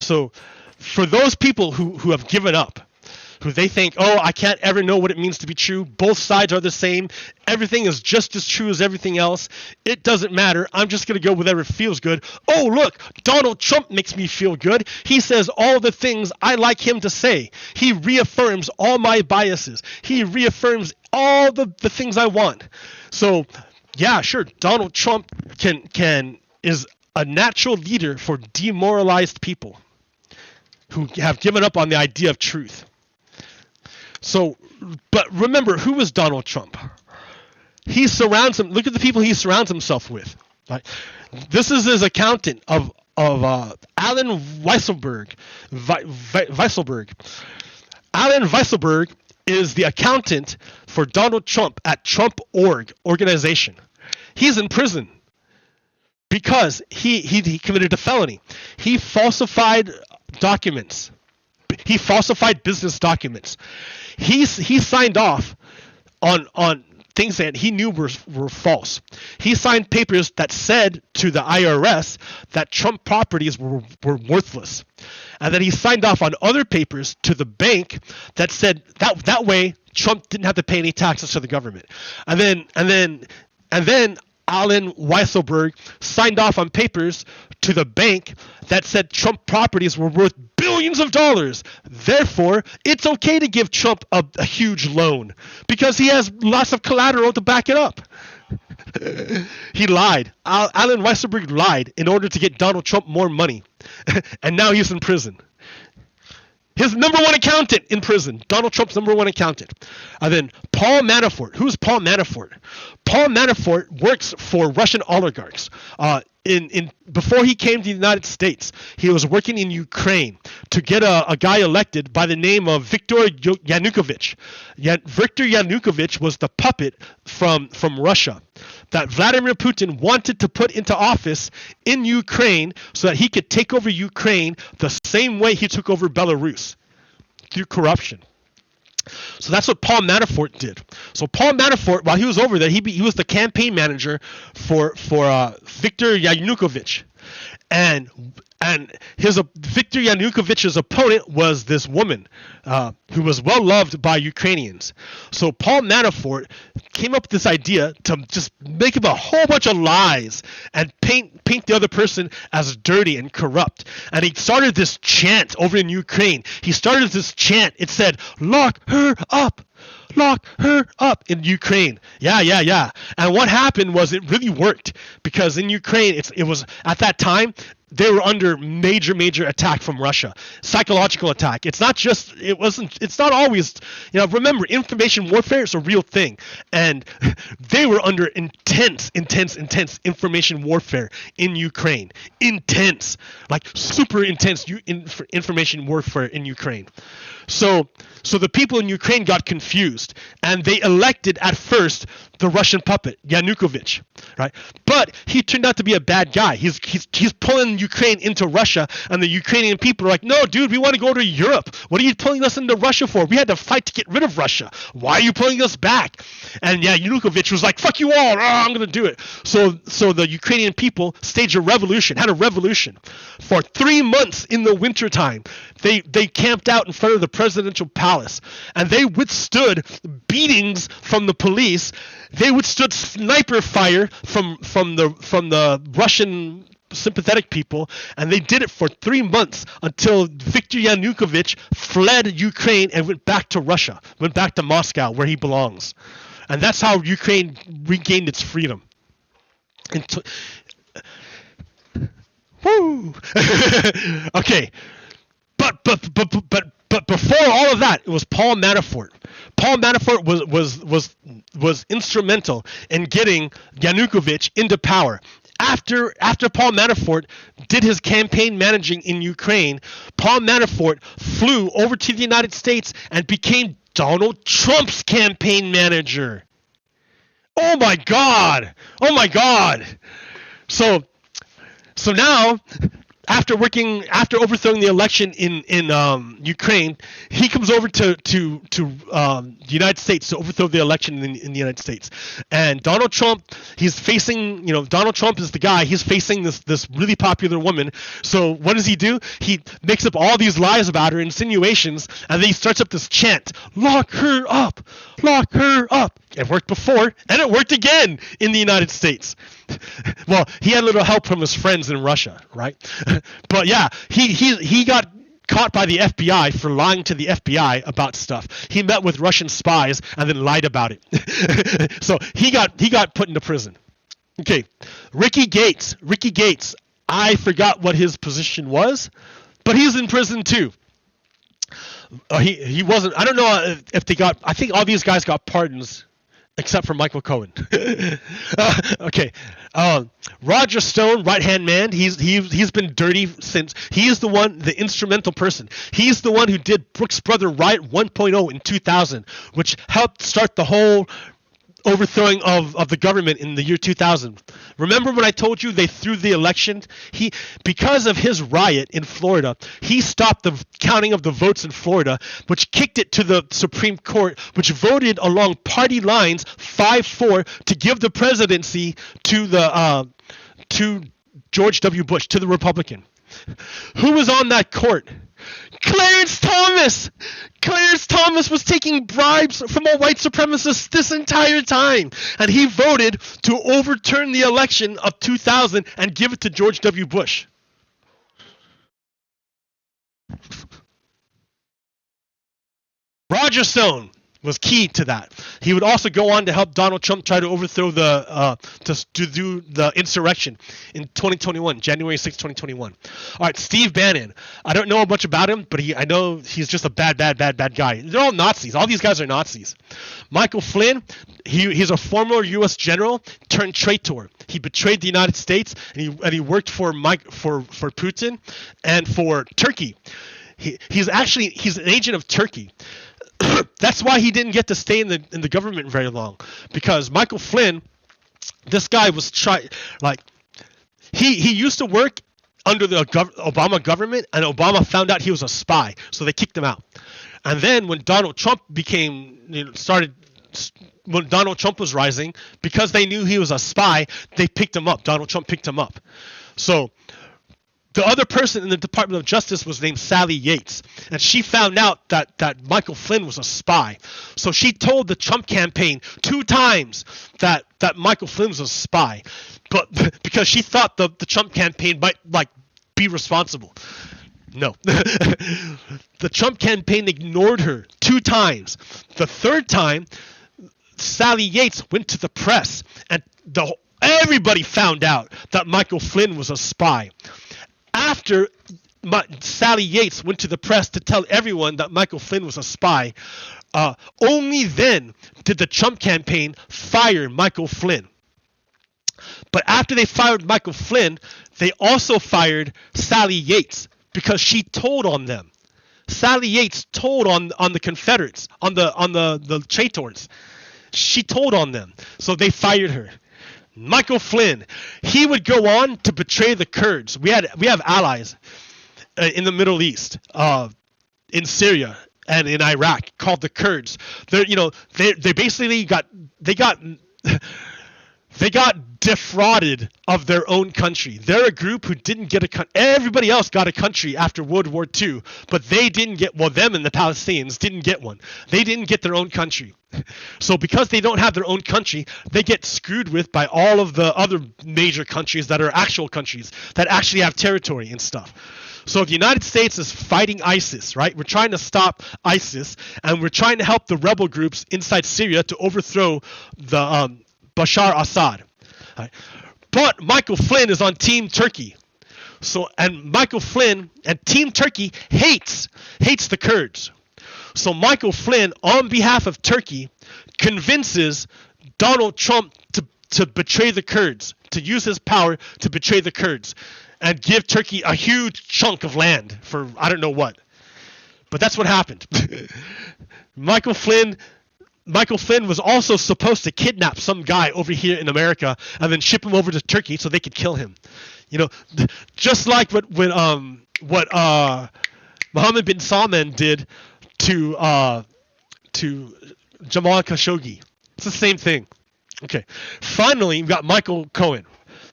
Speaker 1: So for those people who have given up, who they think, oh, I can't ever know what it means to be true. Both sides are the same. Everything is just as true as everything else. It doesn't matter. I'm just going to go with whatever feels good. Oh, look, Donald Trump makes me feel good. He says all the things I like him to say. He reaffirms all my biases. He reaffirms all the things I want. So, yeah, sure, Donald Trump is a natural leader for demoralized people who have given up on the idea of truth. So, but remember, who was Donald Trump? Look at the people he surrounds himself with. Right? This is his accountant of Alan Weisselberg. Alan Weisselberg is the accountant for Donald Trump at Trump organization. He's in prison because he committed a felony. He falsified documents. He falsified business documents. He signed off on things that he knew were false. He signed papers that said to the IRS that Trump properties were worthless. And then he signed off on other papers to the bank that said that way Trump didn't have to pay any taxes to the government. And then Alan Weisselberg signed off on papers to the bank that said Trump properties were worth billions of dollars. Therefore, it's okay to give Trump a huge loan because he has lots of collateral to back it up. He lied. Alan Weisselberg lied in order to get Donald Trump more money. And now he's in prison. His number one accountant in prison. Donald Trump's number one accountant. And then Paul Manafort. Who's Paul Manafort? Paul Manafort works for Russian oligarchs. Before he came to the United States, he was working in Ukraine to get a guy elected by the name of Viktor Yanukovych. Viktor Yanukovych was the puppet from Russia that Vladimir Putin wanted to put into office in Ukraine so that he could take over Ukraine the same way he took over Belarus, through corruption. So that's what Paul Manafort did. So Paul Manafort, while he was over there, he was the campaign manager for Viktor Yanukovych, and Viktor Yanukovych's opponent was this woman who was well loved by Ukrainians. So Paul Manafort came up with this idea to just make up a whole bunch of lies and paint the other person as dirty and corrupt. And he started this chant over in Ukraine. He started this chant. It said, "Lock her up. Lock her up," in Ukraine. Yeah. And what happened was it really worked, because in Ukraine, it was at that time, they were under major attack from Russia. Psychological attack. It's not always, remember, information warfare is a real thing. And they were under intense information warfare in Ukraine. Intense. Like super intense information warfare in Ukraine. So the people in Ukraine got confused, and they elected at first the Russian puppet, Yanukovych, right? But he turned out to be a bad guy. He's pulling Ukraine into Russia, and the Ukrainian people are like, "No, dude, we want to go to Europe. What are you pulling us into Russia for? We had to fight to get rid of Russia. Why are you pulling us back?" And Yanukovych was like, "Fuck you all. I'm going to do it." So the Ukrainian people staged a revolution, had a revolution. For 3 months in the wintertime, they camped out in front of the presidential palace, and they withstood beatings from the police. They withstood sniper fire from the Russian sympathetic people, and they did it for 3 months until Viktor Yanukovych fled Ukraine and went back to Russia, went back to Moscow, where he belongs. And that's how Ukraine regained its freedom. Woo! Okay. But before all of that, it was Paul Manafort. Paul Manafort was instrumental in getting Yanukovych into power. After Paul Manafort did his campaign managing in Ukraine, Paul Manafort flew over to the United States and became Donald Trump's campaign manager. Oh my God! So now, after overthrowing the election in Ukraine, he comes over to the United States to overthrow the election in the United States. And Donald Trump, he's facing, Donald Trump is the guy. He's facing this really popular woman. So what does he do? He makes up all these lies about her, insinuations, and then he starts up this chant: "Lock her up, lock her up." It worked before, and it worked again in the United States. Well, he had a little help from his friends in Russia, right? But yeah, he got caught by the FBI for lying to the FBI about stuff. He met with Russian spies and then lied about it. So he got put into prison. Okay, Ricky Gates. I forgot what his position was, but he's in prison too. He wasn't. I don't know if they got. I think all these guys got pardons, except for Michael Cohen. Okay. Roger Stone, right-hand man, he's been dirty since. He is the instrumental person. He's the one who did Brooks Brother Riot 1.0 in 2000, which helped start the whole overthrowing of the government in the year 2000. Remember when I told you they threw the election? Because of his riot in Florida, he stopped the counting of the votes in Florida, which kicked it to the Supreme Court, which voted along party lines 5-4 to give the presidency to George W. Bush, to the Republican. Who was on that court? Clarence Thomas! Clarence Thomas was taking bribes from a white supremacist this entire time. And he voted to overturn the election of 2000 and give it to George W. Bush. Roger Stone was key to that. He would also go on to help Donald Trump try to overthrow to do the insurrection in 2021, January 6, 2021. All right, Steve Bannon. I don't know much about him, but I know he's just a bad guy. They're all Nazis. All these guys are Nazis. Michael Flynn, he's a former U.S. general turned traitor. He betrayed the United States, and he worked for Putin and for Turkey. He's an agent of Turkey. That's why he didn't get to stay in the government very long, because Michael Flynn, this guy was he used to work under the Obama government, and Obama found out he was a spy, so they kicked him out. And then when Donald Trump when Donald Trump was rising, because they knew he was a spy, they picked him up. Donald Trump picked him up. So the other person in the Department of Justice was named Sally Yates, and she found out that Michael Flynn was a spy. So she told the Trump campaign 2 times that Michael Flynn was a spy, but because she thought the Trump campaign might be responsible. No. The Trump campaign ignored her 2 times. The 3rd time, Sally Yates went to the press, and everybody found out that Michael Flynn was a spy. After Sally Yates went to the press to tell everyone that Michael Flynn was a spy, only then did the Trump campaign fire Michael Flynn. But after they fired Michael Flynn, they also fired Sally Yates because she told on them. Sally Yates told on the Confederates, on the traitors. She told on them, so they fired her. Michael Flynn, he would go on to betray the Kurds. We have allies in the Middle East, in Syria and in Iraq, called the Kurds. They basically got defrauded of their own country. They're a group who didn't get a country. Everybody else got a country after World War II, but they didn't get, them and the Palestinians didn't get one. They didn't get their own country. So because they don't have their own country, they get screwed with by all of the other major countries that are actual countries that actually have territory and stuff. So the United States is fighting ISIS, right? We're trying to stop ISIS, and we're trying to help the rebel groups inside Syria to overthrow the Bashar Assad. Right? But Michael Flynn is on Team Turkey. And Michael Flynn and Team Turkey hates the Kurds. So Michael Flynn, on behalf of Turkey, convinces Donald Trump to betray the Kurds, to use his power to betray the Kurds, and give Turkey a huge chunk of land for I don't know what. But that's what happened. Michael Flynn was also supposed to kidnap some guy over here in America and then ship him over to Turkey so they could kill him. Just like what Mohammed bin Salman did to Jamal Khashoggi. It's the same thing. Okay. Finally, we got Michael Cohen.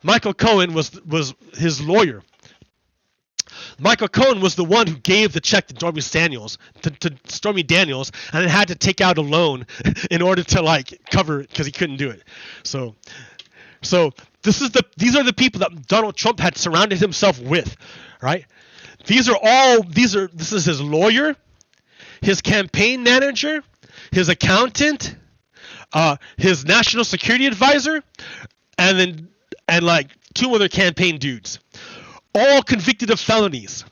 Speaker 1: Michael Cohen was his lawyer. Michael Cohen was the one who gave the check to Stormy Daniels, and then had to take out a loan in order to cover it because he couldn't do it. So these are the people that Donald Trump had surrounded himself with, right? This is his lawyer, his campaign manager, his accountant, his national security advisor, and 2 other campaign dudes. All convicted of felonies.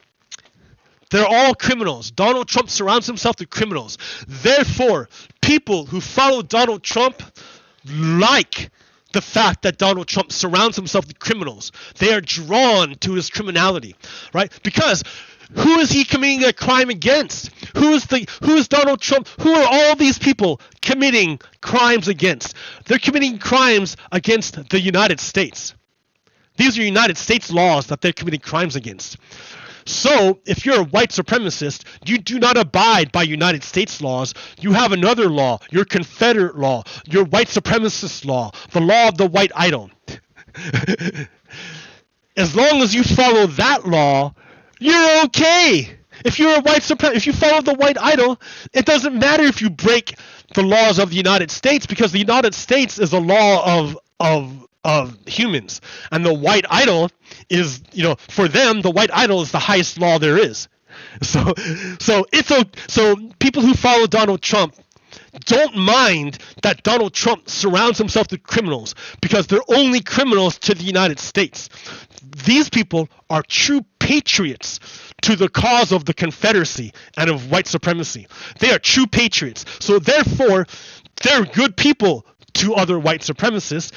Speaker 1: They're all criminals. Donald Trump surrounds himself with criminals. Therefore, people who follow Donald Trump like the fact that Donald Trump surrounds himself with criminals. They are drawn to his criminality, right? Because who is he committing a crime against? Who is Donald Trump? Who are all these people committing crimes against? They're committing crimes against the United States. These are United States laws that they're committing crimes against. So, if you're a white supremacist, you do not abide by United States laws. You have another law, your Confederate law, your white supremacist law, the law of the white idol. As long as you follow that law, you're okay. If you're a white supremacist, if you follow the white idol, it doesn't matter if you break the laws of the United States, because the United States is a law of humans, and the white idol is, for them, the white idol is the highest law there is. So people who follow Donald Trump don't mind that Donald Trump surrounds himself with criminals, because they're only criminals to the United States. These people are true patriots to the cause of the Confederacy and of white supremacy. They are true patriots. So therefore, they're good people to other white supremacists.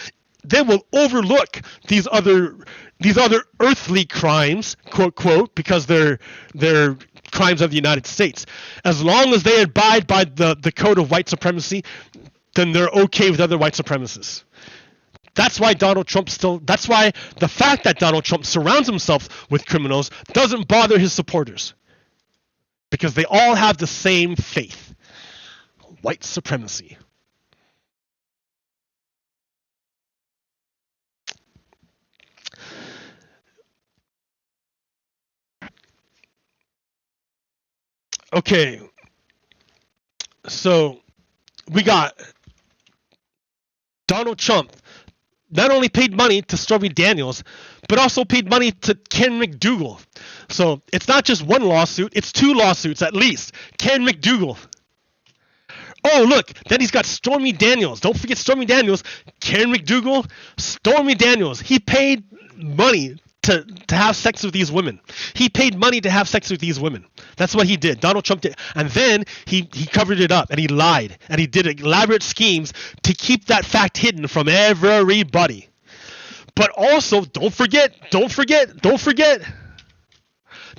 Speaker 1: They will overlook these other earthly crimes, quote quote, because they're crimes of the United States. As long as they abide by the code of white supremacy, then they're okay with other white supremacists. That's why the fact that Donald Trump surrounds himself with criminals doesn't bother his supporters, because they all have the same faith: white supremacy. Okay, so we got Donald Trump not only paid money to Stormy Daniels, but also paid money to Ken McDougal. So it's not just one lawsuit, it's two lawsuits at least. Ken McDougal. Oh, look, then he's got Stormy Daniels. Don't forget Stormy Daniels. Ken McDougal, Stormy Daniels. He paid money to have sex with these women. He paid money to have sex with these women. That's what he did. Donald Trump did. And then he covered it up, and he lied, and he did elaborate schemes to keep that fact hidden from everybody. But also, don't forget,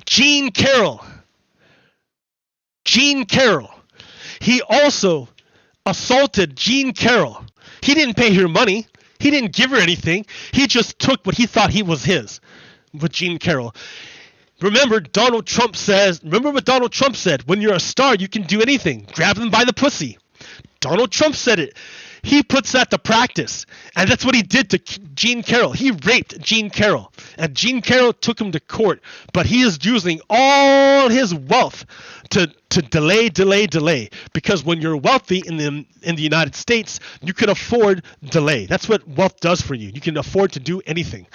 Speaker 1: Jean Carroll. He also assaulted Jean Carroll. He didn't pay her money. He didn't give her anything. He just took what he thought he was his with Jean Carroll. Remember what Donald Trump said: when you're a star, you can do anything. Grab them by the pussy. Donald Trump said it. He puts that to practice. And that's what he did to Jean Carroll. He raped Jean Carroll. And Jean Carroll took him to court. But he is using all his wealth to delay. Because when you're wealthy in the United States, you can afford delay. That's what wealth does for you. You can afford to do anything.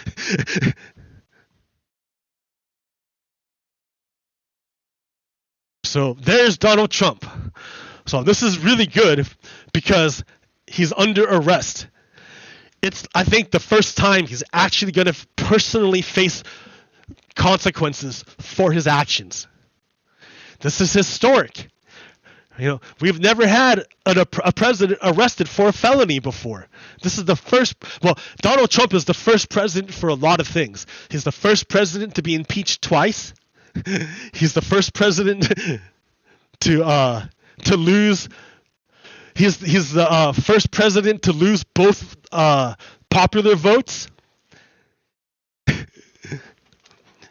Speaker 1: So there's Donald Trump. So this is really good because he's under arrest. It's, I think, the first time he's actually going to personally face consequences for his actions. This is historic. We've never had a president arrested for a felony before. This is the first. Well, Donald Trump is the first president for a lot of things. He's the first president to be impeached twice. He's the first president to lose. He's the first president to lose both popular votes.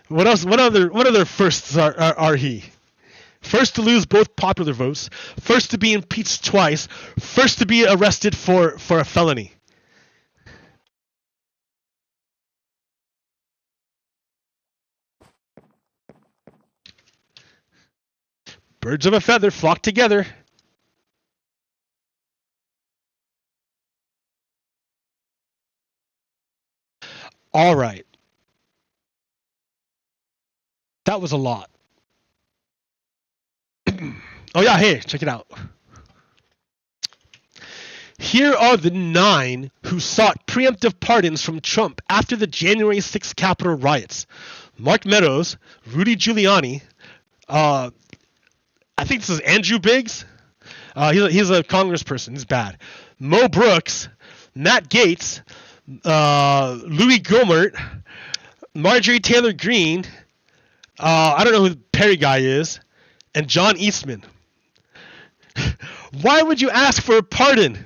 Speaker 1: What else? What other firsts are he? First to lose both popular votes. First to be impeached twice. First to be arrested for a felony. Birds of a feather flock together. All right. That was a lot. Oh yeah, hey, check it out. Here are the 9 who sought preemptive pardons from Trump after the January 6th Capitol riots. Mark Meadows, Rudy Giuliani, I think this is Andrew Biggs. He's a congressperson. He's bad. Mo Brooks, Matt Gaetz, Louis Gohmert, Marjorie Taylor Greene, I don't know who the Perry guy is, and John Eastman. Why would you ask for a pardon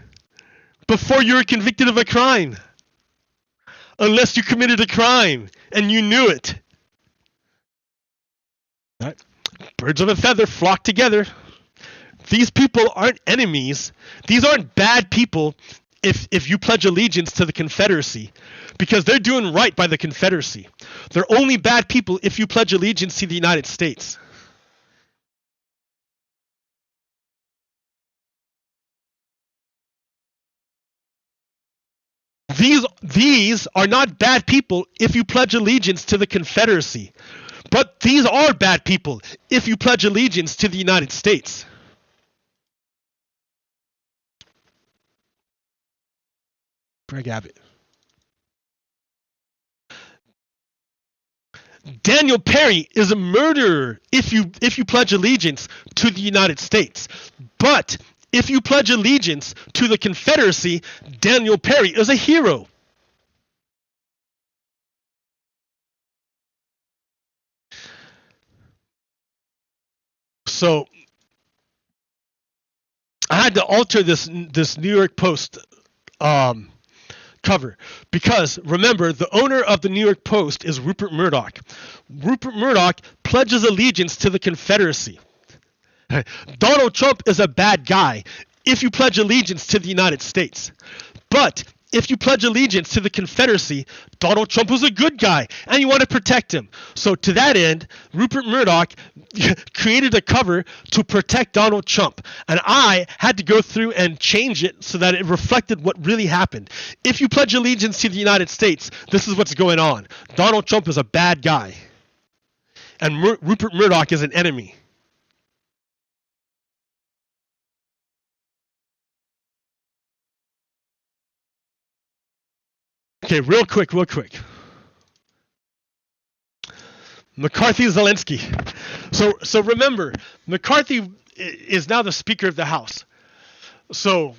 Speaker 1: before you were convicted of a crime? Unless you committed a crime and you knew it. Right? Birds of a feather flock together. These people aren't enemies. These aren't bad people if you pledge allegiance to the Confederacy, because they're doing right by the Confederacy. They're only bad people if you pledge allegiance to the United States. These are not bad people if you pledge allegiance to the Confederacy. But these are bad people if you pledge allegiance to the United States. Greg Abbott. Daniel Perry is a murderer if you pledge allegiance to the United States. But if you pledge allegiance to the Confederacy, Daniel Perry is a hero. So I had to alter this New York Post cover because remember, the owner of the New York Post is Rupert Murdoch. Rupert Murdoch pledges allegiance to the Confederacy. Donald Trump is a bad guy if you pledge allegiance to the United States. But if you pledge allegiance to the Confederacy, Donald Trump was a good guy and you want to protect him. So to that end, Rupert Murdoch created a cover to protect Donald Trump. And I had to go through and change it so that it reflected what really happened. If you pledge allegiance to the United States, this is what's going on. Donald Trump is a bad guy. And Rupert Murdoch is an enemy. Okay, real quick. McCarthy Zelensky. So remember, McCarthy is now the Speaker of the House. So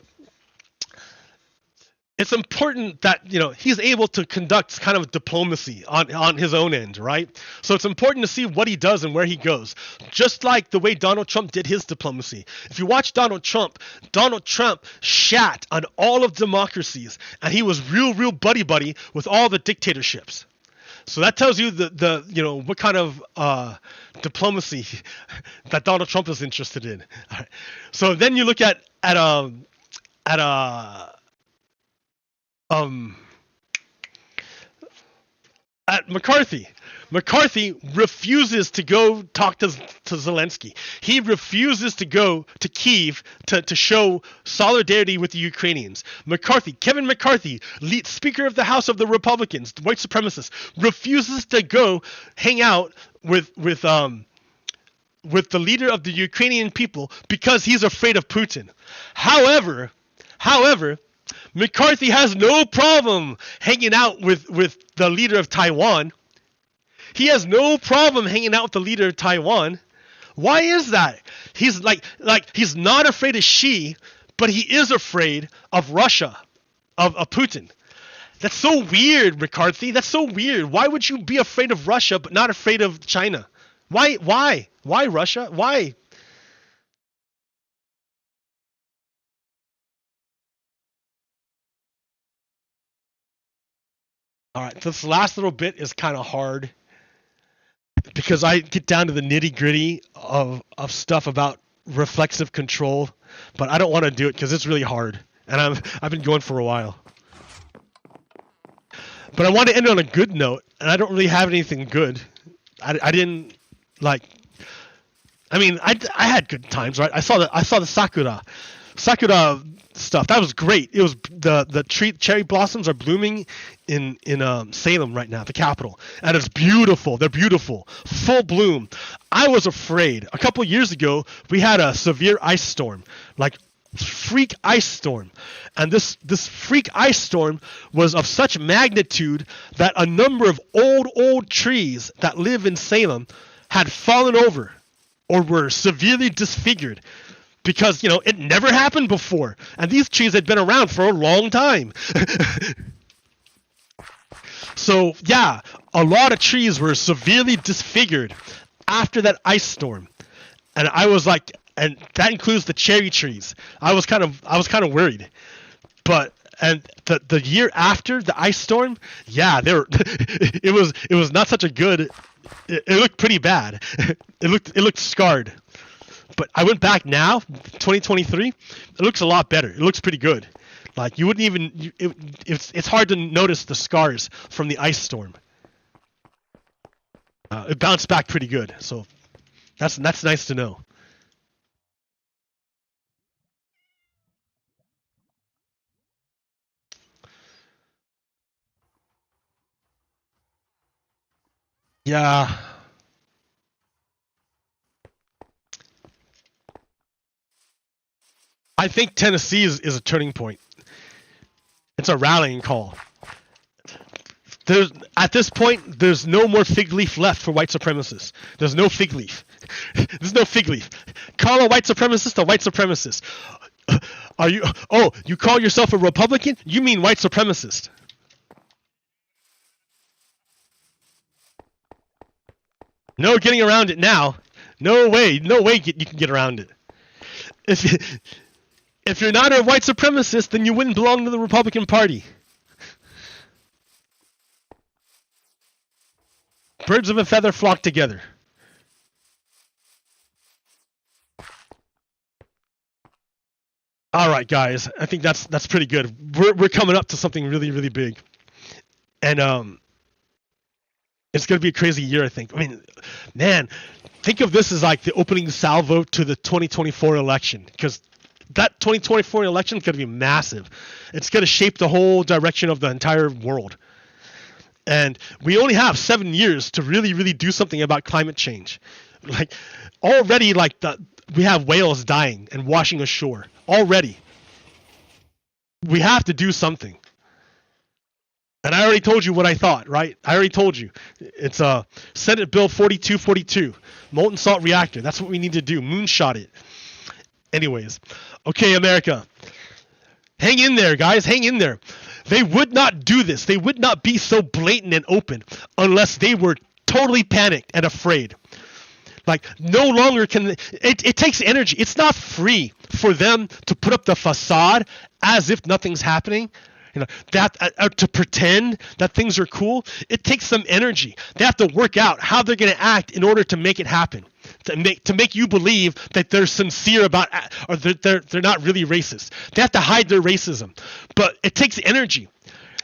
Speaker 1: it's important that he's able to conduct kind of diplomacy on his own end, right? So it's important to see what he does and where he goes. Just like the way Donald Trump did his diplomacy. If you watch Donald Trump shat on all of democracies, and he was real buddy with all the dictatorships. So that tells you the what kind of diplomacy that Donald Trump is interested in. All right. So then you look at McCarthy. McCarthy refuses to go talk to Zelensky. He refuses to go to Kyiv to show solidarity with the Ukrainians. Kevin McCarthy, Speaker of the House of the Republicans, white supremacist, refuses to go hang out with the leader of the Ukrainian people because he's afraid of Putin. However, McCarthy has no problem hanging out with the leader of Taiwan. He has no problem hanging out with the leader of Taiwan. Why is that? He's like he's not afraid of Xi, but he is afraid of Russia, of Putin. That's so weird, McCarthy. That's so weird. Why would you be afraid of Russia but not afraid of China? Why Russia? Why? All right, this last little bit is kind of hard because I get down to the nitty-gritty of stuff about reflexive control, but I don't want to do it because it's really hard, and I've been going for a while. But I want to end on a good note, and I don't really have anything good. I didn't like. I mean, I had good times, right? I saw the sakura stuff. That was great. It was the cherry blossoms are blooming in Salem right now, the capital, and it's beautiful. They're beautiful, full bloom. I was afraid a couple years ago we had a severe ice storm, like freak ice storm, and this freak ice storm was of such magnitude that a number of old trees that live in Salem had fallen over or were severely disfigured. Because, it never happened before. And these trees had been around for a long time. So, yeah, a lot of trees were severely disfigured after that ice storm. And I was like, and that includes the cherry trees. I was kind of worried. But and the year after the ice storm, yeah, it was not such a good. It looked pretty bad. It looked scarred. But I went back now, 2023. It looks a lot better. It looks pretty good. Like you wouldn't even. It's hard to notice the scars from the ice storm. It bounced back pretty good. So that's nice to know. Yeah. I think Tennessee is a turning point. It's a rallying call. At this point, there's no more fig leaf left for white supremacists. There's no fig leaf. There's no fig leaf. Call a white supremacist a white supremacist. Are you? Oh, you call yourself a Republican? You mean white supremacist? No getting around it now. No way. No way you can get around it. If you're not a white supremacist, then you wouldn't belong to the Republican Party. Birds of a feather flock together. All right, guys. I think that's pretty good. We're coming up to something really, really big, and it's gonna be a crazy year. I think. I mean, man, think of this as like the opening salvo to the 2024 election, because that 2024 election is gonna be massive. It's gonna shape the whole direction of the entire world. And we only have 7 years to really, really do something about climate change. Like, already, like, we have whales dying and washing ashore. Already. We have to do something. And I already told you what I thought, right? I already told you. It's Senate Bill 4242. Molten salt reactor. That's what we need to do. Moonshot it. Anyways. Okay, America. Hang in there, guys. Hang in there. They would not do this. They would not be so blatant and open unless they were totally panicked and afraid. Like, no longer can it takes energy. It's not free for them to put up the facade as if nothing's happening. You know, that to pretend that things are cool. It takes some energy. They have to work out how they're going to act in order to make it happen. To make you believe that they're sincere about, or they're not really racist. They have to hide their racism, but it takes energy,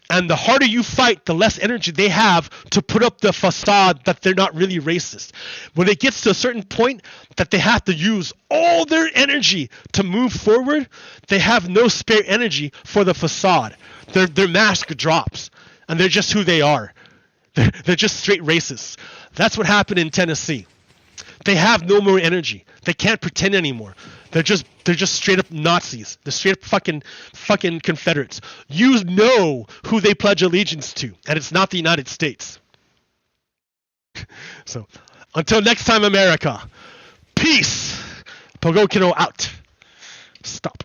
Speaker 1: and the harder you fight, the less energy they have to put up the facade that they're not really racist. When it gets to a certain point that they have to use all their energy to move forward, they have no spare energy for the facade. Their mask drops, and they're just who they are. They're just straight racists. That's what happened in Tennessee. They have no more energy. They can't pretend anymore. They're just straight up Nazis. They're straight up fucking Confederates. You know who they pledge allegiance to, and it's not the United States. So, until next time, America. Peace. Pogo Kiddo out. Stop.